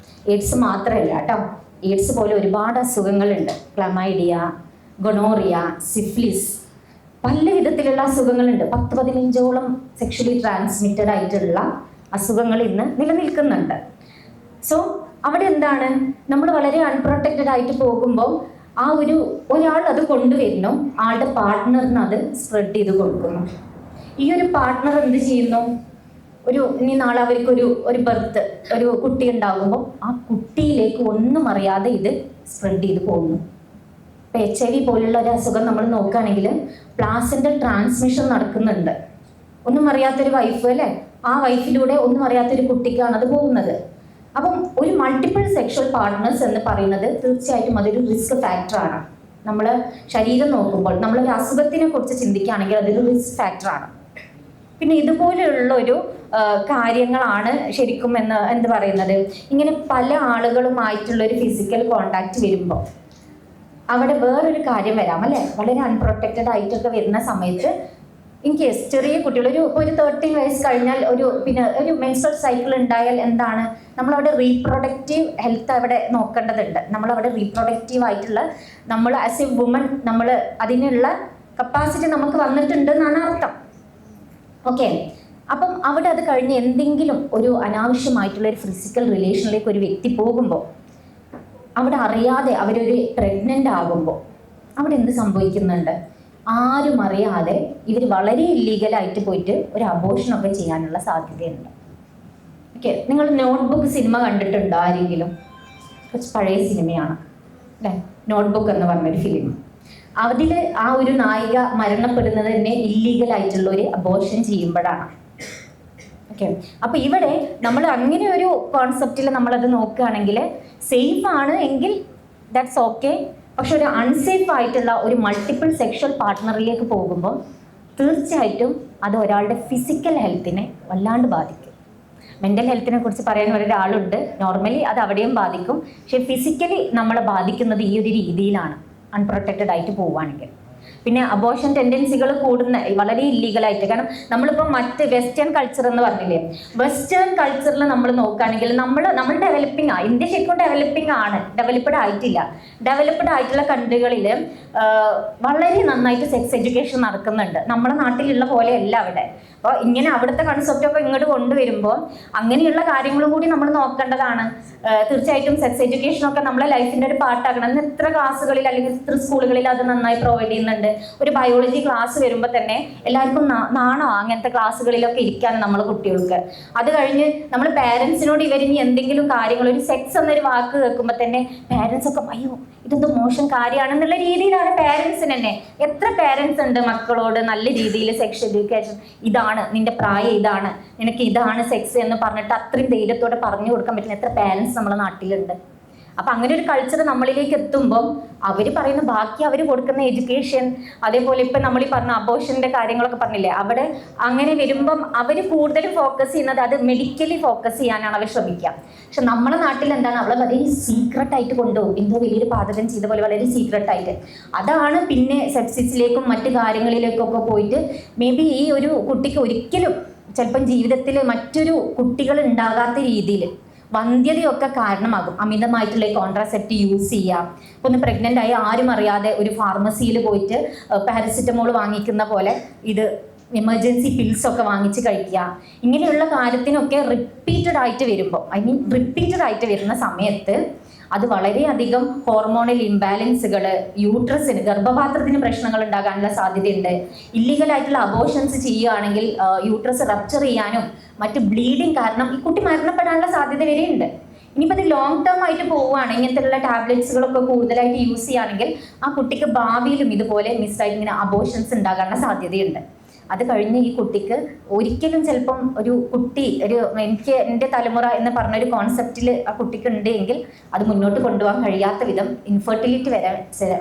എയ്ഡ്സ് മാത്രമല്ല കേട്ടോ, എയ്ഡ്സ് പോലെ ഒരുപാട് അസുഖങ്ങളുണ്ട്. ക്ലമൈഡിയ, ഗൊണോറിയ, സിഫിലിസ്, പല വിധത്തിലുള്ള അസുഖങ്ങളുണ്ട്. 10-15ഓളം സെക്ഷലി ട്രാൻസ്മിറ്റഡ് ആയിട്ടുള്ള അസുഖങ്ങൾ ഇന്ന് നിലനിൽക്കുന്നുണ്ട്. സോ അവിടെ എന്താണ്, നമ്മൾ വളരെ അൺപ്രൊട്ടക്റ്റഡ് ആയിട്ട് പോകുമ്പോൾ ഒരാൾ അത് കൊണ്ടുവരുന്നു, ആളുടെ പാർട്ട്ണറിന് അത് സ്പ്രെഡ് ചെയ്ത് കൊടുക്കുന്നു. ഈ ഒരു പാർട്ട്ണർ എന്ത് ചെയ്യുന്നു, ഇനി നാളെ ഒരു ബർത്ത്, ഒരു കുട്ടി ഉണ്ടാകുമ്പോൾ ആ കുട്ടിയിലേക്ക് ഒന്നും അറിയാതെ ഇത് സ്പ്രെഡ് ചെയ്ത് പോകുന്നു. ഇപ്പം HIV പോലുള്ള ഒരു അസുഖം നമ്മൾ നോക്കുകയാണെങ്കിൽ പ്ലാസെന്റൽ ട്രാൻസ്മിഷൻ നടക്കുന്നുണ്ട്. ഒന്നും അറിയാത്തൊരു വൈഫ് അല്ലേ, ആ വൈഫിലൂടെ ഒന്നും അറിയാത്തൊരു കുട്ടിക്കാണ് അത് പോകുന്നത്. അപ്പം ഒരു മൾട്ടിപ്പിൾ സെക്ഷൽ പാർട്ട്നേഴ്സ് എന്ന് പറയുന്നത് തീർച്ചയായിട്ടും അതൊരു റിസ്ക് ഫാക്ടറാണ്. നമ്മൾ ശരീരം നോക്കുമ്പോൾ നമ്മളൊരു അസുഖത്തിനെ കുറിച്ച് ചിന്തിക്കുകയാണെങ്കിൽ അതൊരു റിസ്ക് ഫാക്ടറാണ്. പിന്നെ ഇതുപോലെയുള്ളൊരു കാര്യങ്ങളാണ് ശരിക്കും എന്ത് പറയുന്നത്, ഇങ്ങനെ പല ആളുകളുമായിട്ടുള്ളൊരു ഫിസിക്കൽ കോണ്ടാക്ട് വരുമ്പോൾ അവിടെ വേറൊരു കാര്യം വരാം അല്ലേ, വളരെ അൺപ്രൊട്ടക്റ്റഡ് ആയിട്ടൊക്കെ വരുന്ന സമയത്ത് ഇൻ കേസ് ചെറിയ കുട്ടികൾ ഒരു 13 വയസ്സ് കഴിഞ്ഞാൽ ഒരു മെൻസ്ട്രൽ സൈക്കിൾ ഉണ്ടായാൽ എന്താണ്, നമ്മളവിടെ റീപ്രൊഡക്റ്റീവ് ഹെൽത്ത് അവിടെ നോക്കേണ്ടതുണ്ട്. നമ്മളവിടെ റീപ്രൊഡക്റ്റീവ് ആയിട്ടുള്ള നമ്മൾ ആസ് എ വുമൺ നമ്മൾ അതിനുള്ള കപ്പാസിറ്റി നമുക്ക് വന്നിട്ടുണ്ട് എന്നാണ് അർത്ഥം. ഓക്കെ, അപ്പം അവിടെ അത് കഴിഞ്ഞ് എന്തെങ്കിലും ഒരു അനാവശ്യമായിട്ടുള്ള ഒരു ഫിസിക്കൽ റിലേഷനിലേക്ക് ഒരു വ്യക്തി പോകുമ്പോൾ അവിടെ അറിയാതെ അവരൊരു പ്രഗ്നൻ്റ് ആകുമ്പോൾ അവിടെ എന്ത് സംഭവിക്കുന്നുണ്ട്, ആരും അറിയാതെ ഇവർ വളരെ ഇല്ലീഗലായിട്ട് പോയിട്ട് ഒരു അബോർഷനൊക്കെ ചെയ്യാനുള്ള സാധ്യതയുണ്ട്. ഓക്കെ, നിങ്ങൾ നോട്ട്ബുക്ക് സിനിമ കണ്ടിട്ടുണ്ടോ ആരെങ്കിലും? കുറച്ച് പഴയ സിനിമയാണ് അല്ലേ, നോട്ട്ബുക്ക് എന്ന് പറഞ്ഞൊരു ഫിലിം. അതിൽ ആ ഒരു നായിക മരണപ്പെടുന്നത് തന്നെ ഇല്ലീഗലായിട്ടുള്ള ഒരു അബോർഷൻ ചെയ്യുമ്പോഴാണ്. ഓക്കെ, അപ്പോൾ ഇവിടെ നമ്മൾ അങ്ങനെ ഒരു കോൺസെപ്റ്റിൽ നമ്മളത് നോക്കുകയാണെങ്കിൽ സേഫ് ആണ് എങ്കിൽ ദാറ്റ്സ് ഓക്കെ. പക്ഷെ ഒരു അൺസേഫ് ആയിട്ടുള്ള ഒരു മൾട്ടിപ്പിൾ സെക്ഷൽ പാർട്ട്ണറിലേക്ക് പോകുമ്പോൾ തീർച്ചയായിട്ടും അത് ഒരാളുടെ ഫിസിക്കൽ ഹെൽത്തിനെ വല്ലാണ്ട് ബാധിക്കും. മെൻ്റൽ ഹെൽത്തിനെ കുറിച്ച് പറയാൻ ഒരാളുണ്ട്, നോർമലി അത് അവിടെയും ബാധിക്കും. പക്ഷെ ഫിസിക്കലി നമ്മളെ ബാധിക്കുന്നത് ഈ ഒരു രീതിയിലാണ്, അൺപ്രൊട്ടക്റ്റഡ് ആയിട്ട് പോവുകയാണെങ്കിൽ. പിന്നെ അബോർഷൻ ടെൻഡൻസികൾ കൂടുന്ന വളരെ ഇല്ലീഗലായിട്ട്, കാരണം നമ്മളിപ്പോൾ മറ്റ് വെസ്റ്റേൺ കൾച്ചർ എന്ന് പറഞ്ഞില്ലേ, വെസ്റ്റേൺ കൾച്ചറിൽ നമ്മൾ നോക്കുകയാണെങ്കിൽ നമ്മൾ ഡെവലപ്പിംഗ് ആണ്, ഇന്ത്യ ശരിക്കും ഡെവലപ്പിംഗ് ആണ്, ഡെവലപ്ഡ് ആയിട്ടില്ല. ഡെവലപ്ഡ് ആയിട്ടുള്ള കൺട്രികളിൽ വളരെ നന്നായിട്ട് സെക്സ് എഡ്യൂക്കേഷൻ നടക്കുന്നുണ്ട്, നമ്മുടെ നാട്ടിലുള്ള പോലെയല്ല അവിടെ. അപ്പോൾ ഇങ്ങനെ അവിടുത്തെ കൺസെപ്റ്റൊക്കെ ഇങ്ങോട്ട് കൊണ്ടുവരുമ്പോൾ അങ്ങനെയുള്ള കാര്യങ്ങളും കൂടി നമ്മൾ നോക്കേണ്ടതാണ്. തീർച്ചയായിട്ടും സെക്സ് എഡ്യൂക്കേഷനൊക്കെ നമ്മളെ ലൈഫിൻ്റെ ഒരു പാർട്ടാക്കണം. ഇന്ന് എത്ര ക്ലാസ്സുകളിൽ അല്ലെങ്കിൽ എത്ര സ്കൂളുകളിൽ അത് നന്നായി പ്രൊവൈഡ് ചെയ്യുന്നുണ്ട്. ഒരു ബയോളജി ക്ലാസ് വരുമ്പോൾ തന്നെ എല്ലാവർക്കും നാണോ അങ്ങനത്തെ ക്ലാസ്സുകളിലൊക്കെ ഇരിക്കാൻ നമ്മൾ കുട്ടികൾക്ക്. അത് കഴിഞ്ഞ് നമ്മൾ പാരൻസിനോട് ഇവരിനി എന്തെങ്കിലും കാര്യങ്ങൾ, ഒരു സെക്സ് എന്നൊരു വാക്ക് കേൾക്കുമ്പോൾ തന്നെ പാരൻസ് ഒക്കെ അയ്യോ ഇതെന്തോ മോശം കാര്യമാണെന്നുള്ള രീതിയിലാണ് പാരൻസിന് തന്നെ. എത്ര പാരൻസ് ഉണ്ട് മക്കളോട് നല്ല രീതിയിൽ സെക്സ് എഡ്യൂക്കേഷൻ, ഇതാണ് നിന്റെ പ്രായം, ഇതാണ് നിനക്ക്, ഇതാണ് സെക്സ് എന്ന് പറഞ്ഞിട്ട് അത്രയും ധൈര്യത്തോടെ പറഞ്ഞു കൊടുക്കാൻ പറ്റുന്ന എത്ര പാരൻസ് നമ്മുടെ നാട്ടിലുണ്ട്. അപ്പം അങ്ങനെ ഒരു കൾച്ചർ നമ്മളിലേക്ക് എത്തുമ്പം അവർ പറയുന്ന ബാക്കി അവർ കൊടുക്കുന്ന എഡ്യൂക്കേഷൻ, അതേപോലെ ഇപ്പം നമ്മൾ ഈ പറഞ്ഞ അബോർഷൻ്റെ കാര്യങ്ങളൊക്കെ പറഞ്ഞില്ലേ, അവിടെ അങ്ങനെ വരുമ്പം അവർ കൂടുതലും ഫോക്കസ് ചെയ്യുന്നത് അത് മെഡിക്കലി ഫോക്കസ് ചെയ്യാനാണ് അവർ ശ്രമിക്കുക. പക്ഷെ നമ്മുടെ നാട്ടിൽ എന്താണ്, അവളെ വളരെ സീക്രട്ടായിട്ട് കൊണ്ടുപോകും, എന്തോ വലിയൊരു പാചകം ചെയ്ത പോലെ വളരെ സീക്രട്ടായിട്ട്. അതാണ് പിന്നെ സെപ്സിസിലേക്കും മറ്റു കാര്യങ്ങളിലേക്കൊക്കെ പോയിട്ട് മേ ബി ഈ ഒരു കുട്ടിക്ക് ഒരിക്കലും ചിലപ്പം ജീവിതത്തിൽ മറ്റൊരു കുട്ടികൾ ഉണ്ടാകാത്ത രീതിയിൽ വന്ധ്യതയൊക്കെ കാരണമാകും. അമിതമായിട്ടുള്ള കോൺട്രാസെപ്റ്റീവ് യൂസ് ചെയ്യുക, ഇപ്പോൾ ഒന്ന് പ്രഗ്നൻ്റ് ആയി ആരും അറിയാതെ ഒരു ഫാർമസിയിൽ പോയിട്ട് പാരസിറ്റമോൾ വാങ്ങിക്കുന്ന പോലെ ഇത് എമർജൻസി പിൽസൊക്കെ വാങ്ങിച്ച് കഴിക്കുക, ഇങ്ങനെയുള്ള കാര്യത്തിനൊക്കെ റിപ്പീറ്റഡ് ആയിട്ട് വരുമ്പോൾ, റിപ്പീറ്റഡ് ആയിട്ട് വരുന്ന സമയത്ത് അത് വളരെയധികം ഹോർമോണൽ ഇംബാലൻസുകൾ, യൂട്രസിന് ഗർഭപാത്രത്തിന് പ്രശ്നങ്ങൾ ഉണ്ടാകാനുള്ള സാധ്യതയുണ്ട്. ഇല്ലീഗലായിട്ടുള്ള അബോർഷൻസ് ചെയ്യുകയാണെങ്കിൽ യൂട്രസ് റപ്ചർ ചെയ്യാനും മറ്റ് ബ്ലീഡിങ് കാരണം ഈ കുട്ടി മരണപ്പെടാനുള്ള സാധ്യത വരെയുണ്ട്. ഇനിയിപ്പോൾ അത് ലോങ് ടേം ആയിട്ട് പോവുകയാണ്, ഇങ്ങനത്തെയുള്ള ടാബ്ലറ്റ്സുകളൊക്കെ കൂടുതലായിട്ട് യൂസ് ചെയ്യുകയാണെങ്കിൽ ആ കുട്ടിക്ക് ഭാവിയിലും ഇതുപോലെ മിസ്സായിട്ട് ഇങ്ങനെ അബോർഷൻസ് ഉണ്ടാകാനുള്ള സാധ്യതയുണ്ട്. അത് കഴിഞ്ഞ് ഈ കുട്ടിക്ക് ഒരിക്കലും ചിലപ്പം ഒരു കുട്ടി എനിക്ക് എൻ്റെ തലമുറ എന്ന് പറഞ്ഞൊരു കോൺസെപ്റ്റിൽ ആ കുട്ടിക്ക് ഉണ്ടെങ്കിൽ അത് മുന്നോട്ട് കൊണ്ടുപോകാൻ കഴിയാത്ത വിധം ഇൻഫെർട്ടിലിറ്റി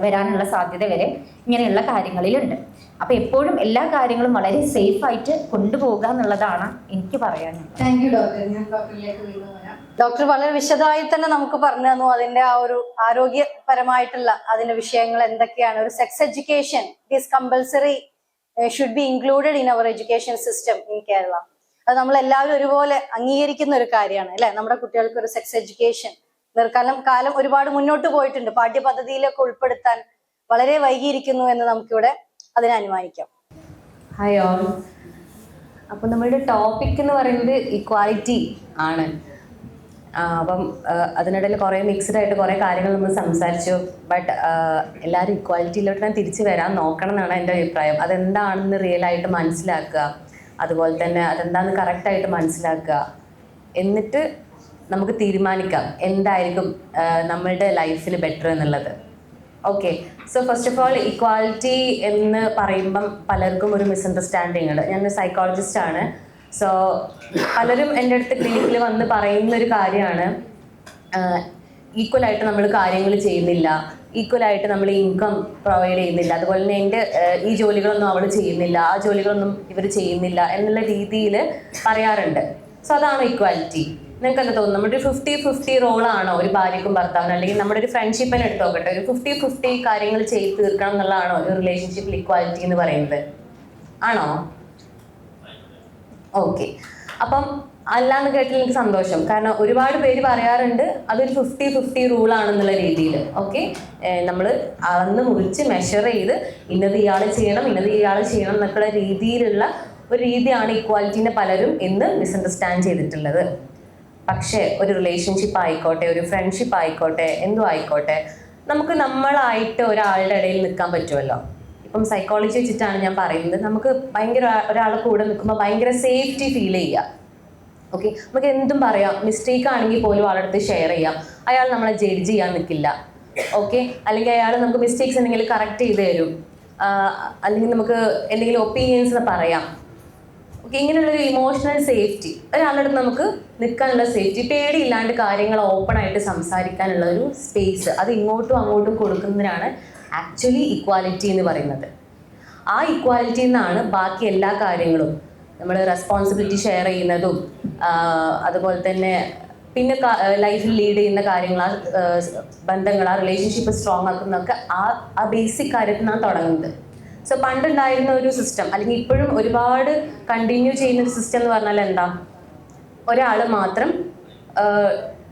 വരാനുള്ള സാധ്യത വരെ ഇങ്ങനെയുള്ള കാര്യങ്ങളിലുണ്ട്. അപ്പോൾ എപ്പോഴും എല്ലാ കാര്യങ്ങളും വളരെ സേഫായിട്ട് കൊണ്ടുപോകുക എന്നുള്ളതാണ് എനിക്ക് പറയാനുള്ളത്. Thank you doctor. ഞാൻ ഡോക്ടറിലേക്ക് വീണ്ടും വരാം. ഡോക്ടർ വളരെ വിശദമായി തന്നെ നമുക്ക് പറഞ്ഞു തന്നു അതിന്റെ ആ ഒരു ആരോഗ്യപരമായിട്ടുള്ള അതിന്റെ വിഷയങ്ങൾ എന്തൊക്കെയാണ്. ഒരു sex education is compulsory should be included in our education system in Kerala. അത് നമ്മൾ എല്ലാവരും ഒരുപോലെ അംഗീകരിക്കുന്ന ഒരു കാര്യമാണ് അല്ലെ. നമ്മുടെ കുട്ടികൾക്ക് ഒരു സെക്സ് എഡ്യൂക്കേഷൻ കാലം ഒരുപാട് മുന്നോട്ട് പോയിട്ടുണ്ട്, പാഠ്യപദ്ധതിയിലൊക്കെ ഉൾപ്പെടുത്താൻ വളരെ വൈകിയിരിക്കുന്നു എന്ന് നമുക്കിവിടെ അതിനെ അനുമാനിക്കാം. Hi all. അപ്പോൾ നമ്മളുടെ ടോപ്പിക് എന്ന് പറയുന്നത് ഇക്വാലിറ്റി ആണ്. അപ്പം അതിനിടയിൽ കുറേ മിക്സ്ഡ് ആയിട്ട് കുറേ കാര്യങ്ങൾ നമ്മൾ സംസാരിച്ചു. ബട്ട് എല്ലാവരും ഇക്വാലിറ്റിയിലോട്ട് ഞാൻ തിരിച്ചു വരാൻ നോക്കണം എന്നാണ് എൻ്റെ അഭിപ്രായം. അതെന്താണെന്ന് റിയലായിട്ട് മനസ്സിലാക്കുക, അതുപോലെ തന്നെ അതെന്താണെന്ന് കറക്റ്റായിട്ട് മനസ്സിലാക്കുക, എന്നിട്ട് നമുക്ക് തീരുമാനിക്കാം എന്തായിരിക്കും നമ്മളുടെ ലൈഫിന് ബെറ്റർ എന്നുള്ളത്. Okay, so first of all equality എന്ന് പറയുമ്പം പലർക്കും ഒരു മിസ്അണ്ടർസ്റ്റാൻഡിങ് ഉണ്ട്. ഞാനൊരു സൈക്കോളജിസ്റ്റാണ്. സോ പലരും എൻ്റെ അടുത്ത് ക്ലിനിക്കിൽ വന്ന് പറയുന്നൊരു കാര്യമാണ്, ഈക്വലായിട്ട് നമ്മൾ കാര്യങ്ങൾ ചെയ്യുന്നില്ല, ഈക്വലായിട്ട് നമ്മൾ ഇൻകം പ്രൊവൈഡ് ചെയ്യുന്നില്ല, അതുപോലെ തന്നെ എൻ്റെ ഈ ജോലികളൊന്നും അവൾ ചെയ്യുന്നില്ല, ആ ജോലികളൊന്നും ഇവർ ചെയ്യുന്നില്ല എന്നുള്ള രീതിയിൽ പറയാറുണ്ട്. സോ അതാണ് ഇക്വാലിറ്റി. നിങ്ങൾക്ക് എന്താ തോന്നുന്നു, നമ്മുടെ 50-50 റോളാണോ ഒരു ഭാര്യയ്ക്കും ഭർത്താവിനും? അല്ലെങ്കിൽ നമ്മുടെ ഒരു ഫ്രണ്ട്ഷിപ്പിനെ എടുത്ത് നോക്കട്ടെ, ഒരു 50-50 കാര്യങ്ങൾ ചെയ്ത് തീർക്കണം എന്നുള്ളതാണോ ഒരു റിലേഷൻഷിപ്പിൽ ഇക്വാലിറ്റി എന്ന് പറയുന്നത്? ആണോ? ഓക്കെ, അപ്പം അല്ലാന്ന് കേട്ടിൽ എനിക്ക് സന്തോഷം. കാരണം ഒരുപാട് പേര് പറയാറുണ്ട് അതൊരു 50-50 റൂളാണെന്നുള്ള രീതിയിൽ. ഓക്കെ, നമ്മൾ അളന്ന് മുറിച്ച് മെഷർ ചെയ്ത് ഇന്നത് ഇയാൾ ചെയ്യണം, ഇന്നത് ഇയാൾ ചെയ്യണം എന്നൊക്കെയുള്ള രീതിയിലുള്ള ഒരു രീതിയാണ് ഇക്വാലിറ്റീനെ പലരും ഇന്ന് മിസ്അണ്ടർസ്റ്റാൻഡ് ചെയ്തിട്ടുള്ളത്. പക്ഷേ ഒരു റിലേഷൻഷിപ്പ് ആയിക്കോട്ടെ, ഒരു ഫ്രണ്ട്ഷിപ്പ് ആയിക്കോട്ടെ, എന്തും ആയിക്കോട്ടെ, നമുക്ക് നമ്മളായിട്ട് ഒരാളുടെ ഇടയിൽ നിൽക്കാൻ പറ്റുമല്ലോ. ഇപ്പം സൈക്കോളജി വെച്ചിട്ടാണ് ഞാൻ പറയുന്നത്. നമുക്ക് ഭയങ്കര ഒരാളെ കൂടെ നിൽക്കുമ്പോൾ ഭയങ്കര സേഫ്റ്റി ഫീൽ ചെയ്യുക. ഓക്കെ, നമുക്ക് എന്തും പറയാം, മിസ്റ്റേക്ക് ആണെങ്കിൽ പോലും ആളടുത്ത് ഷെയർ ചെയ്യാം. അയാൾ നമ്മളെ ജഡ്ജ് ചെയ്യാൻ നിൽക്കില്ല. ഓക്കെ, അല്ലെങ്കിൽ അയാൾ നമുക്ക് മിസ്റ്റേക്സ് എന്തെങ്കിലും കറക്റ്റ് ചെയ്ത് തരും, അല്ലെങ്കിൽ നമുക്ക് എന്തെങ്കിലും ഒപ്പീനിയൻസ് പറയാം. ഓക്കെ, ഇങ്ങനെയുള്ളൊരു ഇമോഷണൽ സേഫ്റ്റി, ഒരാളുടെ അടുത്ത് നമുക്ക് നിൽക്കാനുള്ള സേഫ്റ്റി, പേടിയില്ലാണ്ട് കാര്യങ്ങൾ ഓപ്പൺ ആയിട്ട് സംസാരിക്കാനുള്ള ഒരു സ്പേസ്, അത് ഇങ്ങോട്ടും അങ്ങോട്ടും കൊടുക്കുന്നതിനാണ് ആക്ച്വലി ഇക്വാലിറ്റി എന്ന് പറയുന്നത്. ആ ഇക്വാലിറ്റിയിൽ നിന്നാണ് ബാക്കി എല്ലാ കാര്യങ്ങളും, നമ്മൾ റെസ്പോൺസിബിലിറ്റി ഷെയർ ചെയ്യുന്നതും അതുപോലെ തന്നെ പിന്നെ ലൈഫിൽ ലീഡ് ചെയ്യുന്ന കാര്യങ്ങൾ, ആ ബന്ധങ്ങൾ, ആ റിലേഷൻഷിപ്പ് സ്ട്രോങ് ആക്കുന്നതൊക്കെ ആ ബേസിക് കാര്യത്തിൽ നിന്നാണ് തുടങ്ങുന്നത്. സോ പണ്ടുണ്ടായിരുന്ന ഒരു സിസ്റ്റം, അല്ലെങ്കിൽ ഇപ്പോഴും ഒരുപാട് കണ്ടിന്യൂ ചെയ്യുന്ന ഒരു സിസ്റ്റം എന്ന് പറഞ്ഞാൽ എന്താ, ഒരാൾ മാത്രം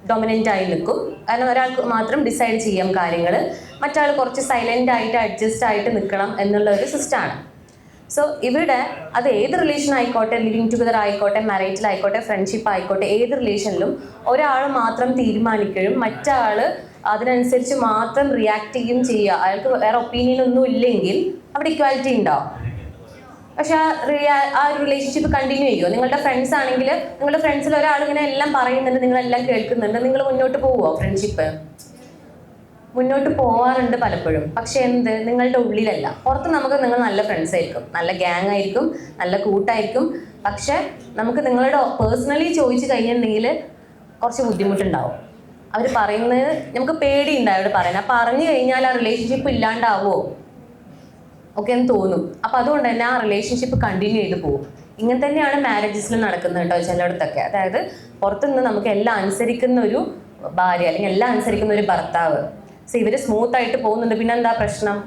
ഡൊമിനൻ്റ് ആയി നിൽക്കും. കാരണം ഒരാൾക്ക് മാത്രം ഡിസൈഡ് ചെയ്യാം കാര്യങ്ങൾ, മറ്റാൾ കുറച്ച് സൈലൻ്റ് ആയിട്ട് അഡ്ജസ്റ്റ് ആയിട്ട് നിൽക്കണം എന്നുള്ള ഒരു സിസ്റ്റമാണ്. സോ ഇവിടെ അത് ഏത് റിലേഷൻ ആയിക്കോട്ടെ, ലിവിങ് ടുഗദർ ആയിക്കോട്ടെ, മാരേജിൽ ആയിക്കോട്ടെ, ഫ്രണ്ട്ഷിപ്പ് ആയിക്കോട്ടെ, ഏത് റിലേഷനിലും ഒരാൾ മാത്രം തീരുമാനിക്കുകയും മറ്റാൾ അതിനനുസരിച്ച് മാത്രം റിയാക്ട് ചെയ്യുകയും ചെയ്യുക. അയാൾക്ക് വേറെ ഒപ്പീനിയൻ ഒന്നും ഇല്ലെങ്കിൽ അവിടെ ഇക്വാലിറ്റി ഉണ്ടാവും. പക്ഷെ ആ ഒരു റിലേഷൻഷിപ്പ് കണ്ടിന്യൂ ചെയ്യുമോ? നിങ്ങളുടെ ഫ്രണ്ട്സ് ആണെങ്കിൽ നിങ്ങളുടെ ഫ്രണ്ട്സിൽ ഒരാൾ ഇങ്ങനെ എല്ലാം പറയുന്നുണ്ട്, നിങ്ങളെല്ലാം കേൾക്കുന്നുണ്ട്, നിങ്ങൾ മുന്നോട്ട് പോവുമോ? ഫ്രണ്ട്ഷിപ്പ് മുന്നോട്ട് പോവാറുണ്ട് പലപ്പോഴും. പക്ഷെ നിങ്ങളുടെ ഉള്ളിലല്ല, പുറത്ത് നമുക്ക് നിങ്ങൾ നല്ല ഫ്രണ്ട്സ് ആയിരിക്കും, നല്ല ഗ്യാങ് ആയിരിക്കും, നല്ല കൂട്ടായിരിക്കും. പക്ഷെ നമുക്ക് നിങ്ങളുടെ പേഴ്സണലി ചോദിച്ചു കഴിഞ്ഞിട്ടുണ്ടെങ്കിൽ കുറച്ച് ബുദ്ധിമുട്ടുണ്ടാവും. അവർ പറയുന്നത് നമുക്ക് പേടിയുണ്ടാവും അവർ പറയാൻ. പറഞ്ഞു കഴിഞ്ഞാൽ ആ റിലേഷൻഷിപ്പ് ഇല്ലാണ്ടാവോ ഒക്കെ എന്ന് തോന്നും. അപ്പം അതുകൊണ്ട് തന്നെ ആ റിലേഷൻഷിപ്പ് കണ്ടിന്യൂ ചെയ്ത് പോകും. ഇങ്ങനെ തന്നെയാണ് മാരേജസിൽ നടക്കുന്നത് കേട്ടോ ചിലയിടത്തൊക്കെ. അതായത് പുറത്തുനിന്ന് നമുക്ക് എല്ലാം അനുസരിക്കുന്ന ഒരു ഭാര്യ അല്ലെങ്കിൽ എല്ലാം അനുസരിക്കുന്ന ഒരു ഭർത്താവ്, സോ ഇവർ സ്മൂത്ത് ആയിട്ട് പോകുന്നുണ്ട്, പിന്നെ എന്താ പ്രശ്നം?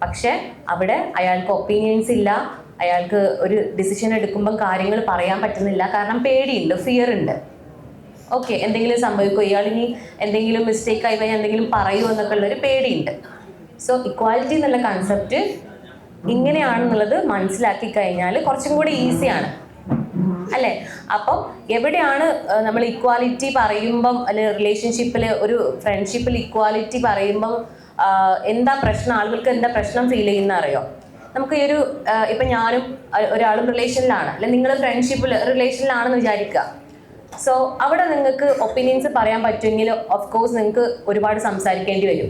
പക്ഷെ അവിടെ അയാൾക്ക് ഒപ്പീനിയൻസ് ഇല്ല, അയാൾക്ക് ഒരു ഡിസിഷൻ എടുക്കുമ്പം കാര്യങ്ങൾ പറയാൻ പറ്റുന്നില്ല, കാരണം പേടിയുണ്ട്, ഫിയർ ഉണ്ട്. ഓക്കെ, എന്തെങ്കിലും സംഭവിക്കുമോ, ഇയാൾ ഇനി എന്തെങ്കിലും മിസ്റ്റേക്ക് ആയി കഴിഞ്ഞാൽ എന്തെങ്കിലും പറയുമോ എന്നൊക്കെ ഉള്ളൊരു പേടിയുണ്ട്. സോ ഇക്വാലിറ്റി എന്നുള്ള കൺസെപ്റ്റ് ഇങ്ങനെയാണെന്നുള്ളത് മനസ്സിലാക്കി കഴിഞ്ഞാൽ കുറച്ചും കൂടി ഈസിയാണ് അല്ലേ? അപ്പം എവിടെയാണ് നമ്മൾ ഇക്വാലിറ്റി പറയുമ്പം അല്ലെങ്കിൽ റിലേഷൻഷിപ്പിൽ ഒരു ഫ്രണ്ട്ഷിപ്പിൽ ഇക്വാലിറ്റി പറയുമ്പം എന്താ പ്രശ്നം, ആളുകൾക്ക് എന്താ പ്രശ്നം ഫീൽ ചെയ്യുന്ന അറിയോ? നമുക്ക് ഈ ഒരു ഇപ്പം ഞാനും ഒരാളും റിലേഷനിലാണ്, അല്ലെങ്കിൽ നിങ്ങൾ ഫ്രണ്ട്ഷിപ്പിൽ റിലേഷനിലാണെന്ന് വിചാരിക്കുക. സോ അവിടെ നിങ്ങൾക്ക് ഒപ്പീനിയൻസ് പറയാൻ പറ്റുമെങ്കിൽ ഓഫ് കോഴ്സ് നിങ്ങൾക്ക് ഒരുപാട് സംസാരിക്കേണ്ടി വരും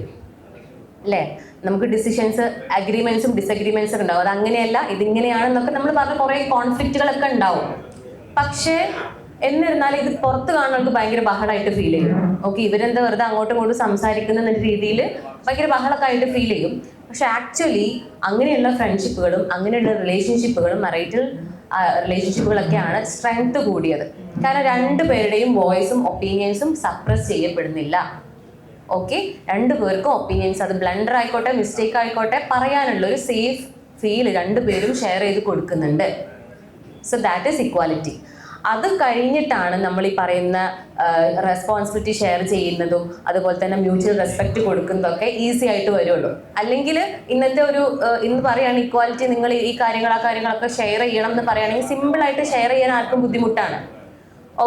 അല്ലേ? നമുക്ക് ഡിസിഷൻസ്, അഗ്രിമെന്റ്സും ഡിസഗ്രിമെന്റ്സും ഉണ്ടാവും. അത് അങ്ങനെയല്ല, ഇതിങ്ങനെയാണെന്നൊക്കെ നമ്മൾ പറഞ്ഞ കുറേ കോൺഫ്ലിക്റ്റുകളൊക്കെ ഉണ്ടാവും. പക്ഷേ എന്നിരുന്നാലും ഇത് പുറത്ത് കാണുന്നവർക്ക് ഭയങ്കര ബഹളമായിട്ട് ഫീൽ ചെയ്യും. ഓക്കെ, ഇവരെന്താ വെറുതെ അങ്ങോട്ടും ഇങ്ങോട്ടും സംസാരിക്കുന്ന രീതിയിൽ ഭയങ്കര ബഹളമൊക്കെ ആയിട്ട് ഫീൽ ചെയ്യും. പക്ഷെ ആക്ച്വലി അങ്ങനെയുള്ള ഫ്രണ്ട്ഷിപ്പുകളും അങ്ങനെയുള്ള റിലേഷൻഷിപ്പുകളും മറൈറ്റൽ റിലേഷൻഷിപ്പുകളൊക്കെയാണ് സ്ട്രെങ്ത് കൂടിയത്. കാരണം രണ്ടുപേരുടെയും വോയിസും ഒപ്പീനിയൻസും സപ്രസ് ചെയ്യപ്പെടുന്നില്ല. ഓക്കെ, രണ്ടുപേർക്കും ഒപ്പീനിയൻസ്, അത് ബ്ലണ്ടർ ആയിക്കോട്ടെ മിസ്റ്റേക്ക് ആയിക്കോട്ടെ, പറയാനുള്ള ഒരു സേഫ് ഫീൽ രണ്ടുപേരും ഷെയർ ചെയ്ത് കൊടുക്കുന്നുണ്ട്. So that is equality. അത് കഴിഞ്ഞിട്ടാണ് നമ്മൾ ഈ പറയുന്ന റെസ്പോൺസിബിലിറ്റി ഷെയർ ചെയ്യുന്നതും അതുപോലെ തന്നെ മ്യൂച്വൽ റെസ്പെക്റ്റ് കൊടുക്കുന്നതൊക്കെ ഈസി ആയിട്ട് വരുള്ളൂ. അല്ലെങ്കിൽ ഇന്നത്തെ ഒരു ഇന്ന് പറയുകയാണ് ഇക്വാലിറ്റി, നിങ്ങൾ ഈ കാര്യങ്ങളൊക്കെ ഷെയർ ചെയ്യണം എന്ന് പറയുകയാണെങ്കിൽ സിമ്പിളായിട്ട് ഷെയർ ചെയ്യാൻ ആർക്കും ബുദ്ധിമുട്ടാണ്.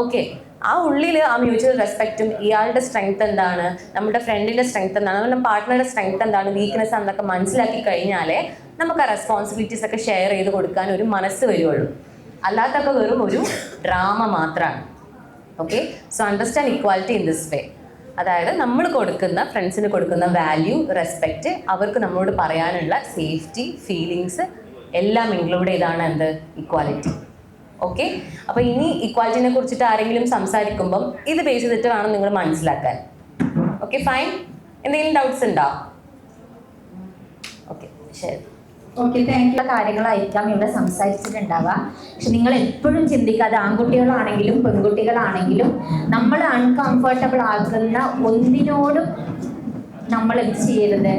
ഓക്കെ, ആ ഉള്ളിൽ ആ മ്യൂച്വൽ റെസ്പെക്റ്റും ഇയാളുടെ സ്ട്രെങ്ത് എന്താണ്, നമ്മുടെ ഫ്രണ്ടിൻ്റെ സ്ട്രെങ്ത് എന്താണ്, നമ്മുടെ പാർട്ട്ണറുടെ സ്ട്രെങ്ത് എന്താണ്, വീക്ക്നെസ് എന്നൊക്കെ മനസ്സിലാക്കി കഴിഞ്ഞാലേ നമുക്ക് ആ റെസ്പോൺസിബിലിറ്റീസ് ഒക്കെ ഷെയർ ചെയ്ത് കൊടുക്കാൻ ഒരു മനസ്സ് വരുള്ളൂ. അല്ലാത്തൊക്കെ വെറും ഒരു ഡ്രാമ മാത്രമാണ്. Okay, so understand equality in this way. അതായത് നമ്മൾ കൊടുക്കുന്ന ഫ്രണ്ട്സിന് കൊടുക്കുന്ന വാല്യൂ, റെസ്പെക്റ്റ്, അവർക്ക് നമ്മളോട് പറയാനുള്ള സേഫ്റ്റി, ഫീലിങ്സ് എല്ലാം ഇൻക്ലൂഡ് ചെയ്താണ് എന്ത് ഇക്വാലിറ്റി. ഓക്കെ, അപ്പോൾ ഇനി ഇക്വാലിറ്റിനെ കുറിച്ചിട്ട് ആരെങ്കിലും സംസാരിക്കുമ്പം ഇത് ബേസ് ചെയ്തിട്ട് വേണം നിങ്ങൾ മനസ്സിലാക്കാൻ. Okay, fine. എന്തെങ്കിലും ഡൗട്ട്സ് ഉണ്ടോ? ഓക്കെ, ശരി. Okay, thank you. കാര്യങ്ങളായിരിക്കാം ഇവിടെ സംസാരിച്ചിട്ടുണ്ടാവുക. പക്ഷെ നിങ്ങൾ എപ്പോഴും ചിന്തിക്കാതെ, ആൺകുട്ടികളാണെങ്കിലും പെൺകുട്ടികളാണെങ്കിലും നമ്മൾ അൺകംഫർട്ടബിൾ ആകുന്ന ഒന്നിനോടും നമ്മൾ എന്ത് ചെയ്യരുത്,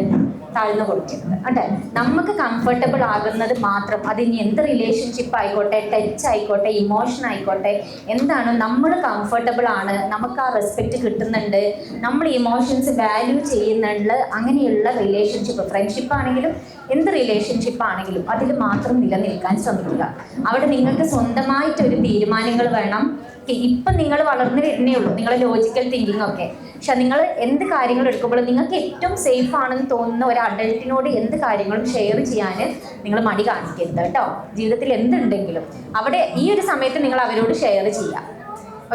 താഴ്ന്നു കൊടുക്കരുത്. അതെ, നമുക്ക് കംഫർട്ടബിൾ ആകുന്നത് മാത്രം, അതിന് എന്ത് റിലേഷൻഷിപ്പ് ആയിക്കോട്ടെ, ടച്ച് ആയിക്കോട്ടെ, ഇമോഷൻ ആയിക്കോട്ടെ, എന്താണ് നമ്മൾ കംഫർട്ടബിൾ ആണ്, നമുക്ക് ആ റെസ്പെക്റ്റ് കിട്ടുന്നുണ്ട്, നമ്മൾ ഇമോഷൻസ് വാല്യൂ ചെയ്യുന്നുണ്ട്, അങ്ങനെയുള്ള റിലേഷൻഷിപ്പ്, ഫ്രണ്ട്ഷിപ്പ് ആണെങ്കിലും എന്ത് റിലേഷൻഷിപ്പ് ആണെങ്കിലും അതിൽ മാത്രം നിലനിൽക്കാൻ ശ്രമിക്കുക. അവിടെ നിങ്ങൾക്ക് സ്വന്തമായിട്ടൊരു തീരുമാനങ്ങൾ വേണം. ഇപ്പം നിങ്ങൾ വളർന്നു വരുന്നേ ഉള്ളൂ, നിങ്ങളുടെ ലോജിക്കൽ തിങ്കിങ് ഒക്കെ. പക്ഷെ നിങ്ങൾ എന്ത് കാര്യങ്ങൾ എടുക്കുമ്പോഴും നിങ്ങൾക്ക് ഏറ്റവും സേഫ് ആണെന്ന് തോന്നുന്ന ഒരു അഡൾട്ടിനോട് എന്ത് കാര്യങ്ങളും ഷെയർ ചെയ്യാൻ നിങ്ങൾ മടി കാണിക്കരുത് കേട്ടോ. ജീവിതത്തിൽ എന്തുണ്ടെങ്കിലും അവിടെ ഈ ഒരു സമയത്ത് നിങ്ങൾ അവരോട് ഷെയർ ചെയ്യാം.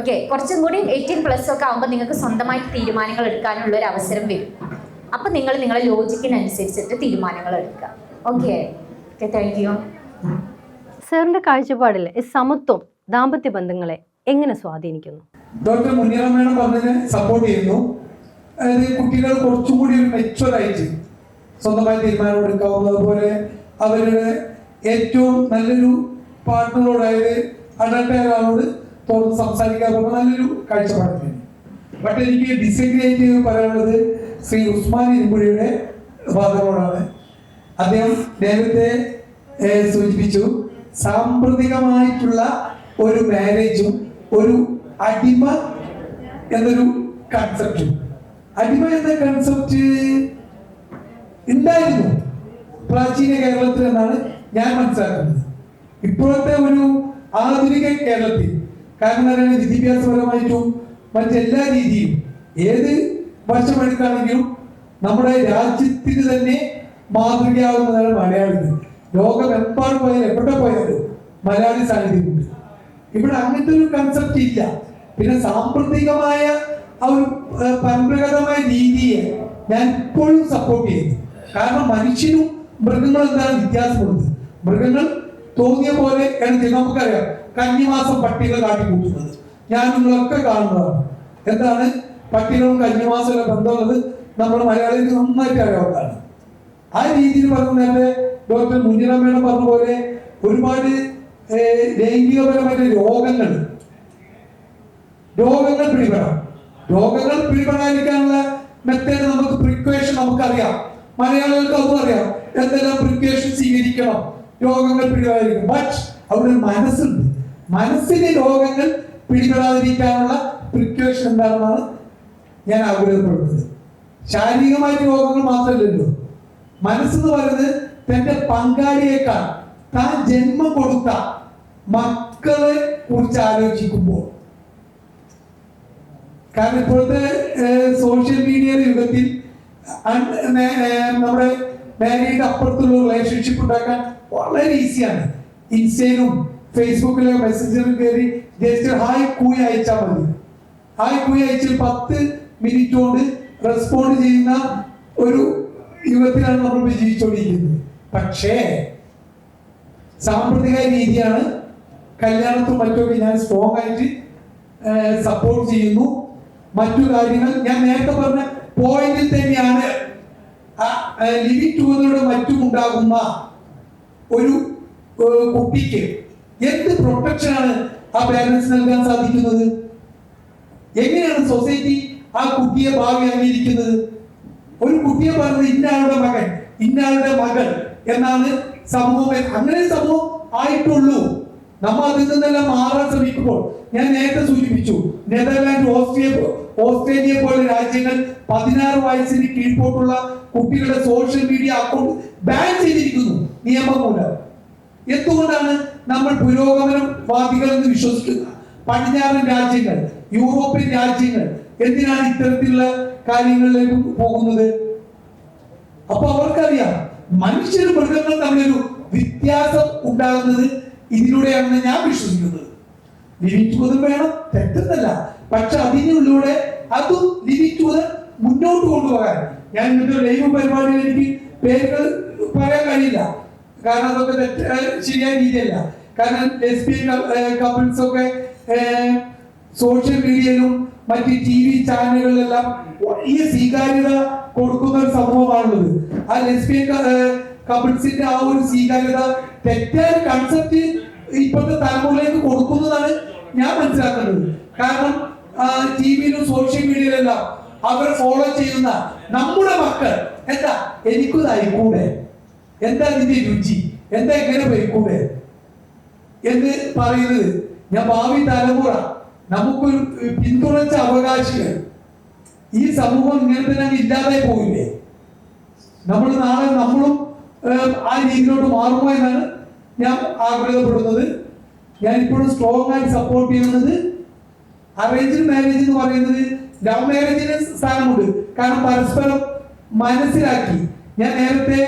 ഓക്കെ, കുറച്ചും കൂടി 18+ ഒക്കെ ആകുമ്പോൾ നിങ്ങൾക്ക് സ്വന്തമായിട്ട് തീരുമാനങ്ങൾ എടുക്കാനുള്ള ഒരു അവസരം വരും. അപ്പം നിങ്ങൾ നിങ്ങളുടെ ലോജിക്കിനനുസരിച്ചിട്ട് തീരുമാനങ്ങൾ എടുക്കുക. Okay, thank U. സാറിൻ്റെ കാഴ്ചപ്പാടിൽ ഈ സമത്വം ദാമ്പത്യ ബന്ധങ്ങളെ എങ്ങനെ സ്വാധീനിക്കുന്നു? ഡോക്ടർ മുനിയറ മേഡം പറഞ്ഞതിനെ സപ്പോർട്ട് ചെയ്യുന്നു. അതായത് കുട്ടികൾ കുറച്ചും കൂടി ഒരു മെച്ചുവറായിട്ട് സ്വന്തമായി തീരുമാനം എടുക്കാവുന്നത്, അതുപോലെ അവരുടെ ഏറ്റവും നല്ലൊരു പാർട്ട്ണറോട്, അതായത് അഡൾട്ടായ ആളോട് തുറന്ന് സംസാരിക്കാറുള്ള നല്ലൊരു കാഴ്ചപ്പാടില്ല. ബട്ട് എനിക്ക് ഡിസഗ്രിയേറ്റ് ചെയ്ത് പറയാനുള്ളത് ശ്രീ ഉസ്മാൻ ഇരുമ്പുഴയുടെ ഫാദറോടാണ്. അദ്ദേഹം നേരത്തെ സൂചിപ്പിച്ചു, സാമ്പത്തികമായിട്ടുള്ള ഒരു മാരേജും ഒരു അടിമ എന്നൊരു കൺസെപ്റ്റും. അടിമ എന്ന കൺസെപ്റ്റ് ഉണ്ടായിരുന്നു പ്രാചീന കേരളത്തിൽ എന്നാണ് ഞാൻ മനസ്സിലാക്കുന്നത്. ഇപ്പോഴത്തെ ഒരു ആധുനിക കേരളത്തിൽ, കാരണം വിദ്യാഭ്യാസപരമായിട്ടും മറ്റെല്ലാ രീതിയും ഏത് വശമെടുക്കുകയാണെങ്കിലും നമ്മുടെ രാജ്യത്തിന് തന്നെ മാതൃകയാവുന്നതാണ് മലയാളികൾ. ലോകമെമ്പാടും പോയാലും എവിടെ പോയാലും മലയാളി സാന്നിധ്യമുണ്ട്. ഇവിടെ അങ്ങനത്തെ ഒരു കൺസെപ്റ്റ് ഇല്ല. പിന്നെ സാമ്പത്തികമായ ആ ഒരു പരമ്പരാഗതമായ രീതിയെ ഞാൻ ഇപ്പോഴും സപ്പോർട്ട് ചെയ്യുന്നു. കാരണം മനുഷ്യനും മൃഗങ്ങളും എന്താണ് വ്യത്യാസമുള്ളത്. മൃഗങ്ങൾ തോന്നിയ പോലെ നമുക്കറിയാം, കന്നിമാസം പട്ടിക കാട്ടിക്കൂട്ടുന്നത് ഞാൻ നിങ്ങളൊക്കെ കാണുന്നതാണ്. എന്താണ് പട്ടികളും കന്നിമാസമുള്ള ബന്ധമുള്ളത് നമ്മൾ മലയാളികൾക്ക് നന്നായിട്ട് അറിയാവുന്നതാണ്. ആ രീതിയിൽ പറഞ്ഞ നേരത്തെ ഡോക്ടർ മുനിറമ്മയുടെ പറഞ്ഞ പോലെ ഒരുപാട് ലൈംഗികപരമായിട്ട് രോഗങ്ങൾ പിടിപെടാം. രോഗങ്ങൾ പിടിപെടാതിരിക്കാനുള്ള മെത്തേഡ് നമുക്ക് പ്രിക്വേഷൻ നമുക്കറിയാം, മലയാളികൾക്ക് അതും അറിയാം എന്തെല്ലാം പ്രിക്വേഷൻ സ്വീകരിക്കണം രോഗങ്ങൾ പിടിപെടാതിരിക്കും. ബട്ട് അവിടെ ഒരു മനസ്സുണ്ട്, മനസ്സിന് രോഗങ്ങൾ പിടിപെടാതിരിക്കാനുള്ള പ്രിക്വേഷൻ എന്താണെന്നാണ് ഞാൻ ആഗ്രഹപ്പെടുന്നത്. ശാരീരികമായിട്ട് രോഗങ്ങൾ മാത്രമല്ലല്ലോ, മനസ്സെന്ന് പറയുന്നത് തന്റെ പങ്കാളിയേക്കാൾ താൻ ജന്മം കൊടുത്ത മക്കളെ കുറിച്ച് ആലോചിക്കുമ്പോൾ, കാരണം ഇപ്പോഴത്തെ സോഷ്യൽ മീഡിയയുടെ യുഗത്തിൽ നമ്മുടെ മാരീഡ് അപ്പുറത്തുള്ള റിലേഷൻഷിപ്പ് ഉണ്ടാക്കാൻ വളരെ ഈസിയാണ്. ഇൻസ്റ്റയിലും ഫേസ്ബുക്കിലോ മെസ്സഞ്ചറിൽ കയറി ജസ്റ്റ് ഹായ് കൂയി അയച്ചാൽ മതി. ഹായ് കൂയി അയച്ച് 10 മിനിറ്റ് കൊണ്ട് റെസ്പോണ്ട് ചെയ്യുന്ന ഒരു യുഗത്തിലാണ് നമ്മൾ ജീവിച്ചുകൊണ്ടിരിക്കുന്നത്. പക്ഷേ സാമ്പത്തിക രീതിയാണ് കല്യാണത്തും മറ്റൊക്കെ ഞാൻ സ്ട്രോങ് ആയിട്ട് സപ്പോർട്ട് ചെയ്യുന്നു. മറ്റു കാര്യങ്ങൾ ഞാൻ നേരത്തെ പറഞ്ഞ പോയിന്റിൽ തന്നെയാണ് ലിവിംഗ് ടുഗദറുടെ മറ്റും ഉണ്ടാകുന്ന ഒരു കുട്ടിക്ക് എന്ത് പ്രൊട്ടക്ഷനാണ് ആ പേരൻസ് നൽകാൻ സാധിക്കുന്നത്? എങ്ങനെയാണ് സൊസൈറ്റി ആ കുട്ടിയെ ഭാവി അംഗീകരിക്കുന്നത്? ഒരു കുട്ടിയെ പറഞ്ഞത് ഇന്നയാളുടെ മകൻ, ഇന്നയാളുടെ മകൾ എന്നാണ് സമൂഹം. അങ്ങനെ സമൂഹം ആയിട്ടുള്ളൂ. നമ്മൾ അതിൽ നിന്നെല്ലാം മാറാൻ ശ്രമിക്കുമ്പോൾ ഞാൻ നേരത്തെ സൂചിപ്പിച്ചു, നെതർലാൻഡ്, ഓസ്ട്രേലിയ പോലെ രാജ്യങ്ങൾ 16 വയസ്സിന് കീഴ്പോട്ടുള്ള കുട്ടികളുടെ സോഷ്യൽ മീഡിയ അക്കൗണ്ട് ബാൻ ചെയ്തിരിക്കുന്നു നിയമം മൂലം. എന്തുകൊണ്ടാണ് നമ്മൾ പുരോഗമനവാദികൾ എന്ന് വിശ്വസിക്കുന്ന പടിഞ്ഞാറൻ രാജ്യങ്ങൾ, യൂറോപ്യൻ രാജ്യങ്ങൾ എന്തിനാണ് ഇത്തരത്തിലുള്ള കാര്യങ്ങളിലേക്ക് പോകുന്നത്? അപ്പൊ അവർക്കറിയാം മനുഷ്യരും മൃഗങ്ങൾ തമ്മിലൊരു വ്യത്യാസം ഉണ്ടാകുന്നത് ഇതിലൂടെയാണെന്ന് ഞാൻ വിശ്വസിക്കുന്നത്. ലിവിംഗ് ടുഗദർ വേണം, തെറ്റെന്നല്ല, പക്ഷെ അതിനുള്ളിലൂടെ അതും ലിവിംഗ് ടുഗദർ മുന്നോട്ട് കൊണ്ടുപോകാൻ ഞാൻ ഇന്നത്തെ ലൈവ് പരിപാടിയിൽ എനിക്ക് പേരുകൾ പറയാൻ കഴിയില്ല, കാരണം അതൊക്കെ ശരിയായ രീതിയല്ല. കാരണം ലെസ്ബിയൻ കപ്പിൾസ് ഒക്കെ സോഷ്യൽ മീഡിയയിലും മറ്റ് TV ചാനലുകളിലെല്ലാം വലിയ സ്വീകാര്യത കൊടുക്കുന്ന ഒരു സമൂഹമാണുള്ളത്. ആ ലെസ്ബിയൻ കപ്പിൾസിന്റെ ആ ഒരു സ്വീകാര്യത തെറ്റായ കൺസെപ്റ്റ് ഇപ്പോഴത്തെ തലമുറയിലേക്ക് കൊടുക്കുന്നതാണ് ഞാൻ മനസ്സിലാക്കുന്നത്. കാരണം ടിവിയിലും സോഷ്യൽ മീഡിയയിലെല്ലാം അവർ ഫോളോ ചെയ്യുന്ന നമ്മുടെ മക്കൾ എന്താ എനിക്കുതായിക്കൂടെ, എന്താ ഇതിന്റെ രുചി, എന്താ എങ്ങനെ പോയിക്കൂടെ എന്ന് പറയുന്നത്. ഞാൻ ഭാവി തലമുറ നമുക്കൊരു പിന്തുണച്ച അവകാശികൾ, ഈ സമൂഹം ഇങ്ങനെ തന്നെ ഇല്ലാതായി പോയില്ലേ? നമ്മൾ നാളെ നമ്മളും ആ രീതിയിലോട്ട് മാറുമോ എന്നാണ് ഞാൻ ആഗ്രഹപ്പെടുന്നത്. ഞാൻ ഇപ്പോഴും സ്ട്രോങ് ആയി സപ്പോർട്ട് ചെയ്യുന്നത് അറേഞ്ച്ഡ് മാരേജ് എന്ന് പറയുന്നത് ലവ് മാരേജിന് സ്ഥാനമുണ്ട്. കാരണം പരസ്പരം മനസ്സിലാക്കി. ഞാൻ നേരത്തെ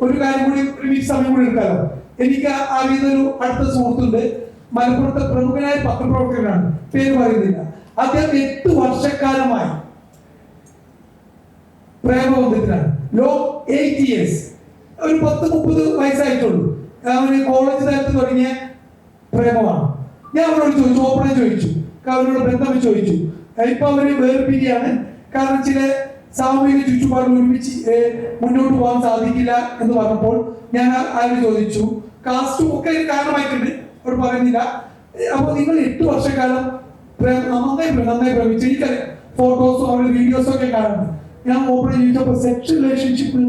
ഒരു കാര്യം കൂടി ഒരു സമയം കൂടി എടുക്കാലോ. എനിക്ക് അറിയുന്നൊരു അടുത്ത സുഹൃത്തുണ്ട്, മലപ്പുറത്തെ പ്രമുഖനായ പത്രപ്രവർത്തകനാണ്, പേര് പറയുന്നില്ല. അദ്ദേഹം 8 വർഷക്കാലമായി പ്രേമബന്ധത്തിലാണ്. 8 years. ഒരു 10-30 വയസ്സായിട്ടുള്ളൂ. അവന് കോളേജ് തലത്ത് തുടങ്ങിയ പ്രേമമാണ്. ഞാൻ അവരോട് ചോദിച്ചു, ഓപ്പണായി ചോദിച്ചു, അവരോട് ബന്ധം ചോദിച്ചു. ഇപ്പൊ അവര് വേർപിരിയാണ്, കാരണം ചില സാമൂഹിക ചുറ്റുപാടുകൾ ഒരുമിച്ച് മുന്നോട്ട് പോകാൻ സാധിക്കില്ല എന്ന് പറഞ്ഞപ്പോൾ ഞാൻ അവര് ചോദിച്ചു, കാസ്റ്റും ഒക്കെ കാരണമായിട്ടുണ്ട്, അവർ പറയുന്നില്ല. അപ്പൊ നിങ്ങൾ 8 വർഷക്കാലം നന്നായി പ്രേമിച്ചു, എനിക്കറിയാം, ഫോട്ടോസും അവരുടെ വീഡിയോസും ഒക്കെ കാണുന്നു. ഞാൻ ഓപ്പൺ ചോദിച്ചപ്പോ സെക്ഷൽ റിലേഷൻഷിപ്പ്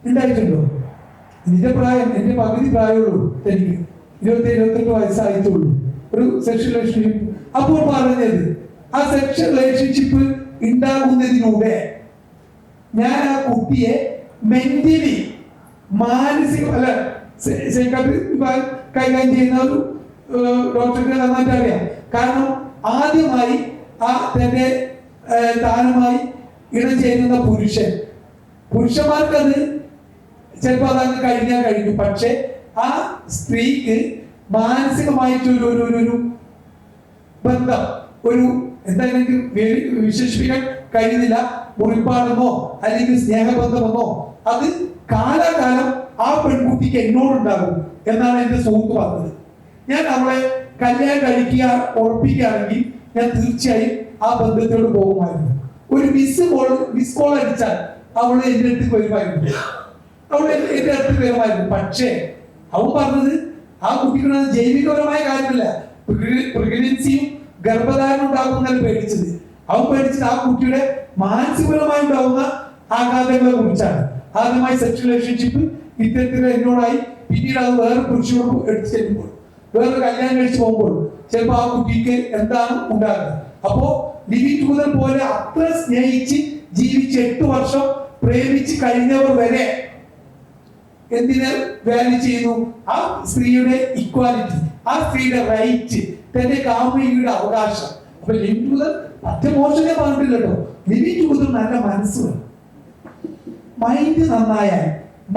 ഉണ്ടായിട്ടുണ്ടോ? നിന്റെ പ്രായം എന്റെ പകുതി പ്രായമുള്ളൂ, എനിക്ക് 27-28 വയസ്സായിട്ടുള്ളൂ. ഒരു സെക്ഷൽ റിലേഷൻഷിപ്പ് അപ്പോൾ പറഞ്ഞത് ആ സെക്ഷൽ റിലേഷൻഷിപ്പ് ഉണ്ടാകുന്നതിലൂടെ ഞാൻ ആ കുട്ടിയെ മെന്റലി മാനസിക അല്ല സൈക്കാട്രി കൈകാര്യം ചെയ്യുന്ന ഒരു ഡോക്ടർക്ക് നന്നായിട്ട് അറിയാം. കാരണം ആദ്യമായി ആ തന്റെ താനുമായി ഇണചേരുന്ന പുരുഷന്മാർക്കത് ചിലപ്പോൾ അതങ്ങ് കഴിഞ്ഞാൽ കഴിഞ്ഞു. പക്ഷെ ആ സ്ത്രീക്ക് മാനസികമായിട്ടൊരു ബന്ധം, ഒരു എന്തായാലും വിശേഷിപ്പിക്കാൻ കഴിയുന്നില്ല, മുറിപ്പാടെന്നോ അല്ലെങ്കിൽ സ്നേഹബന്ധമെന്നോ, അത് കാലാകാലം ആ പെൺകുട്ടിക്ക് എന്നോടുണ്ടാകും എന്നാണ് എന്റെ സുഹൃത്ത് പറഞ്ഞത്. ഞാൻ അവളെ കല്യാണം കഴിക്കുക ഉറപ്പിക്കുകയാണെങ്കിൽ ഞാൻ തീർച്ചയായും ആ ബന്ധത്തോട് പോകുമായിരുന്നു. ഒരു മിസ് കോൾ അടിച്ചാൽ അവള് എന്റെ അടുത്ത് വരുമായിരുന്നു, പക്ഷേ അവൻ പറഞ്ഞത് ആ കുട്ടിയുടെ ജൈവികപരമായ കാര്യമല്ല, പ്രഗ്നൻസിയും ഗർഭധാരണം ഉണ്ടാകുന്നതാണ് പേടിച്ചത്. അവൻ പേടിച്ചത് ആ കുട്ടിയുടെ മാനസികപരമായി ഉണ്ടാകുന്ന ആഘാതങ്ങളെ കുറിച്ചാണ്. ആദ്യമായി സെക്ഷൽ റിലേഷൻഷിപ്പ് ഇത്തരത്തിൽ എന്നോടായി, പിന്നീട് അത് വേറെ പുരുഷനോട് എടുത്തു ചെല്ലുമ്പോൾ, വേറെ കല്യാണം കഴിച്ച് പോകുമ്പോൾ ചിലപ്പോൾ ആ കുട്ടിക്ക് എന്താണ് ഉണ്ടാകുന്നത്. അപ്പോ ലിവിങ് ടുഗദർ പോലെ അത്ര സ്നേഹിച്ച് ജീവിച്ച് 8 വർഷം പ്രേമിച്ച് കഴിഞ്ഞവർ വരെ എന്തിനെ വാല്യൂ ചെയ്യുന്നു? ആ സ്ത്രീയുടെ ഇക്വാലിറ്റി, ആ സ്ത്രീയുടെ റൈറ്റ്, തന്റെ കാമുകിയുടെ അവകാശം. അപ്പൊ ലിവിങ് ടുഗദർ മറ്റേ മോശമേ പറഞ്ഞിട്ടില്ലല്ലോ. ലിവിങ് ടുഗദർ നല്ല മനസ്സ് വേണം. മൈൻഡ് നന്നായാൽ,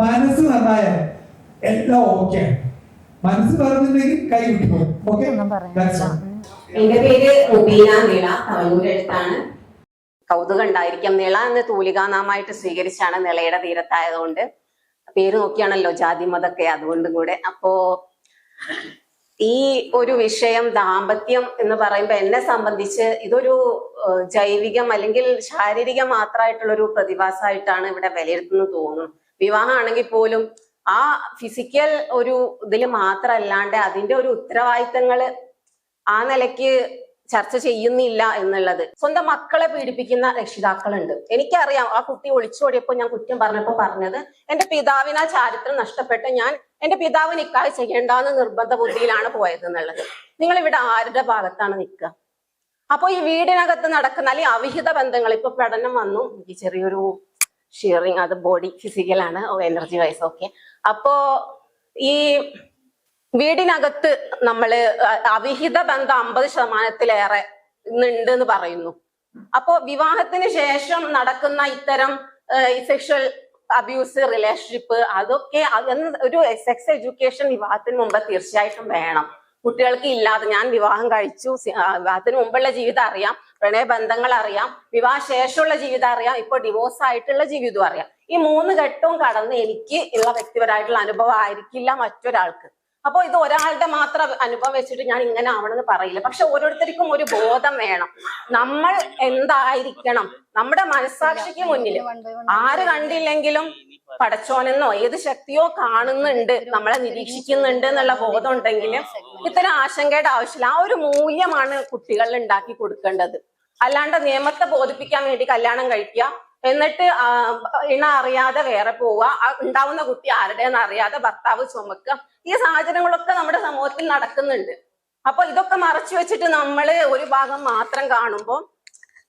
മനസ്സ് നന്നായാൽ എല്ലാം ഓക്കെ. മനസ്സ് പറഞ്ഞിട്ടുണ്ടെങ്കിൽ കൈ വിട്ടുപോകും. ഓക്കെ. എന്റെ പേര് മുബീന നീള, തവനൂരടുത്താണ്. കൗതുകം ഉണ്ടായിരിക്കാം. നിള എന്ന് തൂലികാനാമായിട്ട് സ്വീകരിച്ചാണ് നിളയുടെ തീരത്തായതുകൊണ്ട്. പേര് നോക്കിയാണല്ലോ ജാതി മതൊക്കെ, അതുകൊണ്ടും കൂടെ. അപ്പോ ഈ ഒരു വിഷയം ദാമ്പത്യം എന്ന് പറയുമ്പോൾ എന്നെ സംബന്ധിച്ച് ഇതൊരു ജൈവികം അല്ലെങ്കിൽ ശാരീരികം മാത്രമായിട്ടുള്ളൊരു പ്രതിഭാസമായിട്ടാണ് ഇവിടെ വിലയിരുത്തുന്നത് തോന്നുന്നു. വിവാഹമാണെങ്കിൽ പോലും ആ ഫിസിക്കൽ ഒരു ഇതിൽ മാത്രമല്ലാണ്ട് അതിന്റെ ഒരു ഉത്തരവാദിത്തങ്ങള് ആ നിലയ്ക്ക് ചർച്ച ചെയ്യുന്നില്ല എന്നുള്ളത്. സ്വന്തം മക്കളെ പീഡിപ്പിക്കുന്ന രക്ഷിതാക്കളുണ്ട്. എനിക്കറിയാം, ആ കുട്ടി ഒളിച്ചോടിയപ്പോൾ ഞാൻ കുറ്റം പറഞ്ഞപ്പോൾ പറഞ്ഞത് എന്റെ പിതാവിന് ആ ചാരിത്രം നഷ്ടപ്പെട്ട് ഞാൻ എന്റെ പിതാവ് നിക്കാഹ് ചെയ്യേണ്ടെന്ന് നിർബന്ധ ബുദ്ധിയിലാണ് പോയത് എന്നുള്ളത്. നിങ്ങൾ ഇവിടെ ആരുടെ ഭാഗത്താണ് നിൽക്കുക? അപ്പൊ ഈ വീടിനകത്ത് നടക്കുന്ന അല്ലെങ്കിൽ അവിഹിത ബന്ധങ്ങൾ, ഇപ്പൊ പഠനം വന്നു, ഈ ചെറിയൊരു ഷിയറിങ്, അത് ബോഡി ഫിസിക്കലാണ്, എനർജി വൈസ് ഓക്കെ. അപ്പോ ഈ വീടിനകത്ത് നമ്മള് അവിഹിത ബന്ധം 50% ഇന്നുണ്ട് എന്ന് പറയുന്നു. അപ്പോ വിവാഹത്തിന് ശേഷം നടക്കുന്ന ഇത്തരം സെക്ഷൽ അബ്യൂസ്, റിലേഷൻഷിപ്പ്, അതൊക്കെ ഒരു സെക്സ് എഡ്യൂക്കേഷൻ വിവാഹത്തിന് മുമ്പ് തീർച്ചയായിട്ടും വേണം. കുട്ടികൾക്ക് ഇല്ലാതെ, ഞാൻ വിവാഹം കഴിച്ചു, വിവാഹത്തിന് മുമ്പുള്ള ജീവിതം അറിയാം, പ്രണയബന്ധങ്ങൾ അറിയാം, വിവാഹ ശേഷമുള്ള ജീവിതം അറിയാം, ഇപ്പൊ ഡിവോഴ്സ് ആയിട്ടുള്ള ജീവിതം അറിയാം. ഈ 3 ഘട്ടവും കടന്ന് എനിക്ക് ഉള്ള വ്യക്തിപരമായിട്ടുള്ള അനുഭവം ആയിരിക്കില്ല മറ്റൊരാൾക്ക്. അപ്പൊ ഇത് ഒരാളുടെ മാത്രം അനുഭവം വെച്ചിട്ട് ഞാൻ ഇങ്ങനെ ആവണമെന്ന് പറയില്ല. പക്ഷെ ഓരോരുത്തർക്കും ഒരു ബോധം വേണം. നമ്മൾ എന്തായിരിക്കണം, നമ്മുടെ മനസ്സാക്ഷിക്ക് മുന്നിൽ ആര് കണ്ടില്ലെങ്കിലും പടച്ചോനെന്നോ ഏത് ശക്തിയോ കാണുന്നുണ്ട്, നമ്മളെ നിരീക്ഷിക്കുന്നുണ്ട് എന്നുള്ള ബോധം ഉണ്ടെങ്കിൽ ഇത്തരം ആശങ്കയുടെ ആവശ്യമില്ല. ആ ഒരു മൂല്യമാണ് കുട്ടികളിൽ ഉണ്ടാക്കി കൊടുക്കേണ്ടത്. അല്ലാണ്ട് നിയമത്തെ ബോധിപ്പിക്കാൻ വേണ്ടി കല്യാണം കഴിക്കുക, എന്നിട്ട് ഇണ അറിയാതെ വേറെ പോവുക, ഉണ്ടാവുന്ന കുട്ടി ആരുടെയെന്ന് അറിയാതെ ഭർത്താവ് ചുമക്കുക, ഈ സാഹചര്യങ്ങളൊക്കെ നമ്മുടെ സമൂഹത്തിൽ നടക്കുന്നുണ്ട്. അപ്പൊ ഇതൊക്കെ മറച്ചു വെച്ചിട്ട് നമ്മള് ഒരു ഭാഗം മാത്രം കാണുമ്പോൾ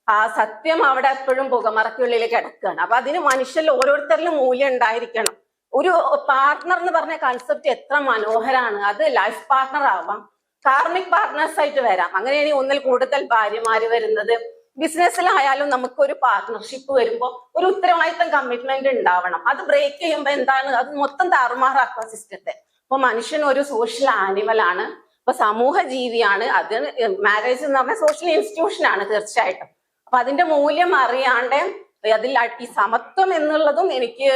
ആ സത്യം അവിടെ എപ്പോഴും പുകമറയ്ക്കുള്ളിൽ കിടക്കുകയാണ്. അപ്പൊ അതിന് മനുഷ്യരിൽ ഓരോരുത്തരിലും മൂല്യം ഉണ്ടായിരിക്കണം. ഒരു പാർട്ട്ണർ എന്ന് പറഞ്ഞ കൺസെപ്റ്റ് എത്ര മനോഹരാണ്. അത് ലൈഫ് പാർട്ട്ണർ ആവാം, കാർമിക് പാർട്ട്നേഴ്സ് ആയിട്ട് വരാം. അങ്ങനെയാണ് ഒന്നിൽ കൂടുതൽ ഭാര്യമാര് വരുന്നത്. ബിസിനസ്സിലായാലും നമുക്ക് ഒരു പാർട്ട്ണർഷിപ്പ് വരുമ്പോൾ ഒരു ഉത്തരവാദിത്തം, കമ്മിറ്റ്മെന്റ് ഉണ്ടാവണം. അത് ബ്രേക്ക് ചെയ്യുമ്പോൾ എന്താണ്, അത് മൊത്തം താറുമാറാക്കുക സിസ്റ്റത്തെ. അപ്പൊ മനുഷ്യൻ ഒരു സോഷ്യൽ ആനിമൽ ആണ്, അപ്പൊ സമൂഹ ജീവിയാണ്. അത് മാരേജ് എന്ന് പറഞ്ഞ സോഷ്യൽ ഇൻസ്റ്റിറ്റ്യൂഷൻ ആണ് തീർച്ചയായിട്ടും. അപ്പൊ അതിന്റെ മൂല്യം അറിയാണ്ട് അതിൽ ഈ സമത്വം എന്നുള്ളതും എനിക്ക്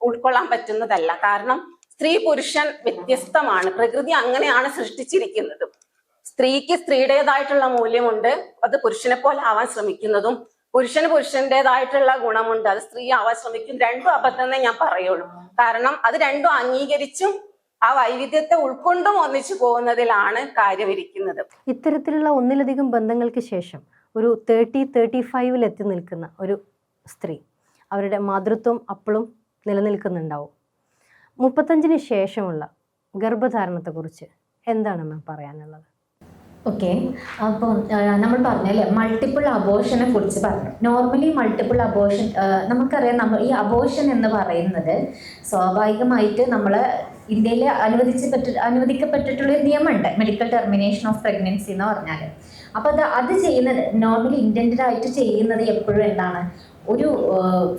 ഉൾക്കൊള്ളാൻ പറ്റുന്നതല്ല. കാരണം സ്ത്രീ പുരുഷൻ വ്യത്യസ്തമാണ്, പ്രകൃതി അങ്ങനെയാണ് സൃഷ്ടിച്ചിരിക്കുന്നത്. സ്ത്രീക്ക് സ്ത്രീയുടേതായിട്ടുള്ള മൂല്യമുണ്ട്, അത് പുരുഷനെ പോലെ ആവാൻ ശ്രമിക്കുന്നതും, പുരുഷന് പുരുഷന്റേതായിട്ടുള്ള ഗുണമുണ്ട്, അത് സ്ത്രീ ആവാൻ ശ്രമിക്കും. രണ്ടും അബദ്ധമേ ഞാൻ പറയുള്ളൂ. കാരണം അത് രണ്ടും അംഗീകരിച്ചും ആ വൈവിധ്യത്തെ ഉൾക്കൊണ്ടും ഒന്നിച്ചു പോകുന്നതിലാണ് കാര്യമിരിക്കുന്നത്. ഇത്തരത്തിലുള്ള ഒന്നിലധികം ബന്ധങ്ങൾക്ക് ശേഷം ഒരു 30-35 എത്തി നിൽക്കുന്ന ഒരു സ്ത്രീ, അവരുടെ മാതൃത്വം അപ്പോഴും നിലനിൽക്കുന്നുണ്ടാവും. 35 ശേഷമുള്ള ഗർഭധാരണത്തെക്കുറിച്ച് എന്താണ് മാം പറയാനുള്ളത്? ഓക്കെ, അപ്പോൾ നമ്മൾ പറഞ്ഞല്ലേ മൾട്ടിപ്പിൾ അബോർഷനെ കുറിച്ച് പറഞ്ഞു. നോർമലി മൾട്ടിപ്പിൾ അബോർഷൻ നമുക്കറിയാം, നമ്മൾ ഈ അബോർഷൻ എന്ന് പറയുന്നത് സ്വാഭാവികമായിട്ട് നമ്മൾ ഇന്ത്യയിൽ അനുവദിക്കപ്പെട്ടിട്ടുള്ളൊരു നിയമമുണ്ട്, മെഡിക്കൽ ടെർമിനേഷൻ ഓഫ് പ്രഗ്നൻസി എന്ന് പറഞ്ഞാൽ. അപ്പോൾ അത് ചെയ്യുന്നത് നോർമലി ഇൻറ്റൻറ്റഡ് ആയിട്ട് ചെയ്യുന്നത് എപ്പോഴും എന്താണ്, ഒരു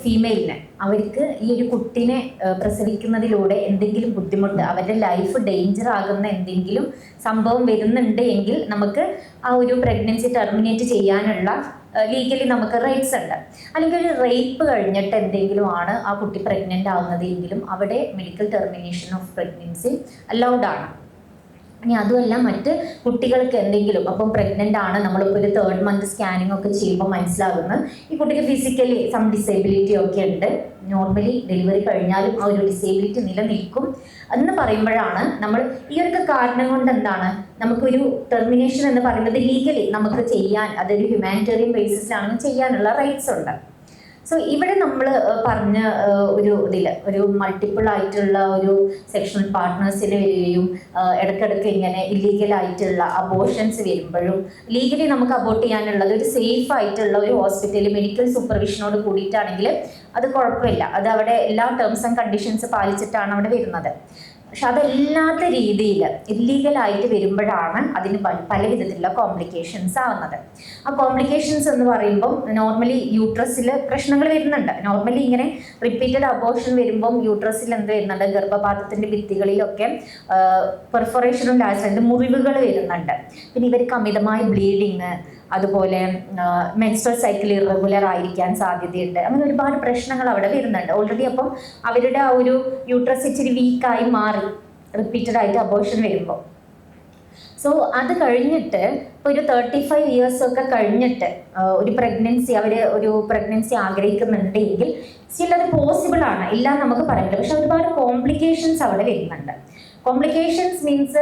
ഫീമെയിലിന് അവർക്ക് ഈ ഒരു കുട്ടീനെ പ്രസവിക്കുന്നതിലൂടെ എന്തെങ്കിലും ബുദ്ധിമുട്ട്, അവരുടെ ലൈഫ് ഡേഞ്ചർ ആകുന്ന എന്തെങ്കിലും സംഭവം വരുന്നുണ്ട് എങ്കിൽ നമുക്ക് ആ ഒരു പ്രഗ്നൻസി ടെർമിനേറ്റ് ചെയ്യാനുള്ള ലീഗലി നമുക്ക് റൈറ്റ്സ് ഉണ്ട്. അല്ലെങ്കിൽ ഒരു റേപ്പ് കഴിഞ്ഞിട്ട് എന്തെങ്കിലും ആണ് ആ കുട്ടി പ്രഗ്നൻ്റ് ആവുന്നത് എങ്കിലും അവിടെ medical termination of pregnancy allowed ആണ്. ഇനി അതുമല്ല മറ്റ് കുട്ടികൾക്ക് എന്തെങ്കിലും അപ്പം പ്രഗ്നൻ്റ് ആണ്, നമ്മളിപ്പോൾ ഒരു 3rd മന്ത് സ്കാനിങ് ഒക്കെ ചെയ്യുമ്പോൾ മനസ്സിലാകുന്നത് ഈ കുട്ടിക്ക് ഫിസിക്കലി സം ഡിസേബിലിറ്റി ഒക്കെ ഉണ്ട്, നോർമലി ഡെലിവറി കഴിഞ്ഞാലും ആ ഒരു ഡിസേബിലിറ്റി നിലനിൽക്കും എന്ന് പറയുമ്പോഴാണ് നമ്മൾ ഈ ഒരു കാരണം കൊണ്ട് എന്താണ് നമുക്കൊരു ടെർമിനേഷൻ എന്ന് പറയുന്നത് ലീഗലി നമുക്ക് ചെയ്യാൻ, അതൊരു ഹ്യൂമാനിറ്റേറിയൻ ബേസിസിലാണെന്ന് ചെയ്യാനുള്ള റൈറ്റ്സ് ഉണ്ട്. സോ ഇവിടെ നമ്മൾ പറഞ്ഞ ഒരു ഇതിൽ ഒരു മൾട്ടിപ്പിൾ ആയിട്ടുള്ള ഒരു സെക്ഷണൽ പാർട്ട്നേഴ്സിന് വരികയും ഇടയ്ക്കിടയ്ക്ക് ഇങ്ങനെ ഇല്ലീഗലായിട്ടുള്ള അബോർഷൻസ് വരുമ്പോഴും ലീഗലി നമുക്ക് അബോർട്ട് ചെയ്യാനുള്ളത് ഒരു സേഫ് ആയിട്ടുള്ള ഒരു ഹോസ്പിറ്റലിൽ മെഡിക്കൽ സൂപ്പർവിഷനോട് കൂടിയിട്ടാണെങ്കിൽ അത് കുഴപ്പമില്ല, അത് അവിടെ എല്ലാ ടേംസ് ആൻഡ് കണ്ടീഷൻസ് പാലിച്ചിട്ടാണ് അവിടെ വരുന്നത്. പക്ഷെ അതല്ലാത്ത രീതിയിൽ ഇല്ലീഗലായിട്ട് വരുമ്പോഴാണ് അതിന് പല വിധത്തിലുള്ള കോംപ്ലിക്കേഷൻസ് ആവുന്നത്. ആ കോംപ്ലിക്കേഷൻസ് എന്ന് പറയുമ്പം നോർമലി യൂട്രസിൽ പ്രശ്നങ്ങൾ വരുന്നുണ്ട്. നോർമലി ഇങ്ങനെ റിപ്പീറ്റഡ് അബോർഷൻ വരുമ്പം യൂട്രസിൽ എന്ത് വരുന്നുണ്ട്, ഗർഭപാത്രത്തിൻ്റെ ഭിത്തികളിലൊക്കെ പെർഫോറേഷനും ലാസ്റ്റ് മുറിവുകൾ വരുന്നുണ്ട്. പിന്നെ ഇവർക്ക് അമിതമായ ബ്ലീഡിങ്, അതുപോലെ മെൻസ്ട്രൽ സൈക്കിൾ ഇറഗുലർ ആയിരിക്കാൻ സാധ്യതയുണ്ട്. അങ്ങനെ ഒരുപാട് പ്രശ്നങ്ങൾ അവിടെ വരുന്നുണ്ട് ഓൾറെഡി. അപ്പം അവരുടെ ആ ഒരു യൂട്രസ് ഇച്ചിരി വീക്കായി മാറി റിപ്പീറ്റഡ് ആയിട്ട് അബോർഷൻ വരുമ്പോൾ. സോ അത് കഴിഞ്ഞിട്ട് ഇപ്പോൾ ഒരു 35 years ഒക്കെ കഴിഞ്ഞിട്ട് ഒരു പ്രഗ്നൻസി ഒരു പ്രഗ്നൻസി ആഗ്രഹിക്കുന്നുണ്ടെങ്കിൽ സ്റ്റിൽ അത് പോസിബിൾ ആണ്, ഇല്ല നമുക്ക് പറയാൻ പറ്റില്ല. പക്ഷെ ഒരുപാട് കോംപ്ലിക്കേഷൻസ് അവിടെ വരുന്നുണ്ട്. കോംപ്ലിക്കേഷൻസ് മീൻസ്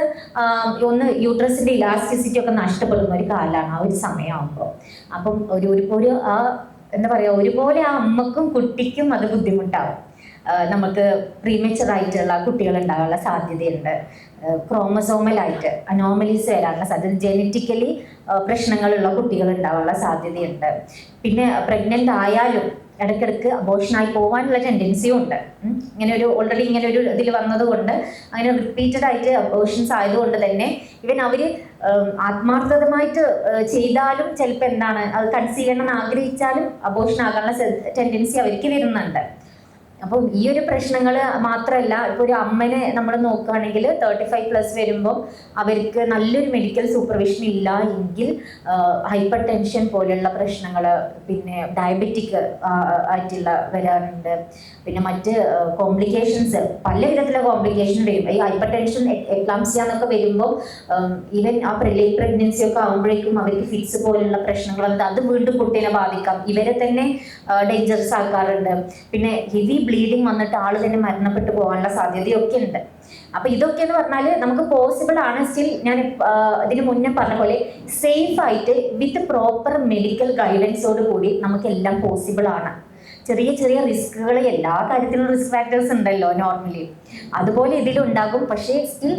ഒന്ന് യൂട്രസിൻ്റെ ഇലാസ്റ്റിസിറ്റി ഒക്കെ നഷ്ടപ്പെടുന്ന ഒരു കാലമാണ് ആ ഒരു സമയമാകുമ്പോൾ. അപ്പം ഒരു എന്താ പറയുക, ഒരുപോലെ ആ അമ്മക്കും കുട്ടിക്കും അത് ബുദ്ധിമുട്ടാവും. നമുക്ക് പ്രീമച്ചുറായിട്ടുള്ള കുട്ടികൾ ഉണ്ടാകാനുള്ള സാധ്യതയുണ്ട്, ക്രോമസോമലായിട്ട് അനോമലീസ് വരാനുള്ള സാധ്യത, ജെനറ്റിക്കലി പ്രശ്നങ്ങളുള്ള കുട്ടികൾ ഉണ്ടാകാനുള്ള സാധ്യതയുണ്ട്. പിന്നെ പ്രഗ്നൻ്റ് ആയാലും ഇടയ്ക്കിടയ്ക്ക് അബോർഷനായി പോകാനുള്ള ടെൻഡൻസിയും ഉണ്ട്. ഇങ്ങനെ ഒരു ഓൾറെഡി ഇങ്ങനെ ഒരു ഇതിൽ വന്നതുകൊണ്ട് അങ്ങനെ റിപ്പീറ്റഡ് ആയിട്ട് അബോർഷൻസ് ആയതുകൊണ്ട് തന്നെ ഇവൻ അവർ ആത്മാർത്ഥമായിട്ട് ചെയ്താലും ചിലപ്പോൾ എന്താണ് അത് കൺസീവ് ചെയ്യണമെന്ന് ആഗ്രഹിച്ചാലും അബോർഷൻ ആകാനുള്ള ടെൻഡൻസി അവർക്ക് വരുന്നുണ്ട്. അപ്പം ഈ ഒരു പ്രശ്നങ്ങൾ മാത്രമല്ല, ഇപ്പോൾ ഒരു അമ്മനെ നമ്മൾ നോക്കുകയാണെങ്കിൽ 35+ വരുമ്പം അവർക്ക് നല്ലൊരു മെഡിക്കൽ സൂപ്പർവിഷൻ ഇല്ല എങ്കിൽ ഹൈപ്പർ ടെൻഷൻ പോലെയുള്ള പ്രശ്നങ്ങൾ, പിന്നെ ഡയബറ്റിക് ആയിട്ടുള്ള വരാറുണ്ട്. പിന്നെ മറ്റ് കോംപ്ലിക്കേഷൻസ്, പല വിധത്തിലുള്ള കോംപ്ലിക്കേഷൻ വരും. ഈ ഹൈപ്പർ ടെൻഷൻ എക്ലാംസിയ എന്നൊക്കെ വരുമ്പോൾ ഈവൻ ആ ലേറ്റ് പ്രഗ്നൻസി ഒക്കെ ആകുമ്പോഴേക്കും അവർക്ക് ഫിറ്റ്സ് പോലുള്ള പ്രശ്നങ്ങൾ അത് വീണ്ടും കുട്ടീനെ ബാധിക്കാം, ഇവരെ തന്നെ ഡേഞ്ചറസ് ആക്കാറുണ്ട്. പിന്നെ ഹെവി ബ്ലീഡിങ് വന്നിട്ട് ആൾ തന്നെ മരണപ്പെട്ടു പോകാനുള്ള സാധ്യതയൊക്കെ ഉണ്ട്. അപ്പൊ ഇതൊക്കെ എന്ന് പറഞ്ഞാൽ നമുക്ക് പോസിബിൾ ആണ്. സ്റ്റിൽ ഞാൻ ഇതിന് മുന്നേ പറഞ്ഞ പോലെ സേഫ് ആയിട്ട് വിത്ത് പ്രോപ്പർ മെഡിക്കൽ ഗൈഡൻസോട് കൂടി നമുക്കെല്ലാം പോസിബിൾ ആണ്. ചെറിയ ചെറിയ റിസ്കുകൾ, എല്ലാ കാര്യത്തിലും റിസ്ക് ഫാക്ടേഴ്സ് ഉണ്ടല്ലോ നോർമലി, അതുപോലെ ഇതിലുണ്ടാകും. പക്ഷേ സ്റ്റിൽ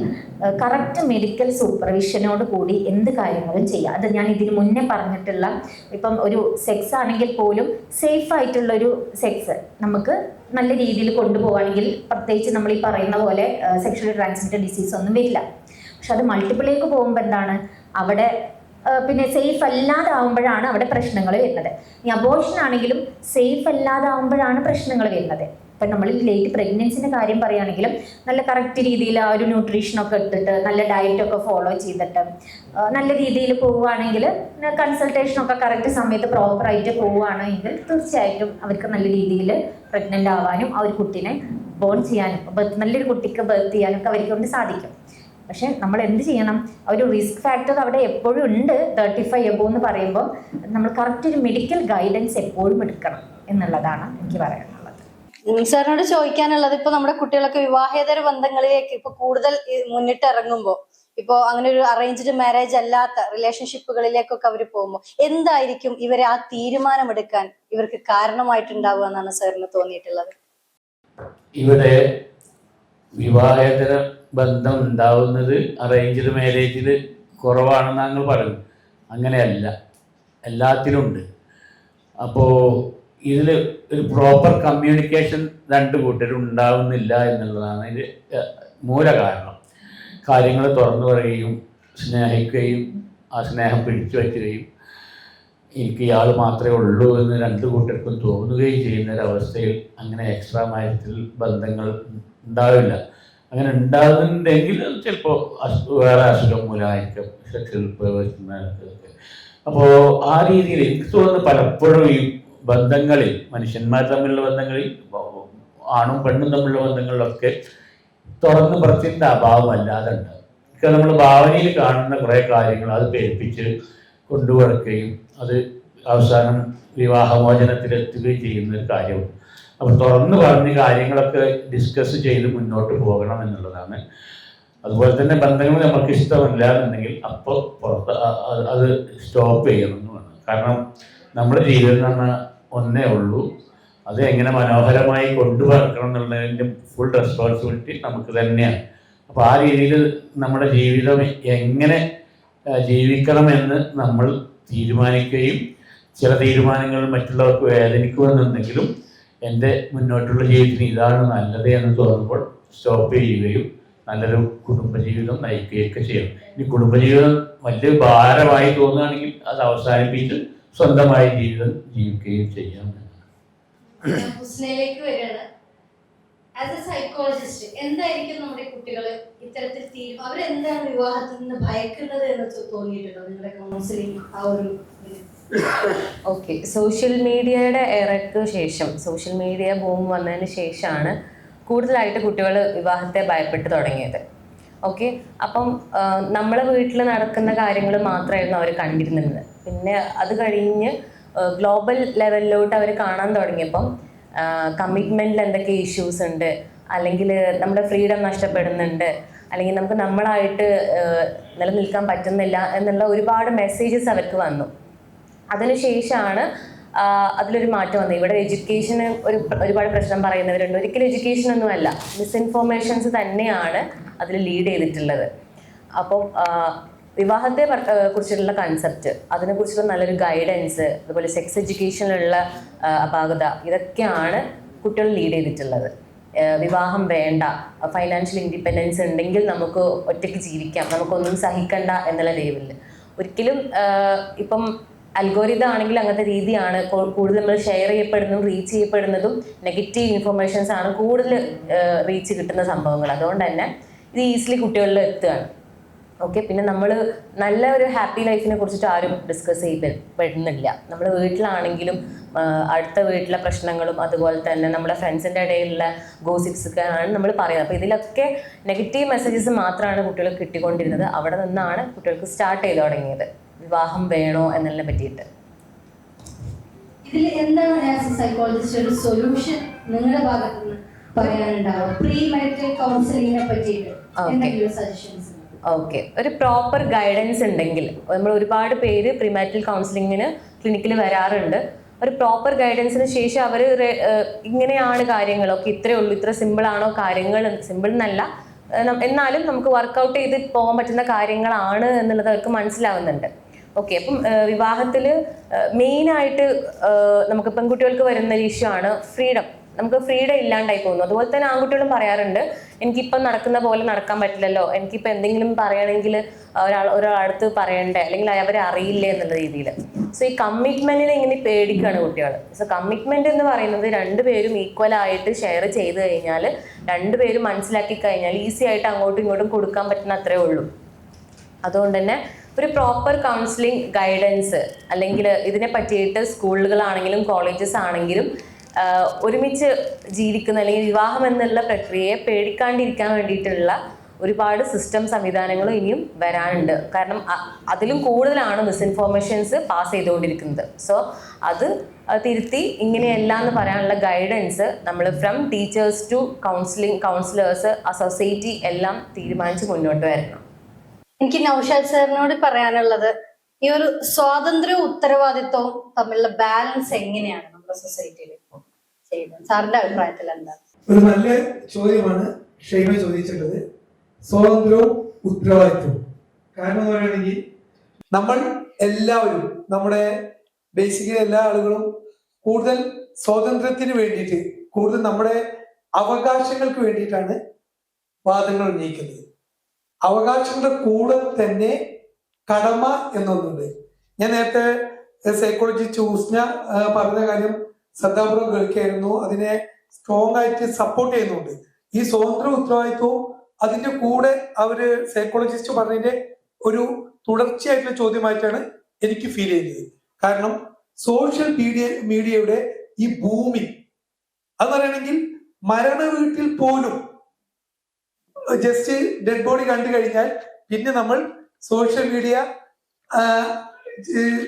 കറക്റ്റ് മെഡിക്കൽ സൂപ്പർവിഷനോട് കൂടി എന്ത് കാര്യങ്ങളും ചെയ്യാം. അത് ഞാൻ ഇതിന് മുന്നേ പറഞ്ഞിട്ടുള്ള, ഇപ്പം ഒരു സെക്സ് ആണെങ്കിൽ പോലും സേഫ് ആയിട്ടുള്ളൊരു സെക്സ് നമുക്ക് നല്ല രീതിയിൽ കൊണ്ടുപോവുകയാണെങ്കിൽ പ്രത്യേകിച്ച് നമ്മൾ ഈ പറയുന്ന പോലെ സെക്ഷുവലി ട്രാൻസ്മിറ്റഡ് ഡിസീസ് ഒന്നും വരില്ല. പക്ഷെ അത് മൾട്ടിപ്പിളിലേക്ക് പോകുമ്പോൾ എന്താണ് അവിടെ പിന്നെ സേഫ് അല്ലാതാവുമ്പോഴാണ് അവിടെ പ്രശ്നങ്ങൾ വരുന്നത്. ഈ അബോർഷൻ ആണെങ്കിലും സേഫ് അല്ലാതാവുമ്പോഴാണ് പ്രശ്നങ്ങൾ വരുന്നത്. ഇപ്പം നമ്മൾ ലേറ്റ് പ്രഗ്നൻസിൻ്റെ കാര്യം പറയുകയാണെങ്കിലും നല്ല കറക്റ്റ് രീതിയിൽ ആ ഒരു ന്യൂട്രീഷനൊക്കെ എടുത്തിട്ട് നല്ല ഡയറ്റൊക്കെ ഫോളോ ചെയ്തിട്ട് നല്ല രീതിയിൽ പോവുകയാണെങ്കിൽ, കൺസൾട്ടേഷനൊക്കെ കറക്റ്റ് സമയത്ത് പ്രോപ്പറായിട്ട് പോവുകയാണെങ്കിൽ തീർച്ചയായിട്ടും അവർക്ക് നല്ല രീതിയിൽ പ്രഗ്നൻ്റ് ആവാനും ആ ഒരു കുട്ടീനെ ബോൺ ചെയ്യാനും നല്ലൊരു കുട്ടിക്ക് ബർത്ത് ചെയ്യാനൊക്കെ അവർക്ക് കൊണ്ട് സാധിക്കും. പക്ഷെ നമ്മൾ എന്ത് ചെയ്യണം, ഒരു റിസ്ക് ഫാക്ടർ അവിടെ എപ്പോഴും ഉണ്ട്. 35 എബോ എന്ന് പറയുമ്പോൾ നമ്മൾ കറക്റ്റ് ഒരു മെഡിക്കൽ ഗൈഡൻസ് എപ്പോഴും എടുക്കണം എന്നുള്ളതാണ് എനിക്ക് പറയാനുള്ളത്. സാറിനോട് ചോദിക്കാനുള്ളത്, ഇപ്പൊ നമ്മുടെ കുട്ടികളൊക്കെ വിവാഹേതര ബന്ധങ്ങളിലേക്ക് ഇപ്പൊ കൂടുതൽ മുന്നിട്ട് ഇറങ്ങുമ്പോൾ, ഇപ്പോ അങ്ങനെ ഒരു അറേഞ്ച്ഡ് മാരേജ് അല്ലാത്ത റിലേഷൻഷിപ്പുകളിലേക്കൊക്കെ അവർ പോകുമ്പോൾ എന്തായിരിക്കും ഇവരെ ആ തീരുമാനമെടുക്കാൻ ഇവർക്ക് കാരണമായിട്ടുണ്ടാവുക എന്നാണ് സാറിന് തോന്നിയിട്ടുള്ളത്? ഇവിടെ വിവാഹേതര ബന്ധം ഉണ്ടാവുന്നത് അറേഞ്ച്ഡ് മാരേജിൽ കുറവാണെന്ന് ഞങ്ങൾ പറഞ്ഞു. അങ്ങനെയല്ല, എല്ലാത്തിലുമുണ്ട്. അപ്പോൾ ഇതിൽ ഒരു പ്രോപ്പർ കമ്മ്യൂണിക്കേഷൻ രണ്ട് കൂട്ടരും ഉണ്ടാവുന്നില്ല എന്നുള്ളതാണ് ഇതിൽ മൂല കാരണം. കാര്യങ്ങൾ തുറന്നു പറയുകയും സ്നേഹിക്കുകയും ആ സ്നേഹം പിടിച്ചു വയ്ക്കുകയും എനിക്ക് ഇയാൾ മാത്രമേ ഉള്ളൂ എന്ന് രണ്ട് കൂട്ടർക്കും തോന്നുകയും ചെയ്യുന്നൊരവസ്ഥയിൽ അങ്ങനെ എക്സ്ട്രാ മാരിറ്റൽ ബന്ധങ്ങൾ ഉണ്ടാവില്ല. അങ്ങനെ ഉണ്ടാകുന്നുണ്ടെങ്കിൽ ചിലപ്പോൾ വേറെ അസുഖം മൂലമായിരിക്കും സെക്ഷൽ പ്രവേശനമൊക്കെ. അപ്പോൾ ആ രീതിയിൽ എനിക്ക് തോന്നുന്നു പലപ്പോഴും ഈ ബന്ധങ്ങളിൽ, മനുഷ്യന്മാർ തമ്മിലുള്ള ബന്ധങ്ങളിൽ, ആണും പെണ്ണും തമ്മിലുള്ള ബന്ധങ്ങളിലൊക്കെ തുറന്നു പറച്ചിൻ്റെ അഭാവം അല്ലാതെ ഉണ്ട്. നമ്മൾ ഭാവനയിൽ കാണുന്ന കുറേ കാര്യങ്ങൾ അത് പെരുപ്പിച്ച് കൊണ്ടുവരക്കുകയും അത് അവസാനം വിവാഹമോചനത്തിലെത്തുകയും ചെയ്യുന്ന ഒരു കാര്യമാണ്. അപ്പോൾ തുറന്നു പറഞ്ഞ് കാര്യങ്ങളൊക്കെ ഡിസ്കസ് ചെയ്ത് മുന്നോട്ട് പോകണം എന്നുള്ളതാണ്. അതുപോലെ തന്നെ ബന്ധങ്ങൾ നമുക്ക് ഇഷ്ടമല്ല എന്നുണ്ടെങ്കിൽ അപ്പോൾ പുറത്ത് അത് സ്റ്റോപ്പ് ചെയ്യണം എന്ന് വേണം. കാരണം നമ്മുടെ ജീവിതം എന്ന് പറഞ്ഞാൽ ഒന്നേ ഉള്ളൂ. അത് എങ്ങനെ മനോഹരമായി കൊണ്ടുവരണം എന്നുള്ളതിൻ്റെ ഫുൾ റെസ്പോൺസിബിലിറ്റി നമുക്ക് തന്നെയാണ്. അപ്പോൾ ആ രീതിയിൽ നമ്മുടെ ജീവിതം എങ്ങനെ ജീവിക്കണമെന്ന് നമ്മൾ തീരുമാനിക്കുകയും ചില തീരുമാനങ്ങൾ മറ്റുള്ളവർക്ക് വേദനിക്കുമെന്നുണ്ടെങ്കിലും എൻ്റെ മുന്നോട്ടുള്ള ജീവിതത്തിന് ഇതാണ് നല്ലത് എന്ന് തോന്നുമ്പോൾ സ്റ്റോപ്പ് ചെയ്യുകയും നല്ലൊരു കുടുംബജീവിതം നയിക്കുകയൊക്കെ ചെയ്യണം. ഇനി കുടുംബജീവിതം വലിയ ഭാരമായി തോന്നുകയാണെങ്കിൽ അത് അവസാനിപ്പിച്ച് സ്വന്തമായി ജീവിതം ജീവിക്കുകയും ചെയ്യാം. ഹുസ്നയിലേക്ക് വരികയാണ്. ആസ് എ സൈക്കോളജിസ്റ്റ് എന്തായിരിക്കും നമ്മുടെ കുട്ടികൾ ഇത്തരത്തിൽ അവരെന്താണ് വിവാഹത്തിൽ നിന്ന് ഭയക്കുന്നത് എന്ന് തോന്നിയിട്ടുണ്ടോ നിങ്ങളുടെ കൗൺസിലിംഗ് ആ ഒരു? ഓക്കെ, സോഷ്യൽ മീഡിയയുടെ എറയ്ക്ക് ശേഷം, സോഷ്യൽ മീഡിയ ബൂം വന്നതിന് ശേഷമാണ് കൂടുതലായിട്ട് കുട്ടികൾ വിവാഹത്തെ ഭയപ്പെട്ട് തുടങ്ങിയത്. ഓക്കെ, അപ്പം നമ്മളെ വീട്ടിൽ നടക്കുന്ന കാര്യങ്ങൾ മാത്രമായിരുന്നു അവർ കണ്ടിരുന്നത്. പിന്നെ അത് കഴിഞ്ഞ് ഗ്ലോബൽ ലെവലിലോട്ട് അവർ കാണാൻ തുടങ്ങിയപ്പം കമ്മിറ്റ്മെൻറ്റിൽ എന്തൊക്കെ ഇഷ്യൂസ് ഉണ്ട്, അല്ലെങ്കിൽ നമ്മുടെ ഫ്രീഡം നഷ്ടപ്പെടുന്നുണ്ട്, അല്ലെങ്കിൽ നമുക്ക് നമ്മളായിട്ട് നിലനിൽക്കാൻ പറ്റുന്നില്ല എന്നുള്ള ഒരുപാട് മെസ്സേജസ് അവർക്ക് വന്നു. അതിനുശേഷമാണ് അതിലൊരു മാറ്റം വന്നത്. ഇവിടെ എഡ്യൂക്കേഷന് ഒരുപാട് പ്രശ്നം പറയുന്നവരുണ്ട്. ഒരിക്കലും എഡ്യൂക്കേഷനൊന്നുമല്ല, മിസ്ഇൻഫോർമേഷൻസ് തന്നെയാണ് അതിൽ ലീഡ് ചെയ്തിട്ടുള്ളത്. അപ്പോൾ വിവാഹത്തെ കുറിച്ചിട്ടുള്ള കൺസെപ്റ്റ്, അതിനെക്കുറിച്ചുള്ള നല്ലൊരു ഗൈഡൻസ്, അതുപോലെ സെക്സ് എഡ്യൂക്കേഷനിലുള്ള അപാകത, ഇതൊക്കെയാണ് കുട്ടികൾ ലീഡ് ചെയ്തിട്ടുള്ളത്. വിവാഹം വേണ്ട, ഫൈനാൻഷ്യൽ ഇൻഡിപെൻഡൻസ് ഉണ്ടെങ്കിൽ നമുക്ക് ഒറ്റയ്ക്ക് ജീവിക്കാം, നമുക്കൊന്നും സഹിക്കണ്ട എന്നുള്ള ലെവലിൽ. ഒരിക്കലും ഇപ്പം അൽഗോരിതം ആണെങ്കിൽ അങ്ങനത്തെ രീതിയാണ് കൂടുതൽ നമ്മൾ ഷെയർ ചെയ്യപ്പെടുന്നതും റീച്ച് ചെയ്യപ്പെടുന്നതും നെഗറ്റീവ് ഇൻഫർമേഷൻസ് ആണ് കൂടുതൽ റീച്ച് കിട്ടുന്ന സംഭവങ്ങൾ. അതുകൊണ്ട് തന്നെ ഇത് ഈസിലി കുട്ടികളിൽ എത്തുകയാണ്. ഓക്കെ, പിന്നെ നമ്മൾ നല്ല ഒരു ഹാപ്പി ലൈഫിനെ കുറിച്ചിട്ട് ആരും ഡിസ്കസ് ചെയ്യപ്പെടുന്നില്ല. നമ്മൾ വീട്ടിലാണെങ്കിലും അടുത്ത വീട്ടിലെ പ്രശ്നങ്ങളും അതുപോലെ തന്നെ നമ്മുടെ ഫ്രണ്ട്സിൻ്റെ ഇടയിലുള്ള ഗോസിപ്സ് ഒക്കെ ആണ് നമ്മൾ പറയുന്നത്. അപ്പോൾ ഇതിലൊക്കെ നെഗറ്റീവ് മെസ്സേജസ് മാത്രമാണ് കുട്ടികൾക്ക് കിട്ടിക്കൊണ്ടിരുന്നത്. അവിടെ നിന്നാണ് കുട്ടികൾക്ക് സ്റ്റാർട്ട് ചെയ്ത് തുടങ്ങിയത് വിവാഹം വേണോ എന്നതിനെ പറ്റിയിട്ട്. ഇതിൽ എന്താണ് സൈക്കോളജിസ്റ്റ് ഒരു സൊല്യൂഷൻ നിങ്ങളുടെ ഭാഗത്ത് നിന്ന് പറയാനുണ്ടാവും പ്രീ മാരിറ്റൽ കൗൺസിലിങ്ങിനെ പറ്റിയിട്ട് എന്തെങ്കിലും സജഷൻസ്? ഓക്കെ, ഒരു പ്രോപ്പർ ഗൈഡൻസ് ഉണ്ടെങ്കിൽ, നമ്മൾ ഒരുപാട് പേര് പ്രീമാരിറ്റൽ കൗൺസിലിങ്ങിന് ക്ലിനിക്കിൽ വരാറുണ്ട്. ഒരു പ്രോപ്പർ ഗൈഡൻസിന് ശേഷം അവർ ഇങ്ങനെയാണ് കാര്യങ്ങളൊക്കെ, ഇത്രയേ ഉള്ളൂ, ഇത്ര സിമ്പിളാണോ കാര്യങ്ങൾ, സിമ്പിൾ എന്നല്ല എന്നാലും നമുക്ക് വർക്കൗട്ട് ചെയ്ത് പോകാൻ പറ്റുന്ന കാര്യങ്ങളാണ് എന്നുള്ളത് അവർക്ക് മനസ്സിലാവുന്നുണ്ട്. ഓക്കെ, അപ്പം വിവാഹത്തിൽ മെയിനായിട്ട് നമുക്ക് പെൺകുട്ടികൾക്ക് വരുന്നൊരു ഇഷ്യൂ ആണ് ഫ്രീഡം. നമുക്ക് ഫ്രീഡം ഇല്ലാണ്ടായി പോകുന്നു. അതുപോലെ തന്നെ ആൺകുട്ടികളും പറയാറുണ്ട്, എനിക്കിപ്പം നടക്കുന്ന പോലെ നടക്കാൻ പറ്റില്ലല്ലോ, എനിക്കിപ്പോൾ എന്തെങ്കിലും പറയണമെങ്കിൽ ഒരാളടുത്ത് പറയണ്ടേ, അല്ലെങ്കിൽ അവരെ അറിയില്ലേ എന്നുള്ള രീതിയിൽ. സോ ഈ കമ്മിറ്റ്മെന്റിനെ ഇങ്ങനെ പേടിക്കുകയാണ് കുട്ടികൾ. സോ കമ്മിറ്റ്മെന്റ് എന്ന് പറയുന്നത് രണ്ടുപേരും ഈക്വലായിട്ട് ഷെയർ ചെയ്ത് കഴിഞ്ഞാൽ, രണ്ടുപേരും മനസ്സിലാക്കി കഴിഞ്ഞാൽ ഈസി ആയിട്ട് അങ്ങോട്ടും ഇങ്ങോട്ടും കൊടുക്കാൻ പറ്റുന്ന അത്രേ ഉള്ളൂ. അതുകൊണ്ട് തന്നെ ഒരു പ്രോപ്പർ കൗൺസിലിംഗ് ഗൈഡൻസ്, അല്ലെങ്കിൽ ഇതിനെ പറ്റിയിട്ട് സ്കൂളുകളാണെങ്കിലും കോളേജസ് ആണെങ്കിലും ഒരുമിച്ച് ജീവിക്കുന്ന, അല്ലെങ്കിൽ വിവാഹം എന്നുള്ള പ്രക്രിയയെ പേടിക്കാണ്ടിരിക്കാൻ വേണ്ടിയിട്ടുള്ള ഒരുപാട് സിസ്റ്റം സംവിധാനങ്ങളും ഇനിയും വരാനുണ്ട്. കാരണം അതിലും കൂടുതലാണ് മിസ്ഇൻഫോർമേഷൻസ് പാസ് ചെയ്തുകൊണ്ടിരിക്കുന്നത്. സോ അത് തിരുത്തി ഇങ്ങനെയല്ല എന്ന് പറയാനുള്ള ഗൈഡൻസ് നമ്മൾ from teachers to counsellors, society എല്ലാം തീരുമാനിച്ച് മുന്നോട്ട് വരണം. എനിക്ക് നൗഷാദ് സാറിനോട് പറയാനുള്ളത്, ഈ ഒരു സ്വാതന്ത്ര്യവും ഉത്തരവാദിത്വവും തമ്മിലുള്ള ബാലൻസ് എങ്ങനെയാണ് നമ്മുടെ സൊസൈറ്റിയിൽ ചെയ്യുന്നത്? സാറിന്റെ അഭിപ്രായത്തിൽ എന്താണ്? ഒരു നല്ല ചോദ്യമാണ് ഷൈമ ചോദിച്ചിട്ടുള്ളത്. സ്വാതന്ത്ര്യവും ഉത്തരവാദിത്വവും. കാരണം എന്ന് പറയുകയാണെങ്കിൽ നമ്മൾ എല്ലാവരും, നമ്മുടെ ബേസിക്കലി എല്ലാ ആളുകളും കൂടുതൽ സ്വാതന്ത്ര്യത്തിന് വേണ്ടിയിട്ട്, കൂടുതൽ നമ്മുടെ അവകാശങ്ങൾക്ക് വേണ്ടിയിട്ടാണ് വാദങ്ങൾ ഉന്നയിക്കുന്നത്. അവകാശങ്ങളുടെ കൂടെ തന്നെ കടമ എന്നൊന്നുണ്ട്. ഞാൻ നേരത്തെ സൈക്കോളജി ചൂസ്ന പറഞ്ഞ കാര്യം ശ്രദ്ധാപൂർവ്വം കേൾക്കായിരുന്നു. അതിനെ സ്ട്രോങ് ആയിട്ട് സപ്പോർട്ട് ചെയ്യുന്നുണ്ട്. ഈ സ്വതന്ത്ര ഉത്തരവാദിത്വവും അതിന്റെ കൂടെ അവര് സൈക്കോളജിസ്റ്റ് പറഞ്ഞതിന്റെ ഒരു തുടർച്ചയായിട്ടുള്ള ചോദ്യമായിട്ടാണ് എനിക്ക് ഫീൽ ചെയ്യുന്നത്. കാരണം സോഷ്യൽ മീഡിയയുടെ ഈ ഭൂമി അത് പറയുകയാണെങ്കിൽ മരണ വീട്ടിൽ പോലും ജസ്റ്റ് ഡെഡ് ബോഡി കണ്ടു കഴിഞ്ഞാൽ പിന്നെ നമ്മൾ സോഷ്യൽ മീഡിയ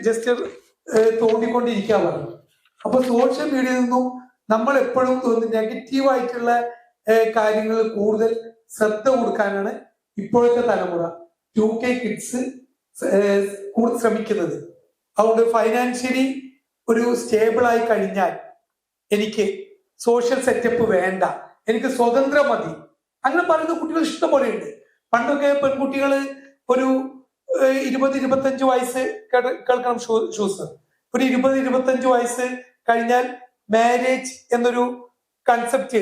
ജസ്റ്റ് തോണ്ടിക്കൊണ്ടിരിക്കാൻ പറഞ്ഞു. അപ്പൊ സോഷ്യൽ മീഡിയയിൽ നിന്നും നമ്മൾ എപ്പോഴും നെഗറ്റീവായിട്ടുള്ള കാര്യങ്ങൾ കൂടുതൽ ശ്രദ്ധ കൊടുക്കാനാണ് ഇപ്പോഴത്തെ തലമുറ 2K കിഡ്സ് കൂടുതൽ ശ്രമിക്കുന്നത്. അതുകൊണ്ട് ഫൈനാൻഷ്യലി ഒരു സ്റ്റേബിൾ ആയി കഴിഞ്ഞാൽ എനിക്ക് സോഷ്യൽ സെറ്റപ്പ് വേണ്ട, എനിക്ക് സ്വതന്ത്രം മതി, അങ്ങനെ പറയുന്ന കുട്ടികൾ ഇഷ്ടംപോലെ ഉണ്ട്. പണ്ടൊക്കെ പെൺകുട്ടികൾ ഒരു 20-25 വയസ്സ് കേൾക്കണം ഷൂസ്, ഒരു 20-25 വയസ്സ് കഴിഞ്ഞാൽ മാരേജ് എന്നൊരു കൺസെപ്റ്റ്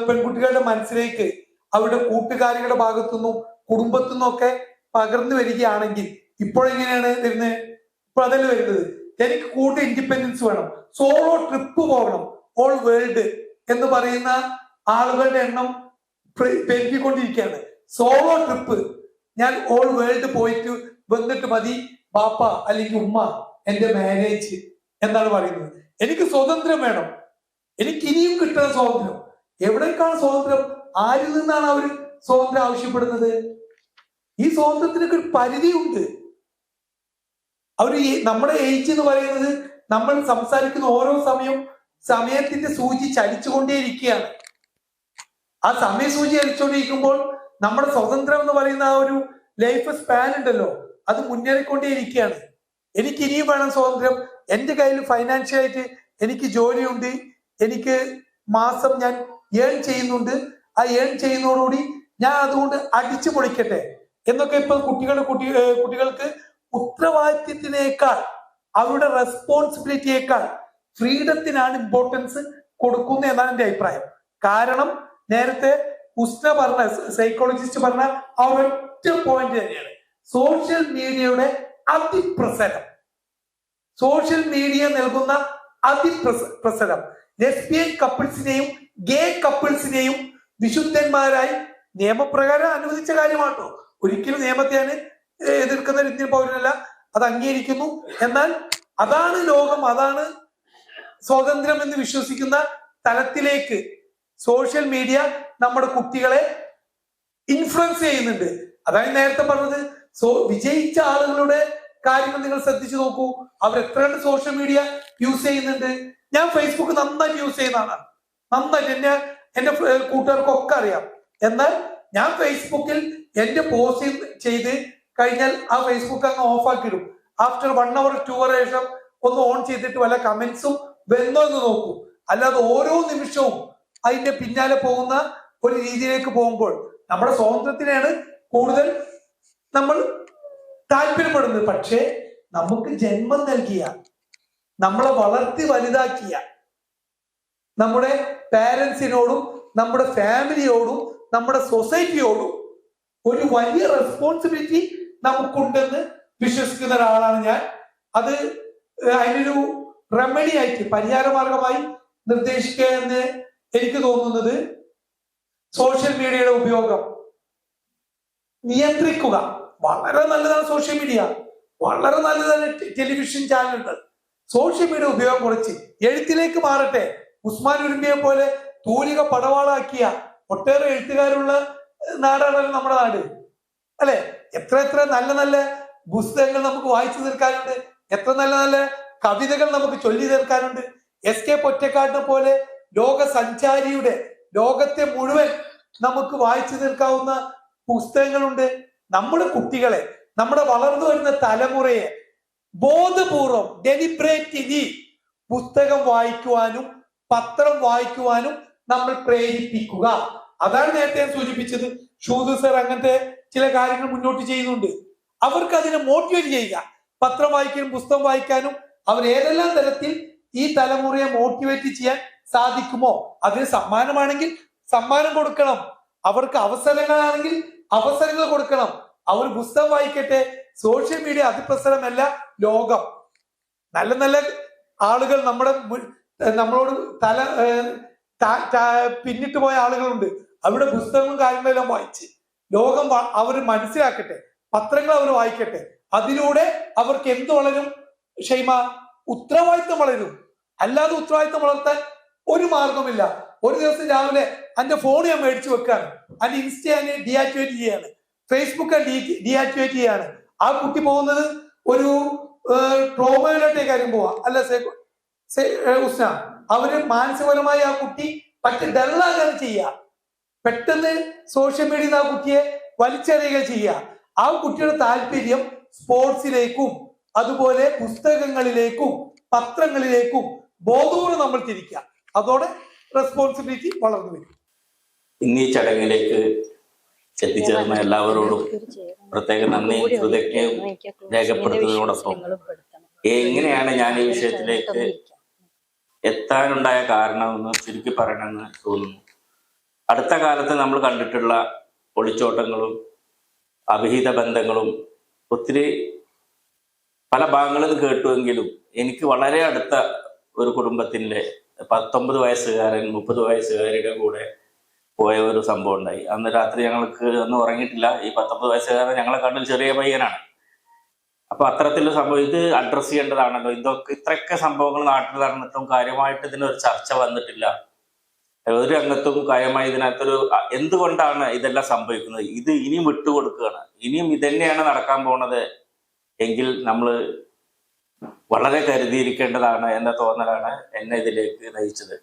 പെൺകുട്ടികളുടെ മനസ്സിലേക്ക് അവരുടെ കൂട്ടുകാരികളുടെ ഭാഗത്തുനിന്നും കുടുംബത്തു നിന്നൊക്കെ പകർന്നു വരികയാണെങ്കിൽ ഇപ്പോഴെങ്ങനെയാണ് വരുന്നത്? ഇപ്പൊ അതല്ല വരുന്നത്, എനിക്ക് കൂടുതൽ ഇൻഡിപെൻഡൻസ് വേണം, സോളോ ട്രിപ്പ് പോകണം, ഓൾ വേൾഡ് എന്ന് പറയുന്ന ആളുകളുടെ എണ്ണം പെരുകിക്കൊണ്ടിരിക്കുകയാണ്. സോളോ ട്രിപ്പ്, ഞാൻ ഓൾ വേൾഡ് പോയിട്ട് വന്നിട്ട് മതി ബാപ്പ അല്ലെങ്കിൽ ഉമ്മ എന്റെ മാരേജ് എന്നാണ് പറയുന്നത്. എനിക്ക് സ്വതന്ത്രം വേണം, എനിക്ക് ഇനിയും കിട്ടുന്ന സ്വാതന്ത്ര്യം. എവിടേക്കാണ് സ്വാതന്ത്ര്യം? ആരിൽ നിന്നാണ് അവർ സ്വാതന്ത്ര്യം ആവശ്യപ്പെടുന്നത്? ഈ സ്വാതന്ത്ര്യത്തിനൊക്കെ ഒരു പരിധിയുണ്ട്. നമ്മുടെ ഏജ് എന്ന് പറയുന്നത് നമ്മൾ സംസാരിക്കുന്ന ഓരോ സമയത്തിന്റെ സൂചി ചലിച്ചുകൊണ്ടേയിരിക്കുകയാണ്. ആ സമയസൂചി ചലിച്ചുകൊണ്ടിരിക്കുമ്പോൾ നമ്മുടെ സ്വതന്ത്രം എന്ന് പറയുന്ന ആ ഒരു ലൈഫ് സ്പാൻ ഉണ്ടല്ലോ, അത് മുന്നേറിക്കൊണ്ടേയിരിക്കുകയാണ്. എനിക്ക് ഇനിയും വേണം സ്വാതന്ത്ര്യം. എന്റെ കയ്യിൽ ഫൈനാൻഷ്യലായിട്ട് എനിക്ക് ജോലിയുണ്ട്, എനിക്ക് മാസം ഞാൻ ഏൺ ചെയ്യുന്നുണ്ട്, ആ ഏൺ ചെയ്യുന്നതോടുകൂടി ഞാൻ അതുകൊണ്ട് അടിച്ചു പൊളിക്കട്ടെ എന്നൊക്കെ ഇപ്പൊ കുട്ടികൾക്ക് ഉത്തരവാദിത്വത്തിനേക്കാൾ അവരുടെ റെസ്പോൺസിബിലിറ്റിയേക്കാൾ ഫ്രീഡത്തിനാണ് ഇമ്പോർട്ടൻസ് കൊടുക്കുന്നത് എന്നാണ് എന്റെ അഭിപ്രായം. കാരണം നേരത്തെ ഉസ്ന പറഞ്ഞ സൈക്കോളജിസ്റ്റ് പറഞ്ഞ ആ ഒറ്റ പോയിന്റ് തന്നെയാണ്, സോഷ്യൽ മീഡിയയുടെ അതിപ്രസരം, സോഷ്യൽ മീഡിയ നൽകുന്ന അതിപ്രസരം ലെസ്ബിയൻ കപ്പിൾസിനെയും ഗേ കപ്പിൾസിനെയും വിശുദ്ധന്മാരായി നിയമപ്രകാരം അനുവദിച്ച കാര്യമാട്ടോ. ഒരിക്കലും നിയമത്തെ എതിർക്കുന്ന ഇന്ത്യൻ പൗരനല്ല, അത് അംഗീകരിക്കുന്നു. എന്നാൽ അതാണ് ലോകം, അതാണ് സ്വാതന്ത്ര്യം എന്ന് വിശ്വസിക്കുന്ന തലത്തിലേക്ക് സോഷ്യൽ മീഡിയ നമ്മുടെ കുട്ടികളെ ഇൻഫ്ലുവൻസ് ചെയ്യുന്നുണ്ട്. അതായത് നേരത്തെ പറഞ്ഞത്, വിജയിച്ച ആളുകളുടെ കാര്യങ്ങൾ നിങ്ങൾ ശ്രദ്ധിച്ചു നോക്കൂ, അവർ എത്ര കണ്ട് സോഷ്യൽ മീഡിയ യൂസ് ചെയ്യുന്നുണ്ട്. ഞാൻ ഫേസ്ബുക്ക് നന്നായിട്ട് യൂസ് ചെയ്യുന്ന ആളാണ്, നന്നായിട്ട് എന്റെ കൂട്ടുകാർക്കൊക്കെ അറിയാം. എന്നാൽ ഞാൻ ഫേസ്ബുക്കിൽ എന്റെ പോസ്റ്റ് ചെയ്ത് കഴിഞ്ഞാൽ ആ ഫേസ്ബുക്ക് അങ്ങ് ഓഫ് ആക്കിയിടും. ആഫ്റ്റർ 1 hour 2 hour ശേഷം ഒന്ന് ഓൺ ചെയ്തിട്ട് വല്ല കമന്റ്സും വരുന്നോ എന്ന് നോക്കൂ. അല്ലാതെ ഓരോ നിമിഷവും അതിന്റെ പിന്നാലെ പോകുന്ന ഒരു രീതിയിലേക്ക് പോകുമ്പോൾ നമ്മുടെ സ്വാതന്ത്ര്യത്തിനാണ് കൂടുതൽ നമ്മൾ താല്പര്യപ്പെടുന്നത്. പക്ഷേ നമുക്ക് ജന്മം നൽകിയ, നമ്മളെ വളർത്തി വലുതാക്കിയ നമ്മുടെ പാരന്റ്സിനോടും നമ്മുടെ ഫാമിലിയോടും നമ്മുടെ സൊസൈറ്റിയോടും ഒരു വലിയ റെസ്പോൺസിബിലിറ്റി നമുക്കുണ്ടെന്ന് വിശ്വസിക്കുന്ന ഒരാളാണ് ഞാൻ. അത് അതിനൊരു റെമഡി ആയിട്ട്, പരിഹാരമാർഗമായി നിർദ്ദേശിക്കുക എന്ന് എനിക്ക് തോന്നുന്നത് സോഷ്യൽ മീഡിയയുടെ ഉപയോഗം നിയന്ത്രിക്കുക. വളരെ നല്ലതാണ് സോഷ്യൽ മീഡിയ, വളരെ നല്ലതാണ് ടെലിവിഷൻ ചാനലുകൾ. സോഷ്യൽ മീഡിയ ഉപയോഗം കുറച്ച് എഴുത്തിലേക്ക് മാറട്ടെ. ഉസ്മാൻ ഉരുമ്പിയെ പോലെ തൂലിക പടവാളാക്കിയ ഒട്ടേറെ എഴുത്തുകാരുള്ള നാടാണല്ലോ നമ്മുടെ നാട്, അല്ലെ? എത്ര നല്ല നല്ല പുസ്തകങ്ങൾ നമുക്ക് വായിച്ചു തീർക്കാനുണ്ട്, എത്ര നല്ല നല്ല കവിതകൾ നമുക്ക് ചൊല്ലി തീർക്കാനുണ്ട്. SK പൊറ്റക്കാടിനെ പോലെ ലോക സഞ്ചാരിയുടെ ലോകത്തെ മുഴുവൻ നമുക്ക് വായിച്ചു തീർക്കാവുന്ന പുസ്തകങ്ങളുണ്ട്. നമ്മുടെ കുട്ടികളെ, നമ്മുടെ വളർന്നു വരുന്ന തലമുറയെ ബോധപൂർവം ഡെലിബ്രേറ്റ്ലി പുസ്തകം വായിക്കുവാനും പത്രം വായിക്കുവാനും നമ്മൾ പ്രേരിപ്പിക്കുക. അതാണ് നേരത്തെ ഞാൻ സൂചിപ്പിച്ചത്. ഷൂദ് സർ അങ്ങനത്തെ ചില കാര്യങ്ങൾ മുന്നോട്ട് ചെയ്യുന്നുണ്ട്. അവർക്ക് അതിനെ മോട്ടിവേറ്റ് ചെയ്യുക, പത്രം വായിക്കാനും പുസ്തകം വായിക്കാനും. അവർ ഏതെല്ലാം തരത്തിൽ ഈ തലമുറയെ മോട്ടിവേറ്റ് ചെയ്യാൻ സാധിക്കുമോ, അതിന് സമ്മാനമാണെങ്കിൽ സമ്മാനം കൊടുക്കണം, അവർക്ക് അവസരങ്ങളാണെങ്കിൽ അവസരങ്ങൾ കൊടുക്കണം. അവർ പുസ്തകം വായിക്കട്ടെ. സോഷ്യൽ മീഡിയ അതിപ്രസരമല്ല ലോകം. നല്ല നല്ല ആളുകൾ നമ്മളോട് പിന്നിട്ട് പോയ ആളുകളുണ്ട്. അവരുടെ പുസ്തകങ്ങളും കാര്യങ്ങളെല്ലാം വായിച്ച് ലോകം അവർ മനസ്സിലാക്കട്ടെ, പത്രങ്ങൾ അവർ വായിക്കട്ടെ. അതിലൂടെ അവർക്ക് എന്ത് വളരും ഷൈമ? ഉത്തരവാദിത്വം വളരും. അല്ലാതെ ഉത്തരവാദിത്വം വളർത്താൻ ഒരു മാർഗമില്ല. ഒരു ദിവസം രാവിലെ എന്റെ ഫോൺ ഞാൻ മേടിച്ചു വെക്കാണ്, എന്റെ ഇൻസ്റ്റ ഞാൻ ഡീആക്ടിവേറ്റ് ചെയ്യാണ്. ഫേസ്ബുക്ക് ഡീആക്ടിവേറ്റ് ചെയ്യാണ്. ആ കുട്ടി പോകുന്നത് ഒരു ട്രോമയിലോട്ടേക്കാരും പോവാ, അല്ല ഉസ്ന? അവര് മാനസികപരമായി ആ കുട്ടി ഡള്ളാകാൻ ചെയ്യുക, പെട്ടെന്ന് സോഷ്യൽ മീഡിയയിൽ ആ കുട്ടിയെ വലിച്ചെറിയുക ചെയ്യുക. ആ കുട്ടിയുടെ താല്പര്യം സ്പോർട്സിലേക്കും അതുപോലെ പുസ്തകങ്ങളിലേക്കും പത്രങ്ങളിലേക്കും ബോധപൂർവ്വം നമ്മൾ തിരിക്കുക. അതോടെ റെസ്പോൺസിബിലിറ്റി വളർന്നു വരും. ഇന്നീ ചടങ്ങിലേക്ക് എത്തിച്ചേർന്ന എല്ലാവരോടും പ്രത്യേക നന്ദി കൃതജ്ഞയും രേഖപ്പെടുത്തുന്നതോടൊപ്പം എങ്ങനെയാണ് ഞാൻ ഈ വിഷയത്തിലേക്ക് എത്താനുണ്ടായ കാരണമെന്ന് ചുരുക്കി പറയണമെന്ന് തോന്നുന്നു. അടുത്ത കാലത്ത് നമ്മൾ കണ്ടിട്ടുള്ള ഒളിച്ചോട്ടങ്ങളും അവിഹിത ബന്ധങ്ങളും ഒത്തിരി പല ഭാഗങ്ങളിൽ കേട്ടുവെങ്കിലും എനിക്ക് വളരെ അടുത്ത ഒരു കുടുംബത്തിൻ്റെ 19 വയസ്സുകാരൻ 30 വയസ്സുകാരുടെ കൂടെ പോയ ഒരു സംഭവം ഉണ്ടായി. അന്ന് രാത്രി ഞങ്ങൾക്ക് ഒന്നും ഉറങ്ങിയിട്ടില്ല. ഈ 19 വയസ്സുകാരൻ ഞങ്ങളെ കണ്ടിൽ ചെറിയ പയ്യനാണ്. അപ്പൊ അത്തരത്തിലുള്ള സംഭവം ഇത് അഡ്രസ് ചെയ്യേണ്ടതാണല്ലോ. ഇത്രയൊക്കെ സംഭവങ്ങൾ നാട്ടിൽ നടന്നിട്ടും കാര്യമായിട്ട് ഇതിനൊരു ചർച്ച വന്നിട്ടില്ല. ഒരു രംഗത്തും കാര്യമായി ഇതിനകത്തൊരു എന്തുകൊണ്ടാണ് ഇതെല്ലാം സംഭവിക്കുന്നത്? ഇത് ഇനിയും വിട്ടുകൊടുക്കുകയാണ്. ഇനിയും ഇതന്നെയാണ് നടക്കാൻ പോണത് എങ്കിൽ നമ്മൾ വളരെ കരുതിയിരിക്കേണ്ടതാണ് എന്ന തോന്നലാണ് എന്നെ ഇതിലേക്ക് നയിച്ചത്.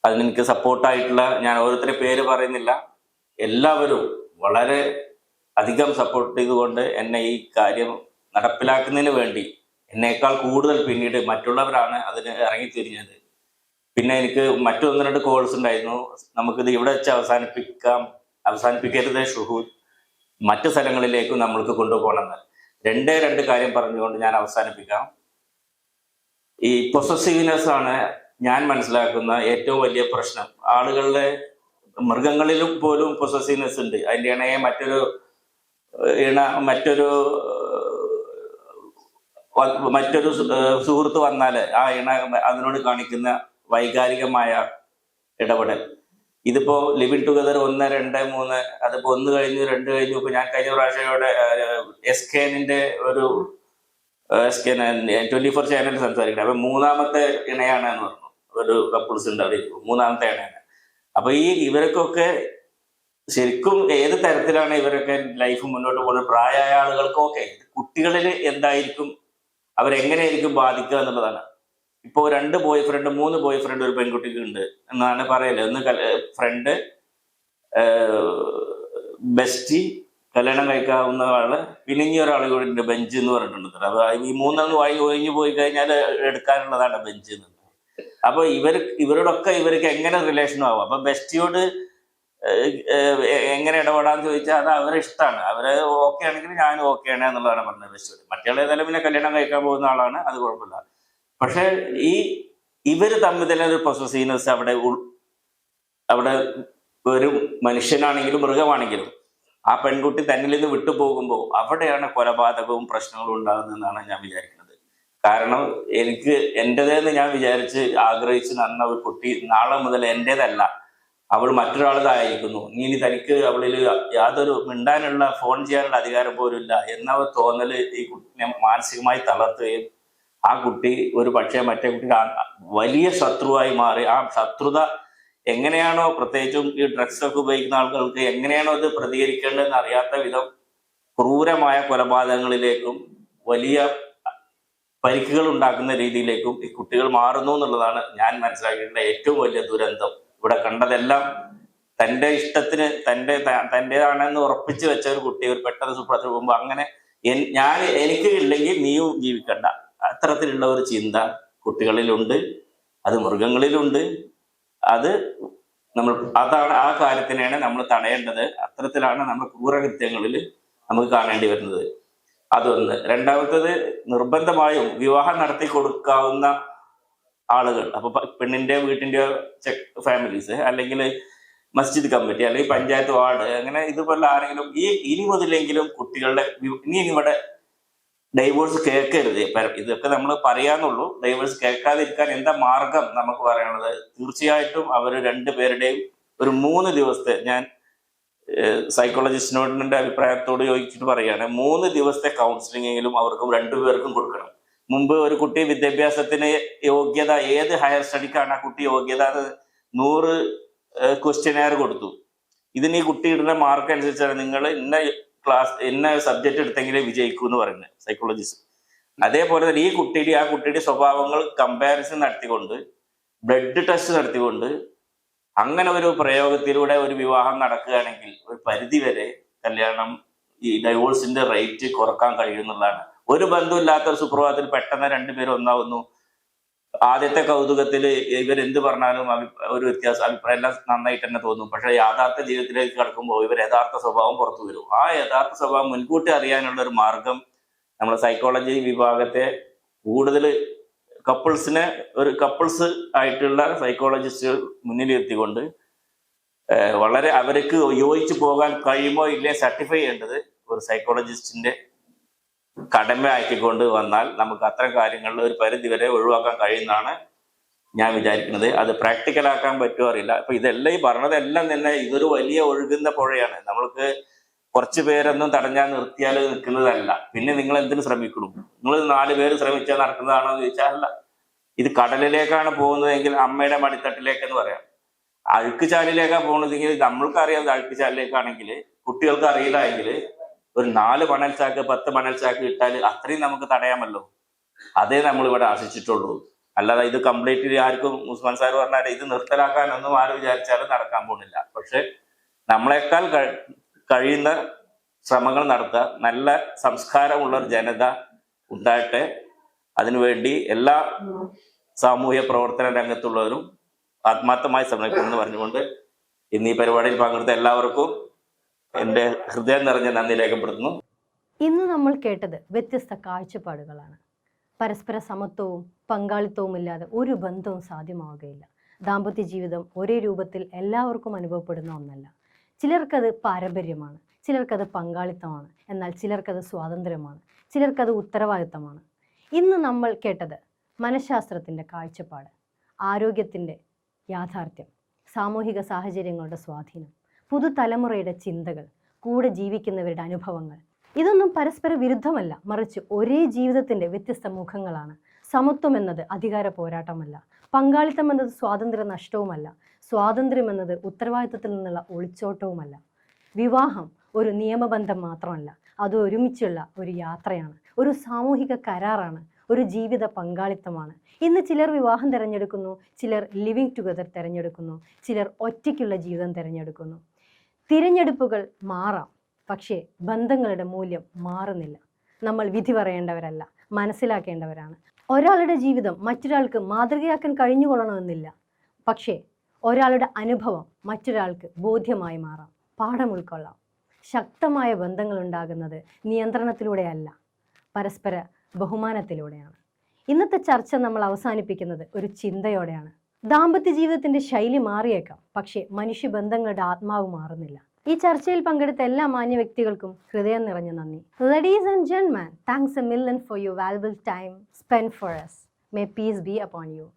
അതിനെനിക്ക് സപ്പോർട്ടായിട്ടുള്ള, ഞാൻ ഓരോരുത്തരെ പേര് പറയുന്നില്ല, എല്ലാവരും വളരെ അധികം സപ്പോർട്ട് ചെയ്തുകൊണ്ട് എന്നെ ഈ കാര്യം നടപ്പിലാക്കുന്നതിന് വേണ്ടി എന്നേക്കാൾ കൂടുതൽ പിന്നീട് മറ്റുള്ളവരാണ് അതിന് ഇറങ്ങിത്തിരിഞ്ഞത്. പിന്നെ എനിക്ക് മറ്റു 1-2 കോൾസ് ഉണ്ടായിരുന്നു, നമുക്കിത് ഇവിടെ വെച്ച് അവസാനിപ്പിക്കരുത് ഷുഹൂദ്, മറ്റു സ്ഥലങ്ങളിലേക്കും നമ്മൾക്ക് കൊണ്ടുപോകണമെന്ന്. 2 കാര്യം പറഞ്ഞുകൊണ്ട് ഞാൻ അവസാനിപ്പിക്കാം. ഈ പൊസസീവ്നെസ് ആണ് ഞാൻ മനസ്സിലാക്കുന്ന ഏറ്റവും വലിയ പ്രശ്നം. ആളുകളുടെ മൃഗങ്ങളിലും പോലും പൊസസീവ്നെസ് ഉണ്ട്. അതിൻ്റെ ഇണയെ മറ്റൊരു സുഹൃത്ത് വന്നാൽ ആ ഇണ അതിനോട് കാണിക്കുന്ന വൈകാരികമായ ഇടപെടൽ. ഇതിപ്പോ ലിവിങ് ടുഗദർ 1, 2, 3 അതിപ്പോ 1 കഴിഞ്ഞു 2 കഴിഞ്ഞു. ഇപ്പൊ ഞാൻ കഴിഞ്ഞ പ്രാവശ്യം ഇവിടെ SKNന്റെ ഒരു SKN 24 ചാനൽ സംസാരിക്കുന്നത്. അപ്പൊ 3ാമത്തെ ഇണയാണ് എന്ന് പറഞ്ഞു. ഒരു കപ്പിൾസ് ഉണ്ട്, അത് 3ാമത്തെ ഇണയാണ്. അപ്പൊ ഇവർക്കൊക്കെ ശരിക്കും ഏത് തരത്തിലാണ് ഇവരൊക്കെ ലൈഫ് മുന്നോട്ട് പോകുന്നത്? പ്രായമായ ആളുകൾക്കൊക്കെ കുട്ടികളിൽ എന്തായിരിക്കും, അവരെങ്ങനെയായിരിക്കും ബാധിക്കുക എന്നുള്ളതാണ്. ഇപ്പോ 2 ബോയ് ഫ്രണ്ട് 3 ബോയ് ഫ്രണ്ട് ഒരു പെൺകുട്ടിക്ക് ഉണ്ട് എന്നാണ് പറയല്. ഒന്ന് ഫ്രണ്ട്, ബെസ്റ്റി, കല്യാണം കഴിക്കാവുന്ന ആള്, പിന്നെ ഇനി ഒരാൾ കൂടി ഉണ്ട് ബെഞ്ച് എന്ന് പറഞ്ഞിട്ടുണ്ട്. അപ്പൊ ഈ 3 ഒഴിഞ്ഞു പോയി കഴിഞ്ഞാൽ എടുക്കാനുള്ളതാണ് ബെഞ്ച് എന്ന്. അപ്പൊ ഇവരോടൊക്കെ ഇവർക്ക് എങ്ങനെ റിലേഷനും ആവും? അപ്പൊ ബെസ്റ്റിയോട് എങ്ങനെ ഇടപെടാന്ന് ചോദിച്ചാൽ അത് അവരെ ഇഷ്ടമാണ്. അവര് ഓക്കെ ആണെങ്കിൽ ഞാനും ഓക്കെ ആണ് എന്നുള്ളതാണ് പറഞ്ഞത് ബെസ്റ്റിയോട്. മറ്റേ ഏതായാലും പിന്നെ കല്യാണം കഴിക്കാൻ പോകുന്ന ആളാണ്, അത് കുഴപ്പമില്ല. പക്ഷെ ഇവര് തമ്മിൽ തന്നെ ഒരു പൊസസീവ്നെസ് അവിടെ ഒരു മനുഷ്യനാണെങ്കിലും മൃഗമാണെങ്കിലും ആ പെൺകുട്ടി തന്നിൽ നിന്ന് വിട്ടുപോകുമ്പോൾ അവിടെയാണ് കൊലപാതകവും പ്രശ്നങ്ങളും ഉണ്ടാകുന്നതെന്നാണ് ഞാൻ വിചാരിക്കുന്നത്. കാരണം എനിക്ക് എൻ്റെതെന്ന് ഞാൻ വിചാരിച്ച് ആഗ്രഹിച്ച് നടന്ന ഒരു കുട്ടി നാളെ മുതൽ എൻ്റേതല്ല, അവൾ മറ്റൊരാളതായിരിക്കുന്നു. ഇനി തനിക്ക് അവളിൽ യാതൊരു മിണ്ടാനുള്ള ഫോൺ ചെയ്യാനുള്ള അധികാരം പോലും ഇല്ല എന്ന തോന്നല് ഈ കുട്ടിനെ മാനസികമായി തളർത്തുകയും ആ കുട്ടി ഒരു പക്ഷേ മറ്റേ കുട്ടിക്ക് വലിയ ശത്രുവായി മാറി. ആ ശത്രുത എങ്ങനെയാണോ, പ്രത്യേകിച്ചും ഈ ഡ്രഗ്സ് ഒക്കെ ഉപയോഗിക്കുന്ന ആളുകൾക്ക് എങ്ങനെയാണോ അത് പ്രതികരിക്കേണ്ടതെന്ന് അറിയാത്ത വിധം ക്രൂരമായ കൊലപാതകങ്ങളിലേക്കും വലിയ പരിക്കുകൾ ഉണ്ടാക്കുന്ന രീതിയിലേക്കും ഈ കുട്ടികൾ മാറുന്നു എന്നുള്ളതാണ് ഞാൻ മനസ്സിലാക്കിയിട്ടുള്ള ഏറ്റവും വലിയ ദുരന്തം. ഇവിടെ കണ്ടതെല്ലാം തൻ്റെ ഇഷ്ടത്തിന് തൻ്റെതാണെന്ന് ഉറപ്പിച്ചു വെച്ച ഒരു കുട്ടി ഒരു പെട്ടെന്ന് സുപ്രഭാതത്തിൽ പോകുമ്പോൾ അങ്ങനെ എനിക്ക് ഇല്ലെങ്കിൽ നീയും ജീവിക്കണ്ട, അത്തരത്തിലുള്ള ഒരു ചിന്ത കുട്ടികളിലുണ്ട്, അത് മൃഗങ്ങളിലുണ്ട്. അതാണ് ആ കാര്യത്തിനെയാണ് നമ്മൾ തടയേണ്ടത്. അത്തരത്തിലാണ് നമ്മൾ ക്രൂരകൃത്യങ്ങളിൽ നമുക്ക് കാണേണ്ടി വരുന്നത്. അതൊന്ന്. രണ്ടാമത്തത്, നിർബന്ധമായും വിവാഹം നടത്തി കൊടുക്കാവുന്ന ആളുകൾ, അപ്പൊ പെണ്ണിന്റെ വീട്ടിന്റെ ഫാമിലീസ്, അല്ലെങ്കിൽ മസ്ജിദ് കമ്മിറ്റി, അല്ലെങ്കിൽ പഞ്ചായത്ത് വാർഡ്, അങ്ങനെ ഇതുപോലെ ആരെങ്കിലും ഇനി മുതലെങ്കിലും കുട്ടികളുടെ ഇനി ഇവിടെ ഡൈവോഴ്സ് കേൾക്കരുത്. ഇതൊക്കെ നമ്മൾ പറയാന്നുള്ളൂ. ഡൈവോഴ്സ് കേൾക്കാതിരിക്കാൻ എന്താ മാർഗം നമുക്ക് പറയാനുള്ളത്? തീർച്ചയായിട്ടും അവർ 2 പേരുടെയും ഒരു 3 ദിവസത്തെ, ഞാൻ സൈക്കോളജിസ്റ്റിനോടിന്റെ അഭിപ്രായത്തോട് ചോദിച്ചിട്ട് പറയുകയാണ്, 3 ദിവസത്തെ കൗൺസിലിംഗെങ്കിലും അവർക്കും 2 പേർക്കും കൊടുക്കണം. മുമ്പ് ഒരു കുട്ടി വിദ്യാഭ്യാസത്തിന് യോഗ്യത, ഏത് ഹയർ സ്റ്റഡിക്കാണ് ആ കുട്ടി യോഗ്യത, 100 ക്വസ്റ്റ്യനെയർ കൊടുത്തു. ഇതിന് ഈ കുട്ടി ഇടുന്ന മാർക്ക് അനുസരിച്ചാണ് നിങ്ങൾ ഇന്ന ഇന്ന സബ്ജക്റ്റ് എടുത്തെങ്കിലേ വിജയിക്കൂ എന്ന് പറയുന്നത് സൈക്കോളജിസ്റ്റ്. അതേപോലെ തന്നെ ഈ കുട്ടിയുടെ സ്വഭാവങ്ങൾ കമ്പാരിസൺ നടത്തിക്കൊണ്ട് ബ്ലഡ് ടെസ്റ്റ് നടത്തിക്കൊണ്ട് അങ്ങനെ ഒരു പ്രയോഗത്തിലൂടെ ഒരു വിവാഹം നടക്കുകയാണെങ്കിൽ ഒരു പരിധിവരെ കല്യാണം ഈ ഡൈവോഴ്സിന്റെ റേറ്റ് കുറക്കാൻ കഴിയുന്നുള്ളതാണ്. ഒരു ബന്ധമില്ലാത്ത ഒരു സുപ്രഭാതത്തിൽ പെട്ടെന്ന് രണ്ടുപേരും ഒന്നാവുന്നു. ആദ്യത്തെ കൗതുകത്തിൽ ഇവരെന്ത് പറഞ്ഞാലും ഒരു വ്യത്യാസം അഭിപ്രായം എല്ലാം നന്നായിട്ട് തന്നെ തോന്നും. പക്ഷെ യാഥാർത്ഥ ജീവിതത്തിലേക്ക് കടക്കുമ്പോൾ ഇവർ യഥാർത്ഥ സ്വഭാവം പുറത്തു വരും. ആ യഥാർത്ഥ സ്വഭാവം മുൻകൂട്ടി അറിയാനുള്ള ഒരു മാർഗം നമ്മുടെ സൈക്കോളജി വിഭാഗത്തെ കൂടുതൽ കപ്പിൾസ് ആയിട്ടുള്ള സൈക്കോളജിസ്റ്റുകൾ മുന്നിലിരുത്തിക്കൊണ്ട് വളരെ അവർക്ക് യോജിച്ചു പോകാൻ കഴിയുമോ ഇല്ലേ സർട്ടിഫൈ ചെയ്യേണ്ടത് ഒരു സൈക്കോളജിസ്റ്റിന്റെ കടമ ആക്കിക്കൊണ്ട് വന്നാൽ നമുക്ക് അത്തരം കാര്യങ്ങളിൽ ഒരു പരിധി വരെ ഒഴിവാക്കാൻ കഴിയുന്നതാണ് ഞാൻ വിചാരിക്കുന്നത്. അത് പ്രാക്ടിക്കലാക്കാൻ പറ്റുമോ അറിയില്ല. അപ്പൊ ഇതെല്ലാം ഈ പറഞ്ഞതെല്ലാം തന്നെ ഇതൊരു വലിയ ഒഴുകുന്ന പുഴയാണ്. നമ്മൾക്ക് കുറച്ച് പേരൊന്നും തടഞ്ഞാൽ നിർത്തിയാൽ നിൽക്കുന്നതല്ല. പിന്നെ നിങ്ങൾ എന്തിനു ശ്രമിക്കണം? നിങ്ങൾ 4 പേര് ശ്രമിച്ചാൽ നടക്കുന്നതാണോ എന്ന് ചോദിച്ചാൽ അല്ല. ഇത് കടലിലേക്കാണ് പോകുന്നതെങ്കിൽ അമ്മയുടെ മടിത്തട്ടിലേക്ക് എന്ന് പറയാം. അഴുക്കുചാലിലേക്കാണ് പോകുന്നതെങ്കിൽ നമ്മൾക്കറിയാം അഴുക്കുചാലിലേക്കാണെങ്കിൽ കുട്ടികൾക്ക് അറിയില്ല എങ്കിൽ ഒരു 4 മണൽച്ചാക്ക് 10 മണൽച്ചാക്ക് ഇട്ടാൽ അത്രയും നമുക്ക് തടയാമല്ലോ. അതേ നമ്മൾ ഇവിടെ ആശിച്ചിട്ടുള്ളൂ. അല്ലാതെ ഇത് കംപ്ലീറ്റ്ലി ആർക്കും ഉസ്മാൻ സാർ പറഞ്ഞാൽ ഇത് നിർത്തലാക്കാനൊന്നും ആരും വിചാരിച്ചാലും നടക്കാൻ പോകുന്നില്ല. പക്ഷെ നമ്മളെക്കാൾ കഴിയുന്ന ശ്രമങ്ങൾ നടത്തുക. നല്ല സംസ്കാരമുള്ള ഒരു ജനത ഉണ്ടാകട്ടെ. അതിനുവേണ്ടി എല്ലാ സാമൂഹ്യ പ്രവർത്തന രംഗത്തുള്ളവരും ആത്മാർത്ഥമായി ശ്രമിക്കണമെന്ന് പറഞ്ഞുകൊണ്ട് ഇന്ന് ഈ പരിപാടിയിൽ പങ്കെടുത്ത എല്ലാവർക്കും എൻ്റെ ഹൃദയം നിറഞ്ഞ നന്ദി രേഖപ്പെടുത്തുന്നു. ഇന്ന് നമ്മൾ കേട്ടത് വ്യത്യസ്ത കാഴ്ചപ്പാടുകളാണ്. പരസ്പര സമത്വവും പങ്കാളിത്തവും ഇല്ലാതെ ഒരു ബന്ധവും സാധ്യമാവുകയില്ല. ദാമ്പത്യ ജീവിതം ഒരേ രൂപത്തിൽ എല്ലാവർക്കും അനുഭവപ്പെടുന്ന ഒന്നല്ല. ചിലർക്കത് പാരമ്പര്യമാണ്, ചിലർക്കത് പങ്കാളിത്തമാണ്, എന്നാൽ ചിലർക്കത് സ്വാതന്ത്ര്യമാണ്, ചിലർക്കത് ഉത്തരവാദിത്തമാണ്. ഇന്ന് നമ്മൾ കേട്ടത് മനഃശാസ്ത്രത്തിൻ്റെ കാഴ്ചപ്പാട്, ആരോഗ്യത്തിൻ്റെ യാഥാർത്ഥ്യം, സാമൂഹിക സാഹചര്യങ്ങളുടെ സ്വാധീനം, പുതുതലമുറയുടെ ചിന്തകൾ, കൂടെ ജീവിക്കുന്നവരുടെ അനുഭവങ്ങൾ. ഇതൊന്നും പരസ്പര വിരുദ്ധമല്ല, മറിച്ച് ഒരേ ജീവിതത്തിൻ്റെ വ്യത്യസ്ത മുഖങ്ങളാണ്. സമത്വം എന്നത് അധികാര പോരാട്ടമല്ല, പങ്കാളിത്തം എന്നത് സ്വാതന്ത്ര്യ നഷ്ടവുമല്ല, സ്വാതന്ത്ര്യം എന്നത് ഉത്തരവാദിത്തത്തിൽ നിന്നുള്ള ഒളിച്ചോട്ടവുമല്ല. വിവാഹം ഒരു നിയമബന്ധം മാത്രമല്ല, അത് ഒരുമിച്ചുള്ള ഒരു യാത്രയാണ്, ഒരു സാമൂഹിക കരാറാണ്, ഒരു ജീവിത പങ്കാളിത്തമാണ്. ഇന്ന് ചിലർ വിവാഹം തിരഞ്ഞെടുക്കുന്നു, ചിലർ ലിവിങ് ടുഗദർ തിരഞ്ഞെടുക്കുന്നു, ചിലർ ഒറ്റയ്ക്കുള്ള ജീവിതം തിരഞ്ഞെടുക്കുന്നു. തിരഞ്ഞെടുപ്പുകൾ മാറാം, പക്ഷേ ബന്ധങ്ങളുടെ മൂല്യം മാറുന്നില്ല. നമ്മൾ വിധി പറയേണ്ടവരല്ല, മനസ്സിലാക്കേണ്ടവരാണ്. ഒരാളുടെ ജീവിതം മറ്റൊരാൾക്ക് മാതൃകയാക്കാൻ കഴിഞ്ഞുകൊള്ളണമെന്നില്ല. പക്ഷേ ഒരാളുടെ അനുഭവം മറ്റൊരാൾക്ക് ബോധ്യമായി മാറാം, പാഠം ഉൾക്കൊള്ളാം. ശക്തമായ ബന്ധങ്ങൾ ഉണ്ടാകുന്നത് നിയന്ത്രണത്തിലൂടെയല്ല, പരസ്പര ബഹുമാനത്തിലൂടെയാണ്. ഇന്നത്തെ ചർച്ച നമ്മൾ അവസാനിപ്പിക്കുന്നത് ഒരു ചിന്തയോടെയാണ്. ദാമ്പത്യ ജീവിതത്തിന്റെ ശൈലി മാറിയേക്കാം, പക്ഷേ മനുഷ്യബന്ധങ്ങളുടെ ആത്മാവ് മാറുന്നില്ല. ഈ ചർച്ചയിൽ പങ്കെടുത്ത എല്ലാ മാന്യ വ്യക്തികൾക്കും ഹൃദയം നിറഞ്ഞ നന്ദി. Ladies and gentlemen, thanks a million for your valuable time spent for us. May peace be upon you.